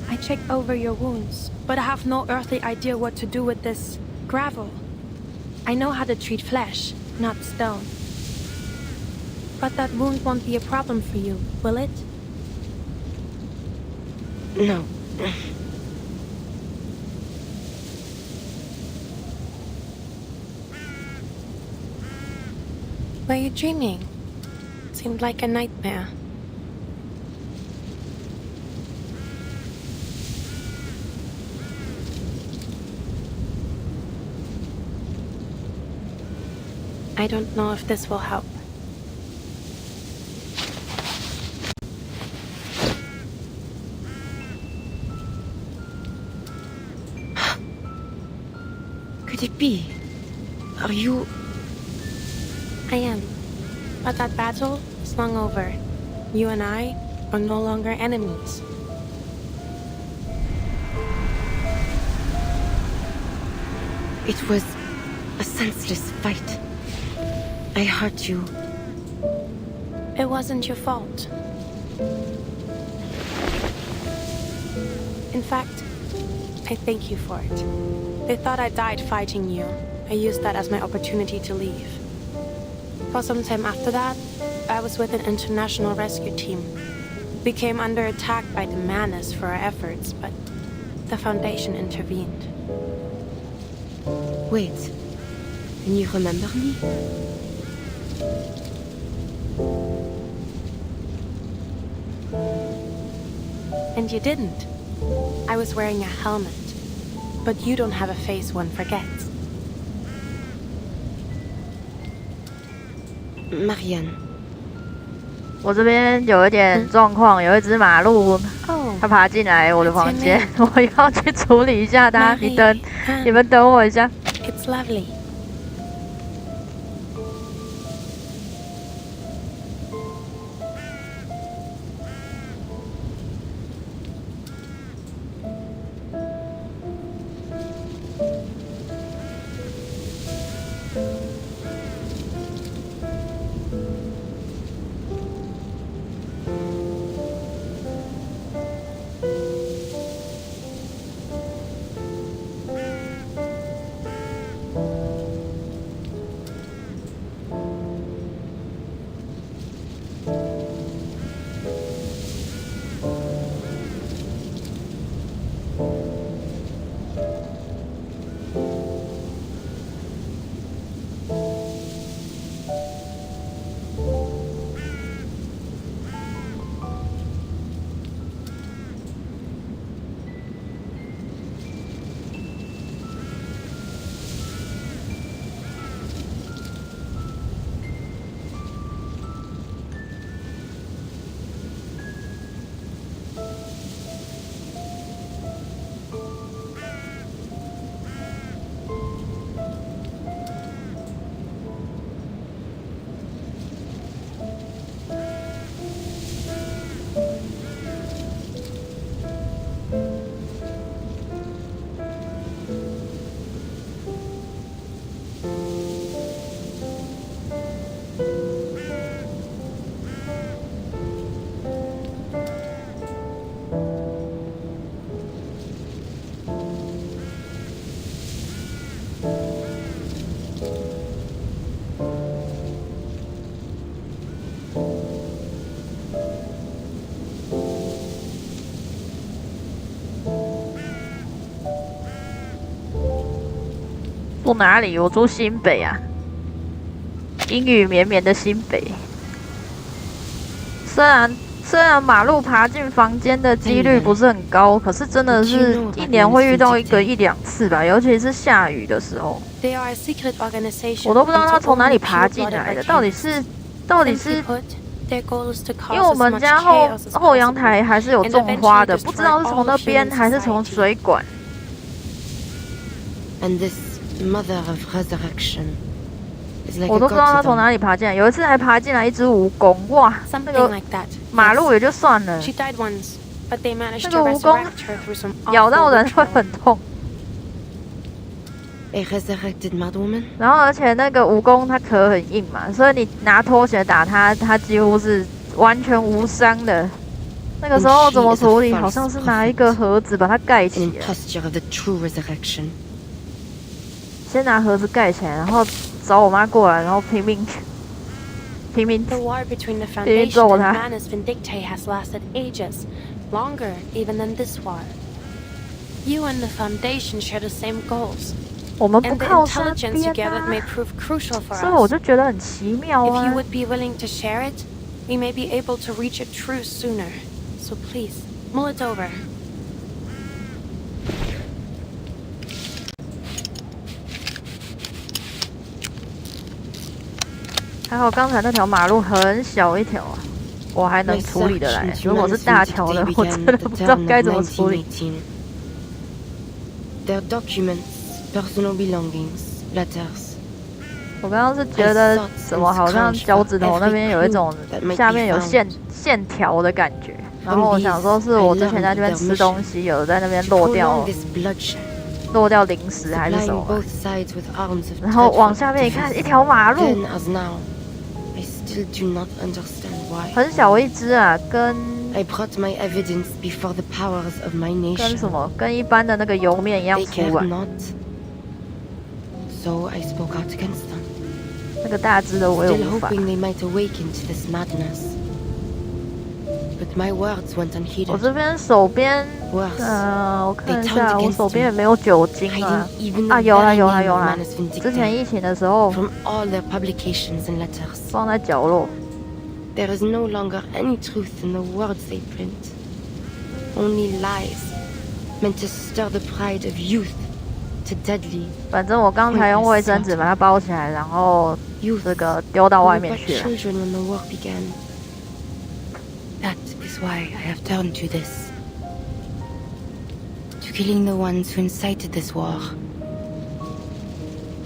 I checked over your wounds, but I have no earthly idea what to do with this gravel. I know how to treat flesh, not stone. But that wound won't be a problem for you, will it? No. Were you dreaming? It seemed like a nightmare. I don't know if this will help. Could it be? Are you... I am. But that battle is long over. You and I are no longer enemies. It was a senseless fight. I hurt you. It wasn't your fault. In fact, I thank you for it. They thought I died fighting you. I used that as my opportunity to leave. For some time after that, I was with an international rescue team. We came under attack by the Manus for our efforts, but the Foundation intervened. Wait, can you remember me? And you didn't. I was wearing a helmet. But you don't have a face one forgets. Marianne. 我这边有一点状况，有一只马路，它爬进来我的房间，我要去处理一下它。你们等我一下。It's lovely. 住哪里？我住新北啊，阴雨绵绵的新北。虽然马路爬进房间的几率不是很高，可是真的是一年会遇到一两次吧，尤其是下雨的时候。我都不知道他从哪里爬进来的，到底是，因为我们家后阳台还是有种花的，不知道是从那边还是从水管。我都不知道他从哪里爬进来，有一次还爬进来一只蜈蚣，哇，那个马路也就算了，那个蜈蚣咬到人会很痛。然后而且那个蜈蚣它壳很硬嘛，所以你拿拖鞋打它，它几乎是完全无伤的。那个时候怎么处理？好像是拿一个盒子把它盖起来。先拿盒子盖起来，然后找我妈过来，然后拼命揍他。我们不靠山边啊，所以我就觉得很奇妙啊。还好刚才那条马路很小一条啊，我还能处理得来。如果是大条的，我真的不知道该怎么处理。我刚刚是觉得怎么好像脚趾头那边有一种下面有线条的感觉，然后我想说是我之前在那边吃东西，有在那边落掉零食还是什么，然后往下面一看，一条马路，很小一只啊，跟什么？跟一般的那个油面一样粗吧。那个大只的我也无法。我这边手边，我看一下，我手边也没有酒精啊。啊，有啦。之前疫情的时候，放在角落。There is no longer any truth in the words they print. Only lies, meant to stir the pride of youth to deadly. 反正我刚才用卫生纸把它包起来，然后这个丢到外面去了。is why I have turned to this. To killing the ones who incited this war.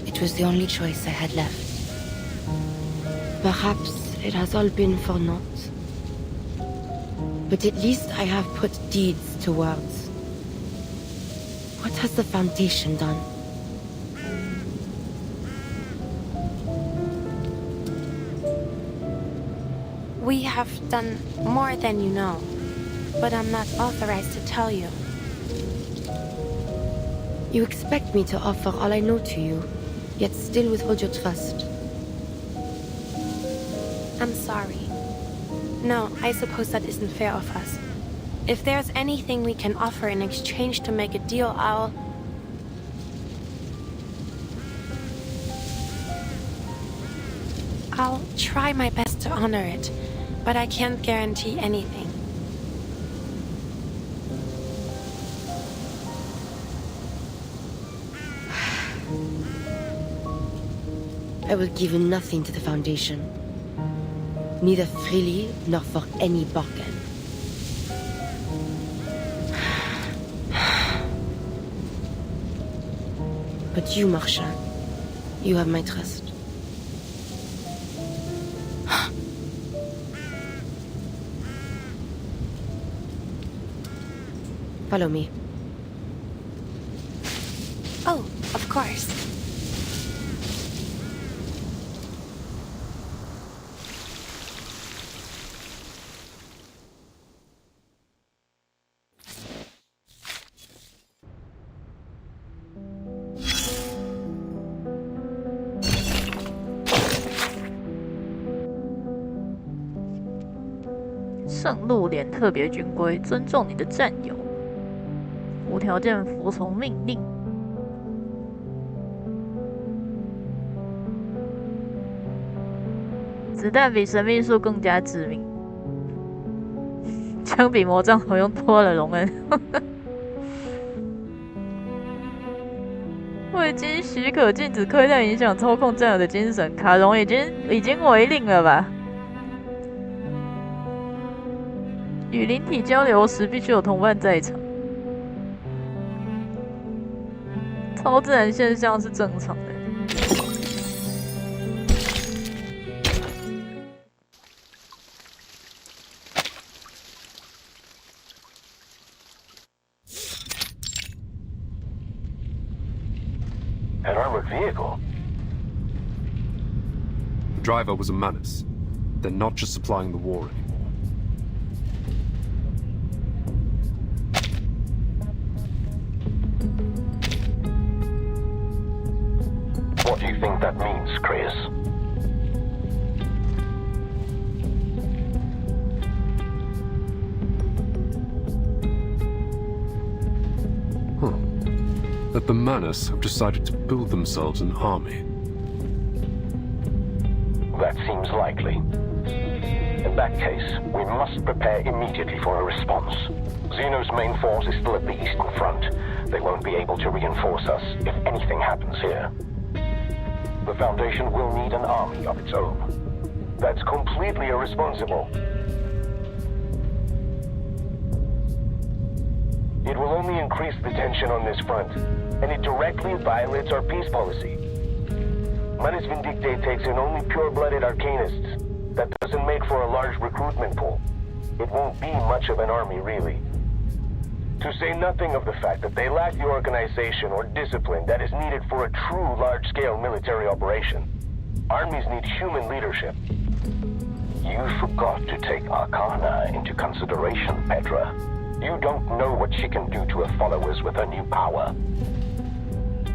It was the only choice I had left. Perhaps it has all been for naught. But at least I have put deeds to words. What has the Foundation done? We have done more than you know, but I'm not authorized to tell you. You expect me to offer all I know to you, yet still withhold your trust. I'm sorry. No, I suppose that isn't fair of us. If there's anything we can offer in exchange to make a deal, I'll try my best to honor it, but I can't guarantee anything. I will give nothing to the Foundation. Neither freely nor for any bargain. But you, Marcia, you have my trust. Follow me. Oh, of course.圣露连特别军规，尊重你的战友，无条件服从命令。子弹比神秘树更加致命，枪比魔杖好用多了，荣恩。未经许可禁止窥探影响操控战友的精神，卡戎已经违令了吧？与灵体交流时必须有同伴在场。超自然现象是正常的。An armored vehicle? The driver was a menace. They're not just supplying the war anymore. What do you think that means, Chris? That the Manus have decided to build themselves an army. That seems likely. In that case, we must prepare immediately for a response. Xeno's main force is still at the Eastern Front. They won't be able to reinforce us if anything happens here. The Foundation will need an army of its own. That's completely irresponsible. It will only increase the tension on this front, and it directly violates our peace policy. Manus Vindicte takes in only pure-blooded arcanists. That doesn't make for a large recruitment pool. It won't be much of an army, really. To say nothing of the fact that they lack the organization or discipline that is needed for a true large-scale military operation. Armies need human leadership. You forgot to take Arcana into consideration, Petra. You don't know what she can do to her followers with her new power.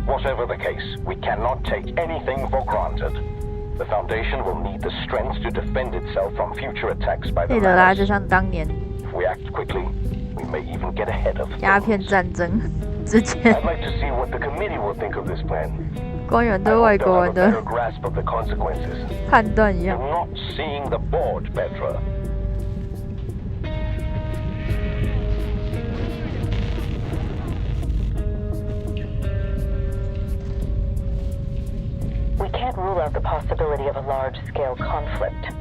Whatever the case, we cannot take anything for granted. The Foundation will need the strength to defend itself from future attacks by the Manus. 就像当年 If we act quickly, we may even get ahead of 鸦片战争之前 I'd like to see what the committee will think of this plan. 官员对外国人的 grasp of the consequences. 判断一样。 You're not seeing the board, Petra. We can't rule out the possibility of a large-scale conflict.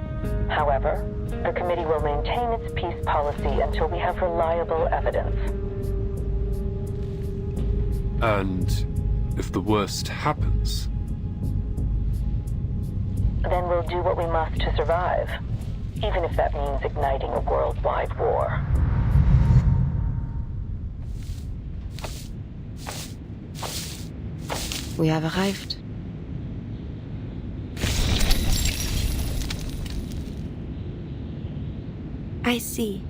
However, the committee will maintain its peace policy until we have reliable evidence. And if the worst happens? Then we'll do what we must to survive, even if that means igniting a worldwide war. We have arrived. I see.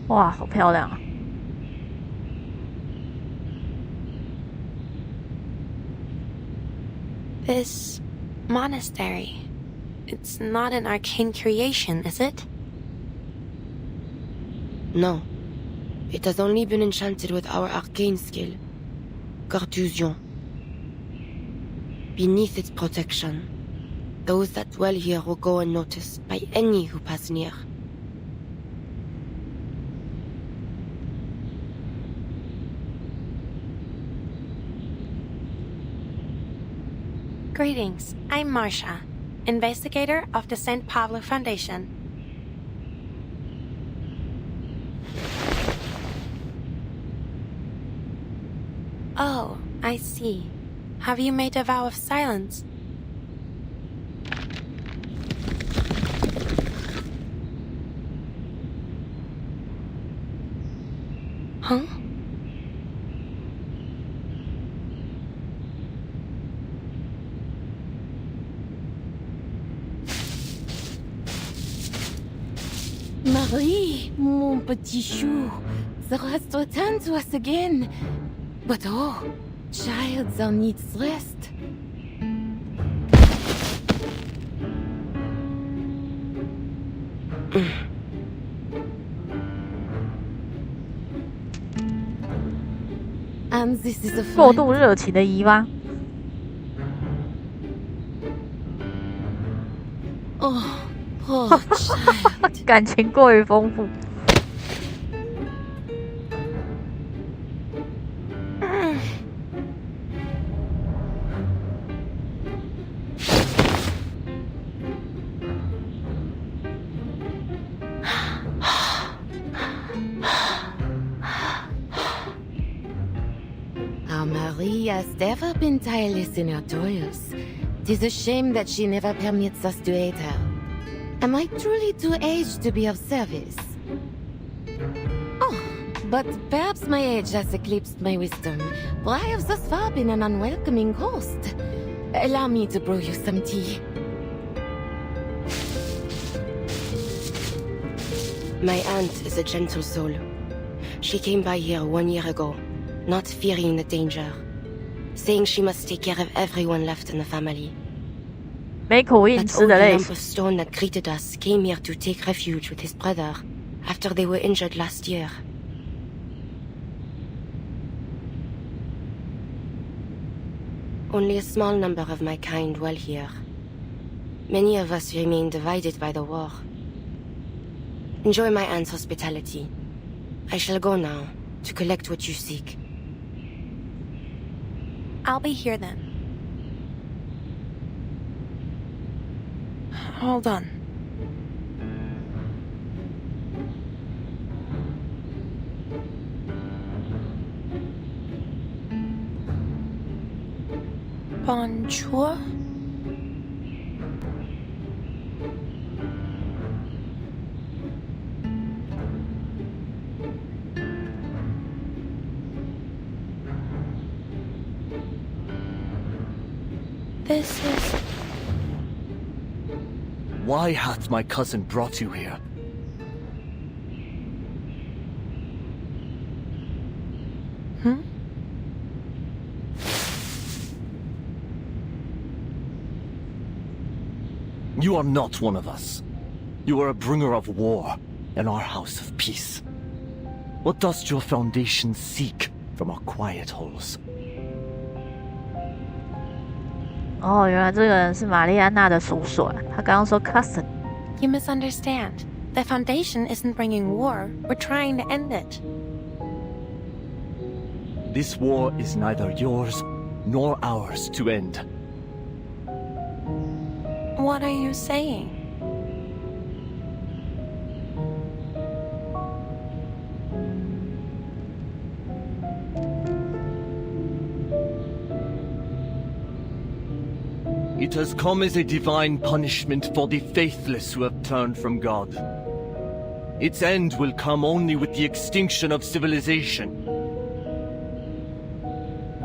哇，好漂亮啊！ This monastery, it's not an arcane creation, is it? No. It has only been enchanted with our arcane skill, Carthusian. Beneath its protection, those that dwell here will go unnoticed by any who pass near. Greetings, I'm Marsha, investigator of the St. Pablo Foundation. Oh, I see. Have you made a vow of silence? Huh? Marie, mon petit chou, the rest return to us again. But oh, child thou needs rest. And this is a 过度热情的姨妈。 Oh, poor child. 感情过于丰富。 Our Marie has never been tireless in her toils. 'Tis a shame that she never permits us to aid her. Am I truly too aged to be of service? Oh, but perhaps my age has eclipsed my wisdom, for I have thus far been an unwelcoming host. Allow me to brew you some tea. My aunt is a gentle soul. She came by here 1 year ago, not fearing the danger, saying she must take care of everyone left in the family. 没口音 That 吃 old 的类 lump 型。 of stone that greeted us came here to take refuge with his brother after they were injured last year. Only a small number of my kind dwell here. Many of us remain divided by the war. Enjoy my aunt's hospitality. I shall go now to collect what you seek. I'll be here then. Hold on. Bonjour? This is... Why hath my cousin brought you here? You are not one of us. You are a bringer of war in our house of peace. What does your foundation seek from our quiet holes? 哦，原来这个人是玛丽安娜的叔叔啊。他刚刚说 cousin。 You misunderstand. The Foundation isn't bringing war. We're trying to end it. This war is neither yours nor ours to end. What are you saying? It has come as a divine punishment for the faithless who have turned from God. Its end will come only with the extinction of civilization.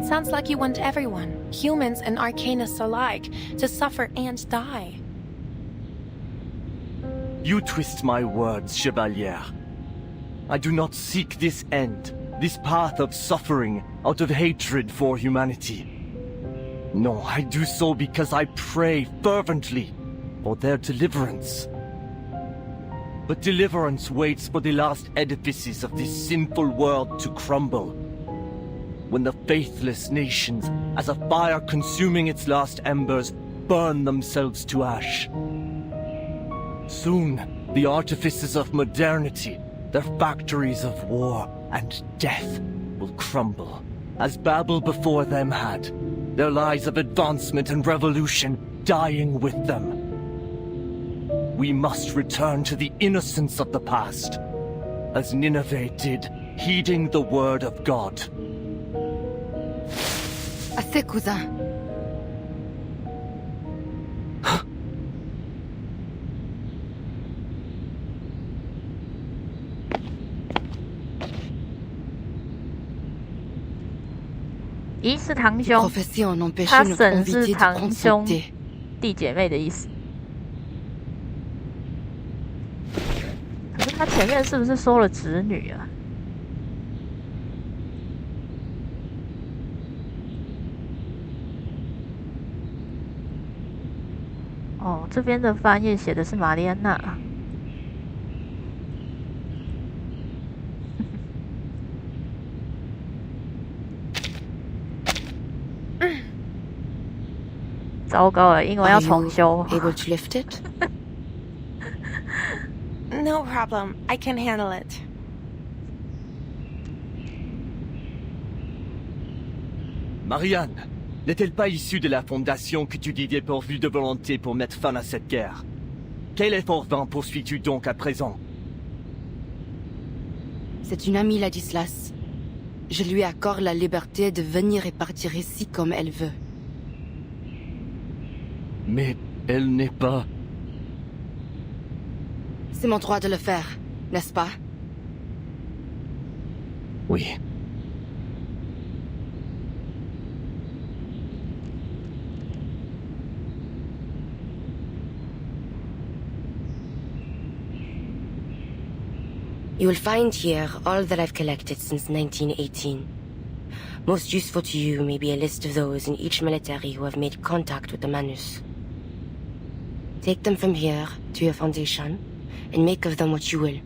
Sounds like you want everyone, humans and arcanists alike, to suffer and die. You twist my words, Chevalier. I do not seek this end, this path of suffering, out of hatred for humanity. No, I do so because I pray fervently for their deliverance. But deliverance waits for the last edifices of this sinful world to crumble. When the faithless nations, as a fire consuming its last embers, burn themselves to ash. Soon, the artifices of modernity, their factories of war and death, will crumble, as Babel before them had, their lies of advancement and revolution dying with them. We must return to the innocence of the past, as Nineveh did, heeding the word of God. Assez, cousin.姨是堂兄，他婶是堂兄弟姐妹的意思。可是他前面是不是说了侄女啊？哦，这边的翻页写的是玛丽安娜。糟糕了，英文要重修。Able to lift it? No problem. I can handle it. Marianne, n'est-elle pas issue de la fondation que tu dis dépourvue de volonté pour mettre fin à cette guerre? Quel effort vain poursuis-tu donc à présent? C'est une amie, Ladislas. Je lui accorde la liberté de venir et partir ici comme elle veut. Mais elle n'est pas... C'est mon droit de le faire, n'est-ce pas? Oui. You will find here all that I've collected since 1918. Most useful to you may be a list of those in each military who have made contact with the Manus. Take them from here to your foundation, and make of them what you will.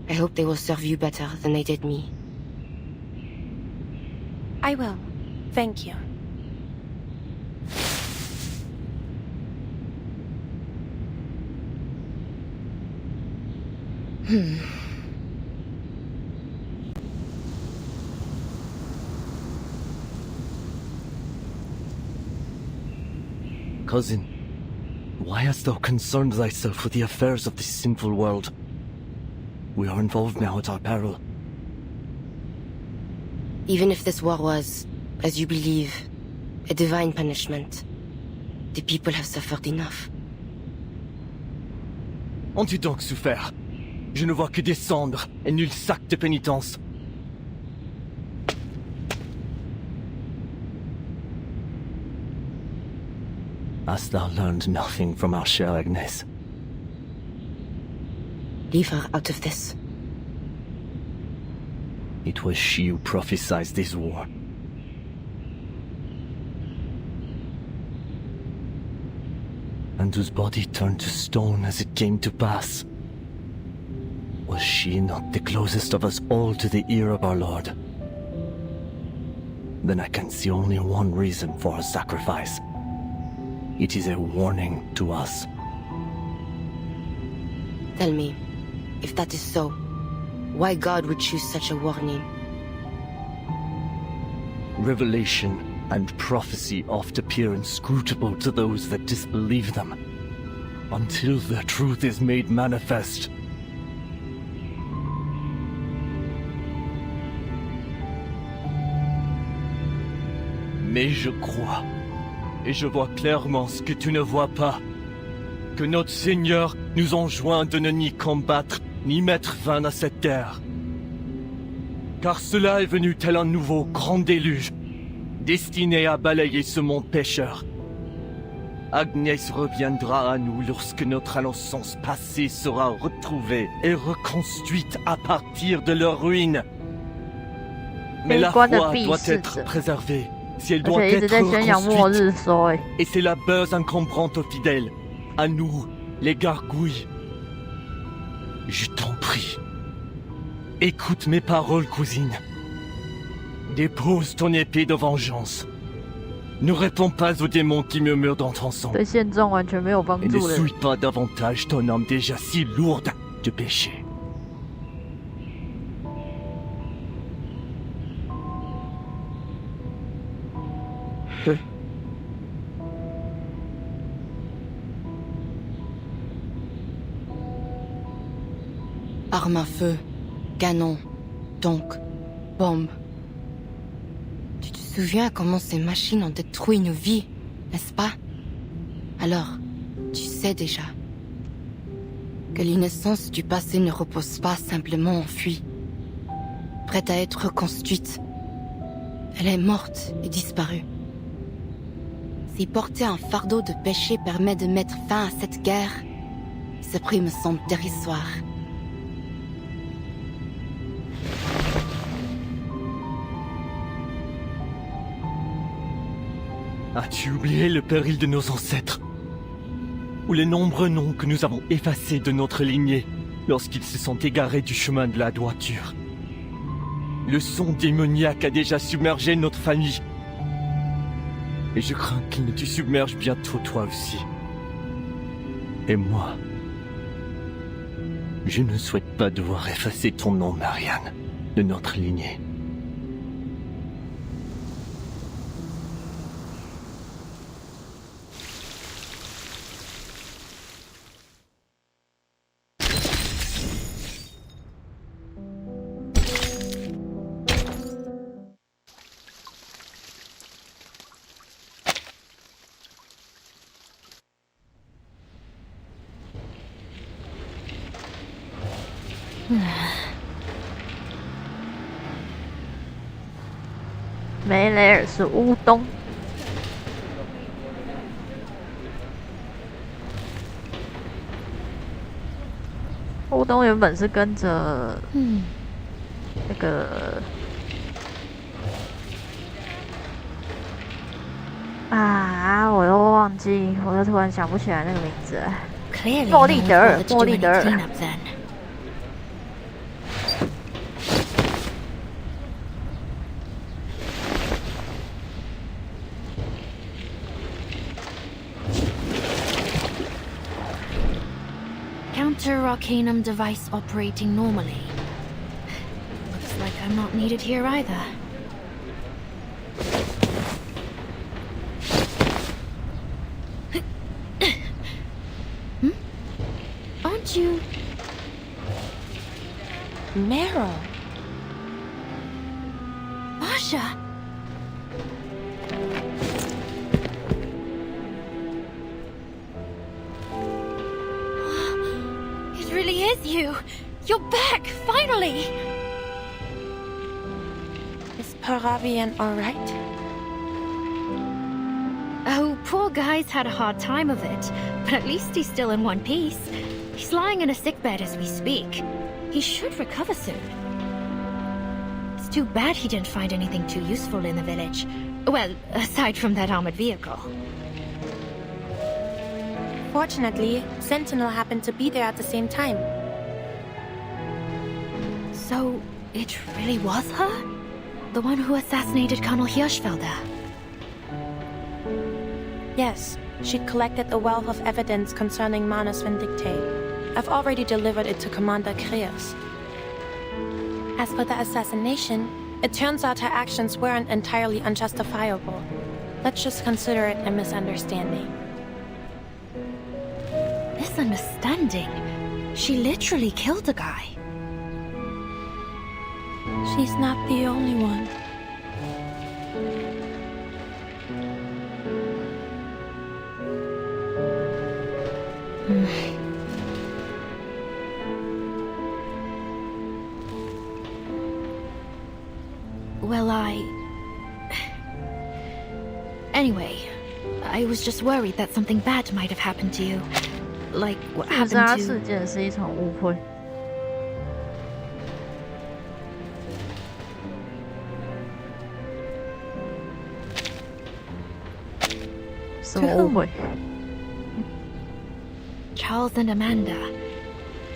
I hope they will serve you better than they did me. I will. Thank you. Cousin, why hast thou concerned thyself with the affairs of this sinful world? We are involved now at our peril. Even if this war was, as you believe, a divine punishment, the people have suffered enough. Ont-tu donc souffert? Je ne vois que des cendres et nul sac de pénitence. Hast thou learned nothing from our chère Agnes? Leave her out of this. It was she who prophesied this war. And whose body turned to stone as it came to pass. Was she not the closest of us all to the ear of our Lord? Then I can see only one reason for her sacrifice. It is a warning to us. Tell me, if that is so, why God would choose such a warning? Revelation and prophecy oft appear inscrutable to those that disbelieve them, until the truth is made manifest. Mais je crois, et je vois clairement ce que tu ne vois pas, que notre Seigneur nous enjoint de ne ni combattre, ni mettre fin à cette guerre. Car cela est venu tel un nouveau grand déluge, destiné à balayer ce monde pécheur. Agnès reviendra à nous lorsque notre innocence passée sera retrouvée et reconstruite à partir de leur ruine. Mais la foi doit être préservée, si elle doit être reconstruite. Et c'est la base encombrante aux fidèles, à nous, les gargouilles. Je t'en prie, écoute mes paroles, cousine. Dépose ton épée de vengeance. Ne réponds pas aux démons qui murmurent dans ton sang. Et ne souille pas davantage ton âme déjà si lourde de péché. Armes à feu, canons, tanks, bombes. Tu te souviens comment ces machines ont détruit nos vies, n'est-ce pas? Alors, tu sais déjà que l'innocence du passé ne repose pas simplement enfuie, prête à être reconstruite. Elle est morte et disparue. Si porter un fardeau de péché permet de mettre fin à cette guerre, ce prix me semble dérisoire. As-tu oublié le péril de nos ancêtres? Ou les nombreux noms que nous avons effacés de notre lignée lorsqu'ils se sont égarés du chemin de la droiture? Le son démoniaque a déjà submergé notre famille. Et je crains qu'il ne te submerge bientôt toi aussi. Et moi, je ne souhaite pas devoir effacer ton nom, Marianne, de notre lignée.梅雷尔是乌冬。乌冬原本是跟着那个我又忘记，我又突然想不起来那个名字了。莫利德尔，莫利德尔。Arcanum device operating normally. Looks like I'm not needed here either. Aren't you... Meryl? Masha? You! You're back, finally! Is Parabian alright? Oh, poor guy's had a hard time of it, but at least he's still in one piece. He's lying in a sickbed as we speak. He should recover soon. It's too bad he didn't find anything too useful in the village. Well, aside from that armored vehicle. Fortunately, Sentinel happened to be there at the same time. So, it really was her? The one who assassinated Colonel Hirschfelder? Yes, she collected a wealth of evidence concerning Manus Vindictae. I've already delivered it to Commander Kreos. As for the assassination, it turns out her actions weren't entirely unjustifiable. Let's just consider it a misunderstanding. Misunderstanding? She literally killed a guy. She's not the only one. Well, Anyway, I was just worried that something bad might have happened to you. Like what 自 happened 杀 to... 事件是一场误会。什么误会？ Charles and Amanda.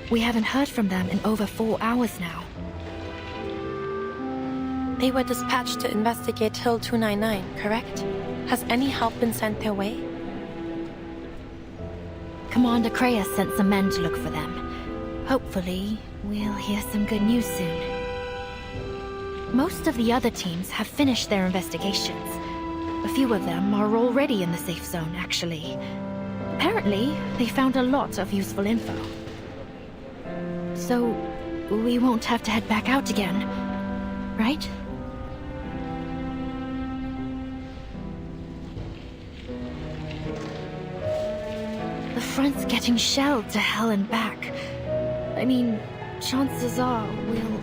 We haven't heard from them in over 4 hours now. They were dispatched to investigate Hill 299, correct? Has any help been sent their way? Commander Kreia sent some men to look for them. Hopefully, we'll hear some good news soon. Most of the other teams have finished their investigations. A few of them are already in the safe zone, actually. Apparently, they found a lot of useful info. So, we won't have to head back out again, right? The front's getting shelled to hell and back. I mean, chances are we'll...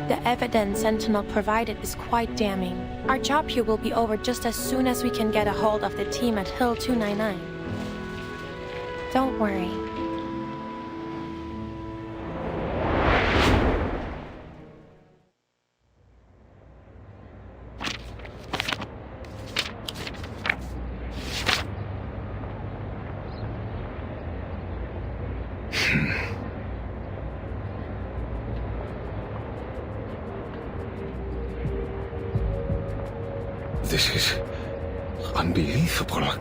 The evidence Sentinel provided is quite damning. Our job here will be over just as soon as we can get a hold of the team at Hill 299. Don't worry. This is unbelievable.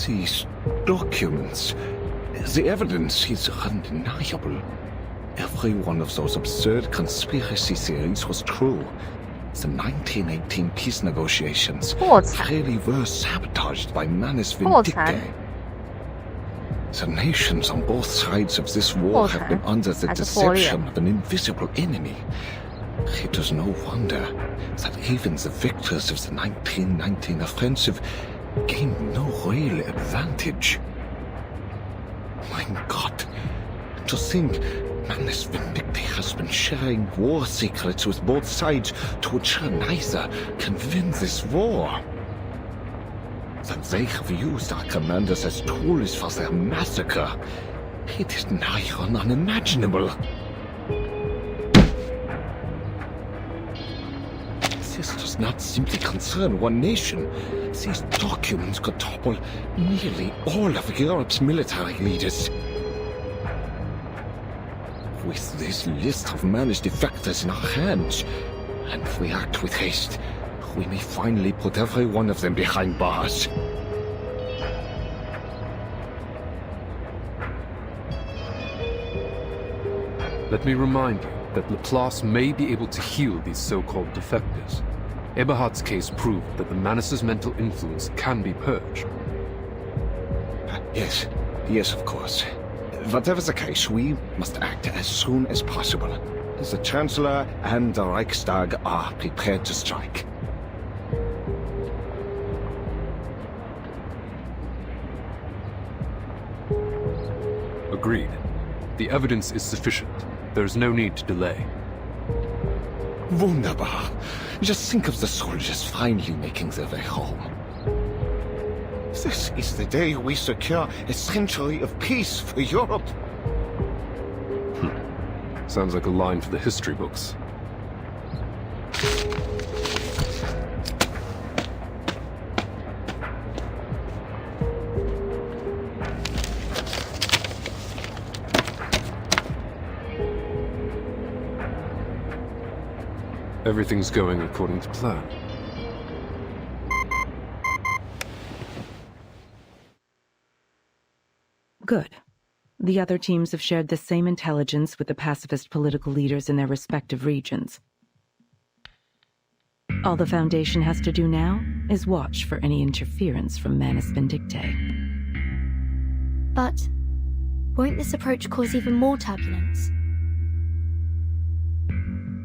These documents, the evidence is undeniable. Every one of those absurd conspiracy theories was true. The 1918 peace negotiations really were sabotaged by Manus Vindictae. The nations on both sides of this war have been under the deception of an invisible enemy. It is no wonder that even the victors of the 1919 offensive gained no real advantage. My God, to think Manus Vindictae has been sharing war secrets with both sides to ensure neither can win this war. That they have used our commanders as tools for their massacre. It is nigh on unimaginable. This does not simply concern one nation. These documents could topple nearly all of Europe's military leaders. With this list of managed defectors in our hands, and if we act with haste, we may finally put every one of them behind bars. Let me remind you that Laplace may be able to heal these so-called defectors. Eberhard's case proved that the Manus' mental influence can be purged. Yes, of course. Whatever the case, we must act as soon as possible. The Chancellor and the Reichstag are prepared to strike. Agreed. The evidence is sufficient. There's no need to delay. Wunderbar. Just think of the soldiers finally making their way home. This is the day we secure a century of peace for Europe. Sounds like a line for the history books. Everything's going according to plan. Good. The other teams have shared the same intelligence with the pacifist political leaders in their respective regions. All the Foundation has to do now is watch for any interference from Manus Vindictae. But won't this approach cause even more turbulence?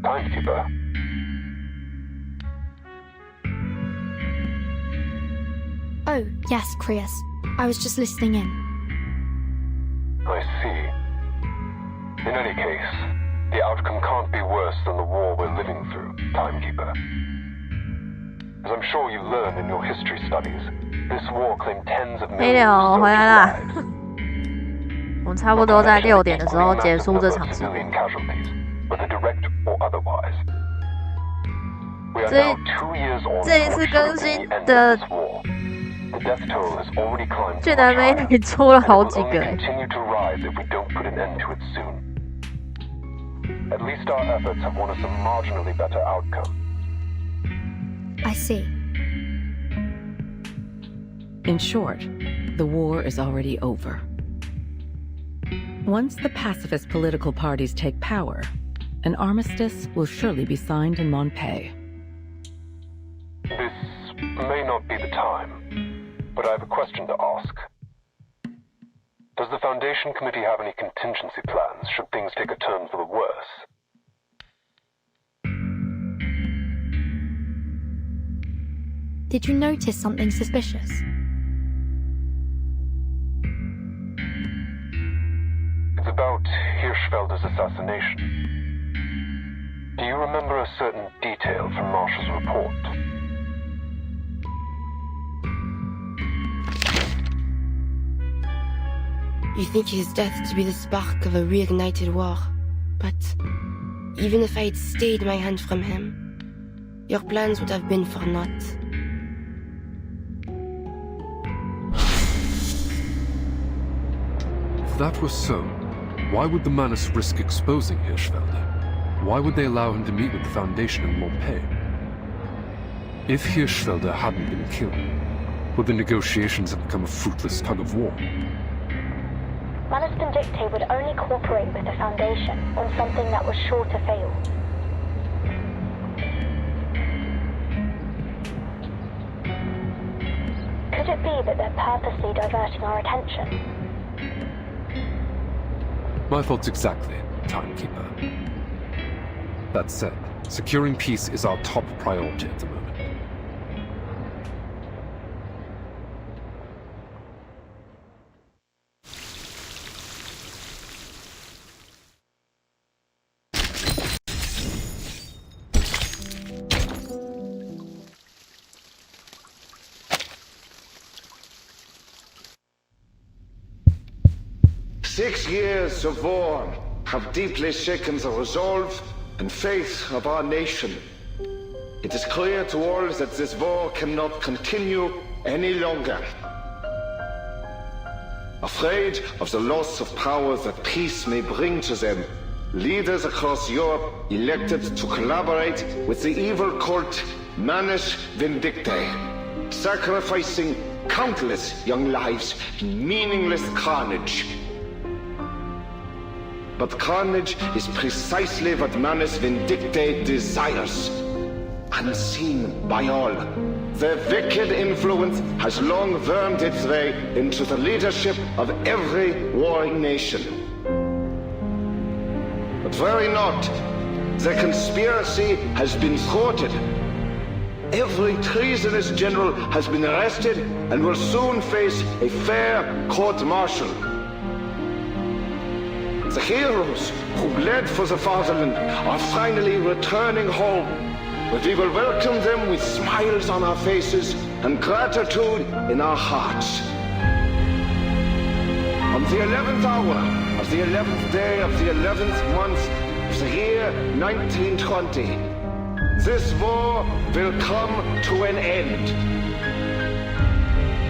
Timekeeper. Oh, yes, Krius. I was just listening in. I see. In any case, the outcome can't be worse than the war we're living through, Timekeeper. As I'm sure you learned in your history studies, this war claimed tens of millions of 回来啦。我们差不多在6点的时候结束这场直播。这一次更新的俊男美女出了好几个。At least our efforts have won us a marginally better outcome. I see. In short, the war is already over. Once the pacifist political parties take power, an armistice will surely be signed in Montpei. This may not be the time, but I have a question to ask. Does the Foundation Committee have any contingency plans should things take a turn for the worse? Did you notice something suspicious? It's about Hirschfelder's assassination. Do you remember a certain detail from Marshall's report? You think his death to be the spark of a reignited war, but even if I'd stayed my hand from him, your plans would have been for naught. If that was so, why would the Manus risk exposing Hirschfelder? Why would they allow him to meet with the Foundation in Montpei? If Hirschfelder hadn't been killed, would the negotiations have become a fruitless tug-of-war? Manus Vindictae would only cooperate with the Foundation on something that was sure to fail. Could it be that they're purposely diverting our attention? My thoughts exactly, Timekeeper. That said, securing peace is our top priority at the moment. Six years of war have deeply shaken the resolve and faith of our nation. It is clear to all that this war cannot continue any longer. Afraid of the loss of power that peace may bring to them, leaders across Europe elected to collaborate with the evil cult Manus Vindictae, sacrificing countless young lives in meaningless carnage. But carnage is precisely what Manus Vindictae desires. Unseen by all, their wicked influence has long wormed its way into the leadership of every warring nation. But worry not, the conspiracy has been thwarted. Every treasonous general has been arrested and will soon face a fair court-martial. The heroes who bled for the fatherland are finally returning home, but we will welcome them with smiles on our faces and gratitude in our hearts. On the 11th hour of the 11th day of the 11th month of the year 1920, this war will come to an end.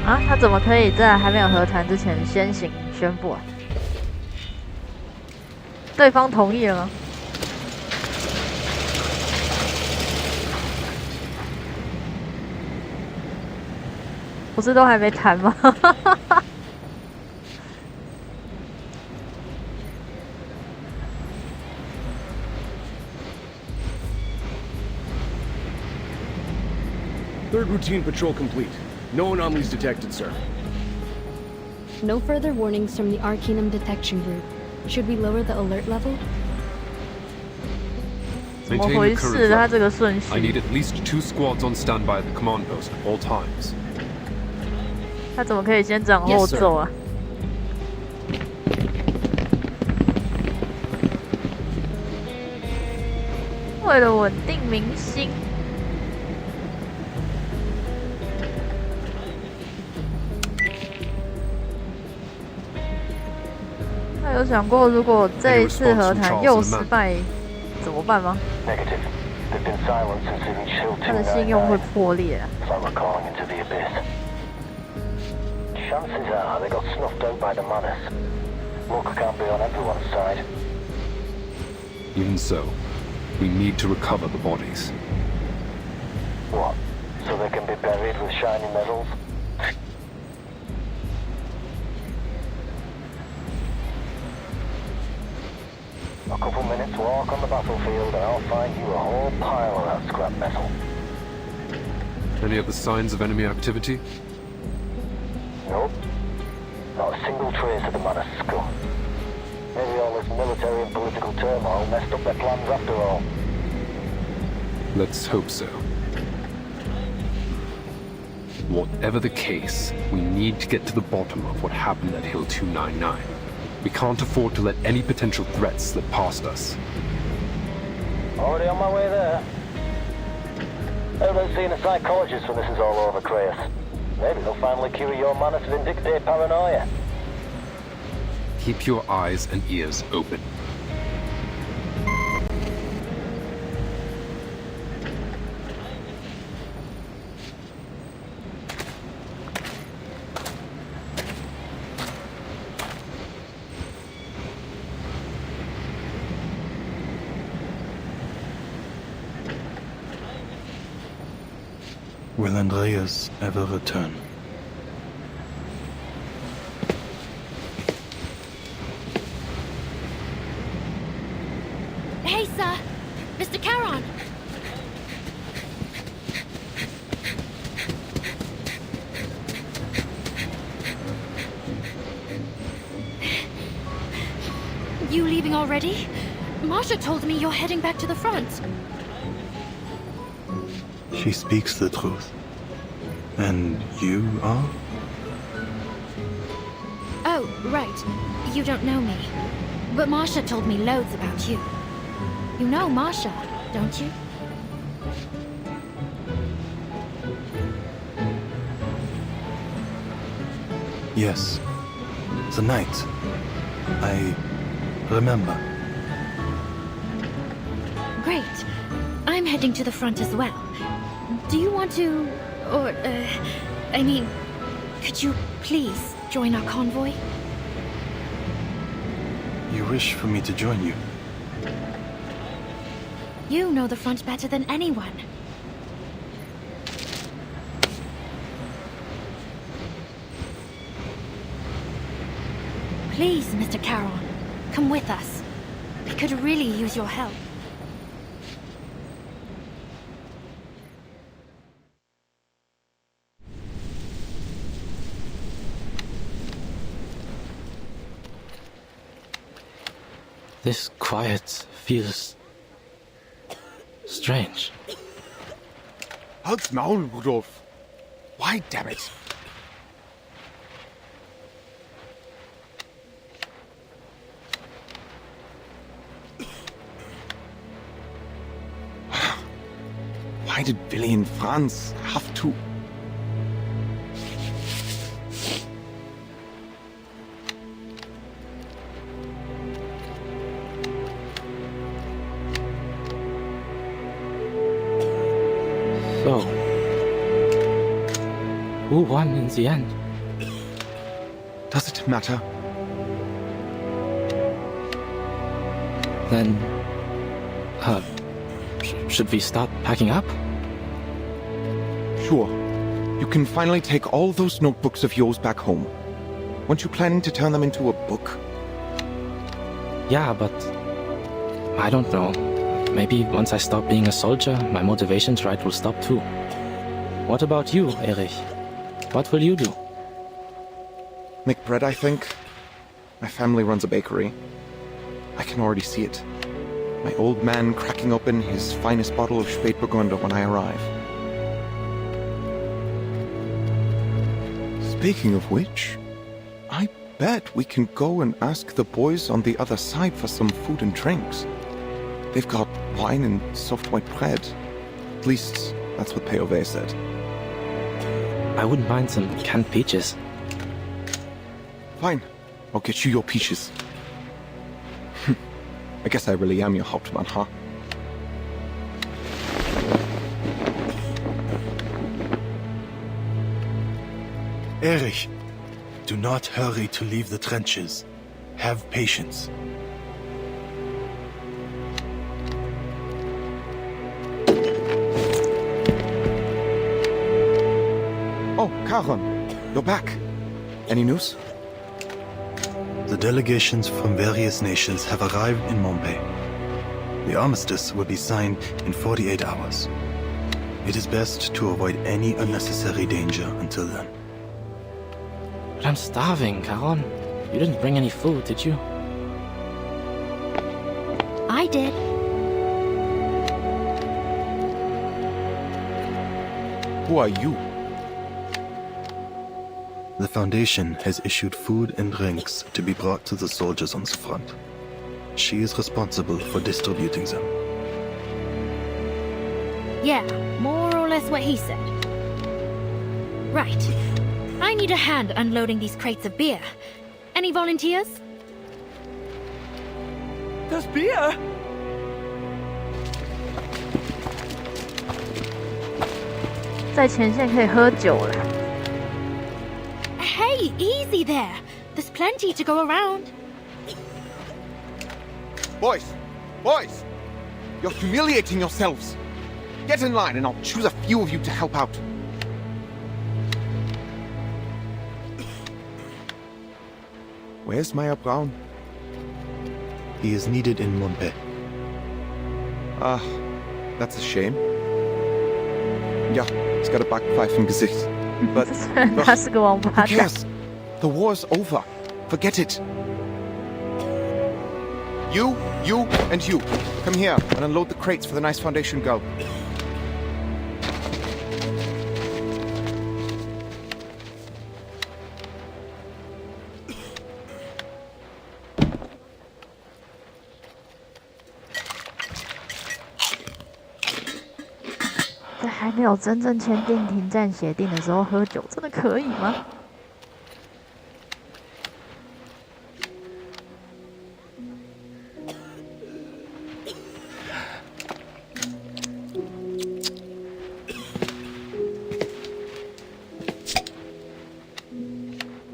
啊，他怎么可以在还没有和谈之前先行宣布啊？对方同意了吗？不是都还没谈吗？ Third routine patrol complete. No anomalies detected, sir. No further warnings from the Arcanum detection group. Should we lower the alert level? Maintain the current level. I need at least 2 squads on standby at the command post at all times. 他怎么可以先斩后奏啊？ 为了稳定民心，他有想过如果这一次和谈又失败怎么办吗？他的信用会破裂啊。 Chances are they got snuffed out by the Manus. Luck can't be on everyone's side. Even so, we need to recover the bodies. What? So they can be buried with shiny medals? A couple minutes walk on the battlefield and I'll find you a whole pile of that scrap metal. Any other signs of enemy activity? Nope. Not a single trace of the Manus scum. Maybe all this military and political turmoil messed up their plans after all. Let's hope so. Whatever the case, we need to get to the bottom of what happened at Hill 299. We can't afford to let any potential threats slip past us. Already on my way there. Everyone's seeing a psychologist when this is all over, Creus. Maybe they'll finally cure your Manus Vindicte paranoia. Keep your eyes and ears open. Will Andreas ever return? Hey, sir! Mr. Charon! You leaving already? Marsha told me you're heading back to the front. She speaks the truth. And you are? Oh, right. You don't know me. But Marsha told me loads about you. You know Marsha, don't you? Yes. The night. I remember. Great. I'm heading to the front as well. Do you want to... or, I mean, could you please join our convoy? You wish for me to join you? You know the front better than anyone. Please, Mr. Charon, come with us. We could really use your help. This quiet feels strange. Halt's Maul, Rudolph. Why, damn it? Why did Billy and Franz have to... So, who won in the end? Does it matter? Then, should we start packing up? Sure. You can finally take all those notebooks of yours back home. Weren't you planning to turn them into a book? Yeah, but I don't know. Maybe once I stop being a soldier, my motivation to write will stop too. What about you, Erich? What will you do? Make bread, I think. My family runs a bakery. I can already see it. My old man cracking open his finest bottle of Spätburgunder when I arrive. Speaking of which, I bet we can go and ask the boys on the other side for some food and drinks. They've got wine and soft white bread. At least, that's what P.O.V. said. I wouldn't mind some canned peaches. Fine. I'll get you your peaches. I guess I really am your Hauptmann, huh? Erich, do not hurry to leave the trenches. Have patience. Oh, Karon, you're back. Any news? The delegations from various nations have arrived in Montpellier. The armistice will be signed in 48 hours. It is best to avoid any unnecessary danger until then. But I'm starving, Caron. You didn't bring any food, did you? I did. Who are you? The Foundation has issued food and drinks to be brought to the soldiers on the front. She is responsible for distributing them. Yeah, more or less what he said. Right. I need a hand unloading these crates of beer. Any volunteers? There's beer? Hey, easy there. There's plenty to go around. Boys! Boys! You're humiliating yourselves. Get in line and I'll choose a few of you to help out. Where's Meyer Braun? He is needed in Montpellier. Ah, that's a shame. Ja, he's got a backpfeife im Gesicht. But who cares? The war's over. Forget it. You, and you. Come here and unload the crates for the nice Foundation girl.在还没有真正签订停战协定的时候喝酒，真的可以吗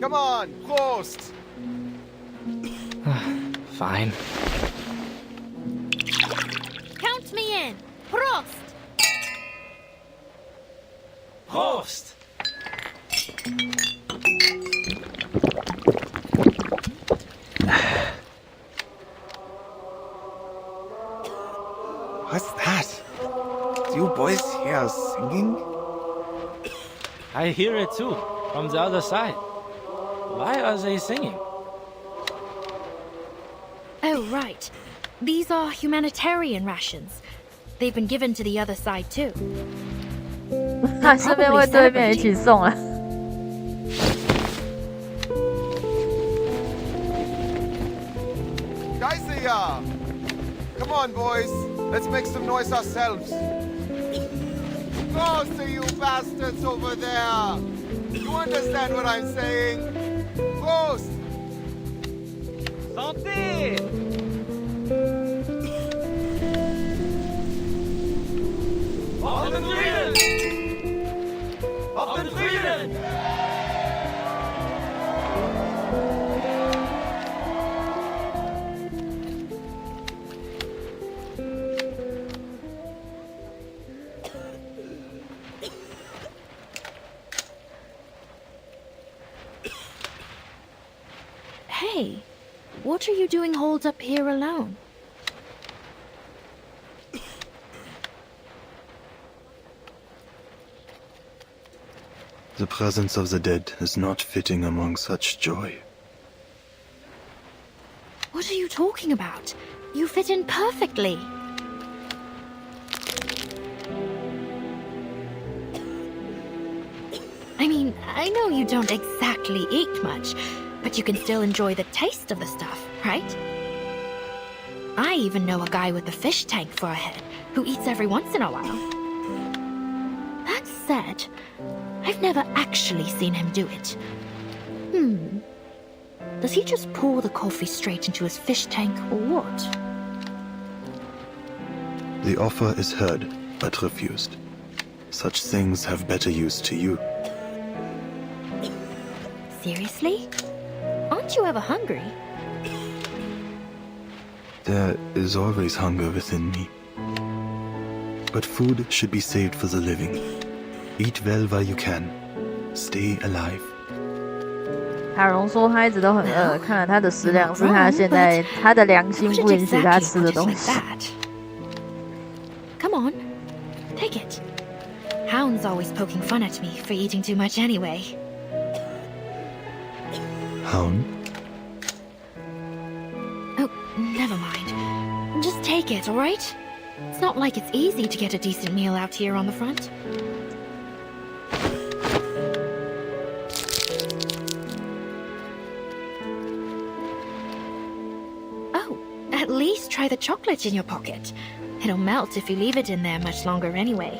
？Come on, Prost! Fine. Count me in. Prost! Prost! What's that? Do you boys hear singing? I hear it too, from the other side. Why are they singing? Oh, right. These are humanitarian rations. They've been given to the other side too. 他顺便为对面一起送啊。Geisier! Come on, boys. Let's make some noise ourselves. Close to you bastards over there. You understand what I'm saying? Prost! Santé! Auf den Frieden! Auf den Frieden! Hey, what are you doing holed up here alone? The presence of the dead is not fitting among such joy. What are you talking about? You fit in perfectly. I mean, I know you don't exactly eat much, but you can still enjoy the taste of the stuff, right? I even know a guy with a fish tank for a head who eats every once in a while. That said, I've never actually seen him do it. Does he just pour the coffee straight into his fish tank or what? The offer is heard, but refused. Such things have better use to you. Seriously? Aren't you ever hungry? There is always hunger within me. But food should be saved for the living. Eat well while you can. Stay alive. 海荣说他一直都很饿，看来他的食量是他现在他的良心不允许他吃的东西。Come on, take it. Hound's always poking fun at me for eating too much anyway. Hound? Oh, never mind. Just take it, all right? It's not like it's easy to get a decent meal out here on the front. Oh, at least try the chocolate in your pocket. It'll melt if you leave it in there much longer anyway.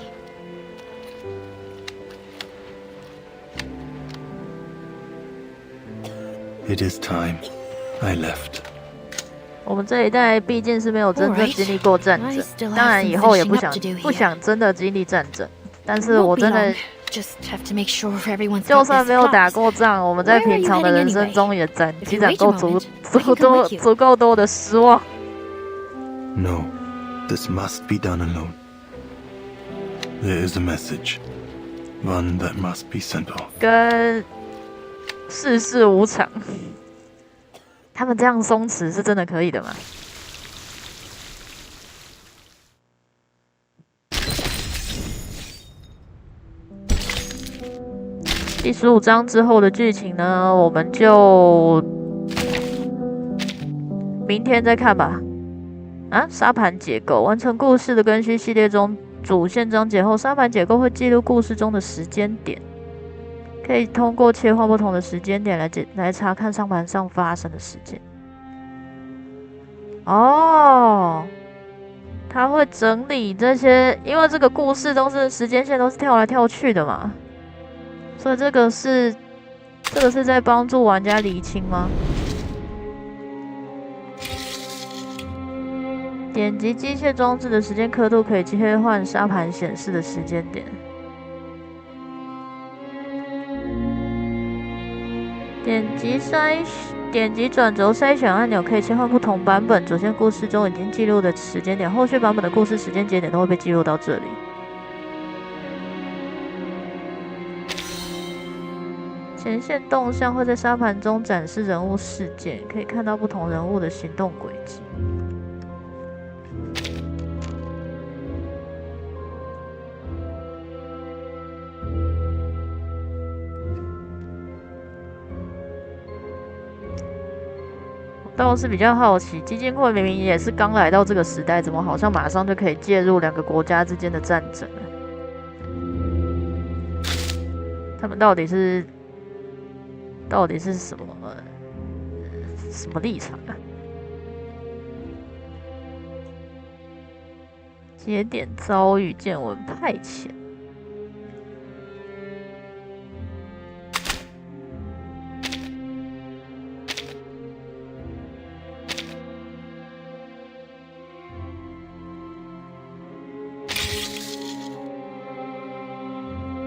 It is time I left. 我们这一代毕竟是没有真正经历过战争，当然以后也不想真的经历战争。但是我真的，就算没有打过仗，我们在平常的人生中也积攒够足够多的失望。No, this must be done alone. There is a message, one that must be sent off. 跟世事无常。他们这样松弛是真的可以的吗？第15章之后的剧情呢，我们就明天再看吧。啊，沙盘结构完成故事的更新系列中主线章节后，沙盘结构会记录故事中的时间点。可以通过切换不同的时间点来查看上盘上发生的事件。哦，他会整理这些，因为这个故事都是时间线都是跳来跳去的嘛，所以这个是在帮助玩家理清吗？点击机械装置的时间刻度可以切换沙盘显示的时间点。点击转轴筛选按钮可以切换不同版本主线故事中已经记录的时间点，后续版本的故事时间节点都会被记录到这里。前线动向会在沙盘中展示人物事件，可以看到不同人物的行动轨迹。倒是比较好奇，基金会明明也是刚来到这个时代，怎么好像马上就可以介入两个国家之间的战争了？他们到底是什么立场啊？节点遭遇见闻派遣。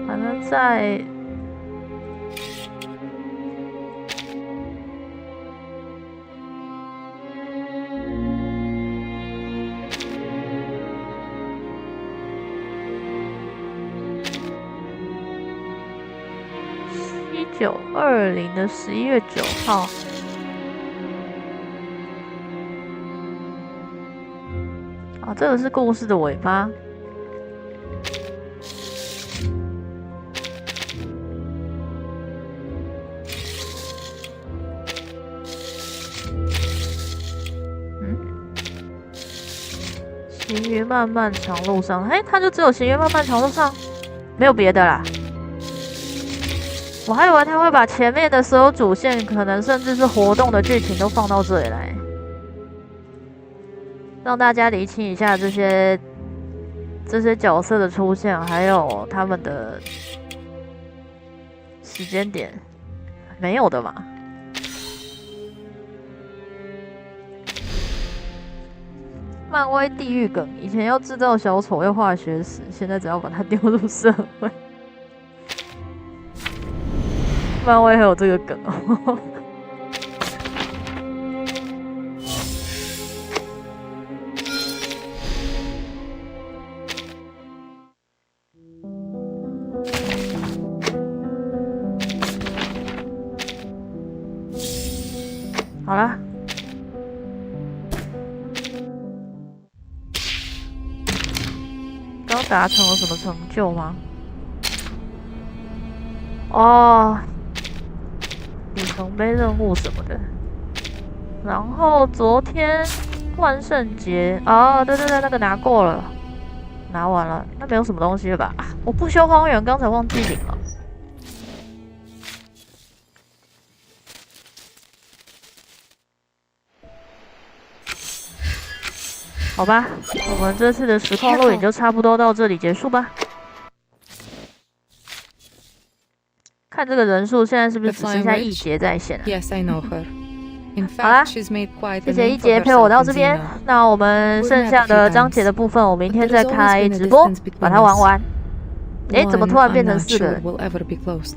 反正在1920的11月9号。啊，这个是故事的尾巴。行于漫漫长路上，它就只有行于漫漫长路上，没有别的啦。我还以为他会把前面的所有主线，可能甚至是活动的剧情都放到这里来，让大家厘清一下这些角色的出现，还有他们的时间点，没有的嘛。漫威地狱梗，以前要制造小丑要化学死，现在只要把它丢入社会。漫威还有这个梗哦。好了，刚达成了什么成就吗？哦，里程碑任务什么的。然后昨天万圣节哦，对，那个拿过了，拿完了，那没有什么东西了吧？我不修荒原，刚才忘记领了。好吧，我们这次的实况录影就差不多到这里结束吧。看这个人数，现在是不是只剩下一节在线了？Yes, I know her. 好啦，谢谢一节陪我到这边。那我们剩下的章节的部分，我明天再开直播把它玩完。怎么突然变成4个人？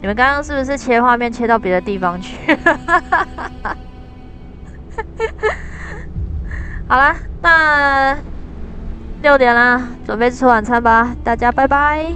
你们刚刚是不是切画面切到别的地方去？好啦，那6点啦，准备吃晚餐吧，大家拜拜。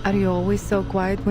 Are you always so quiet when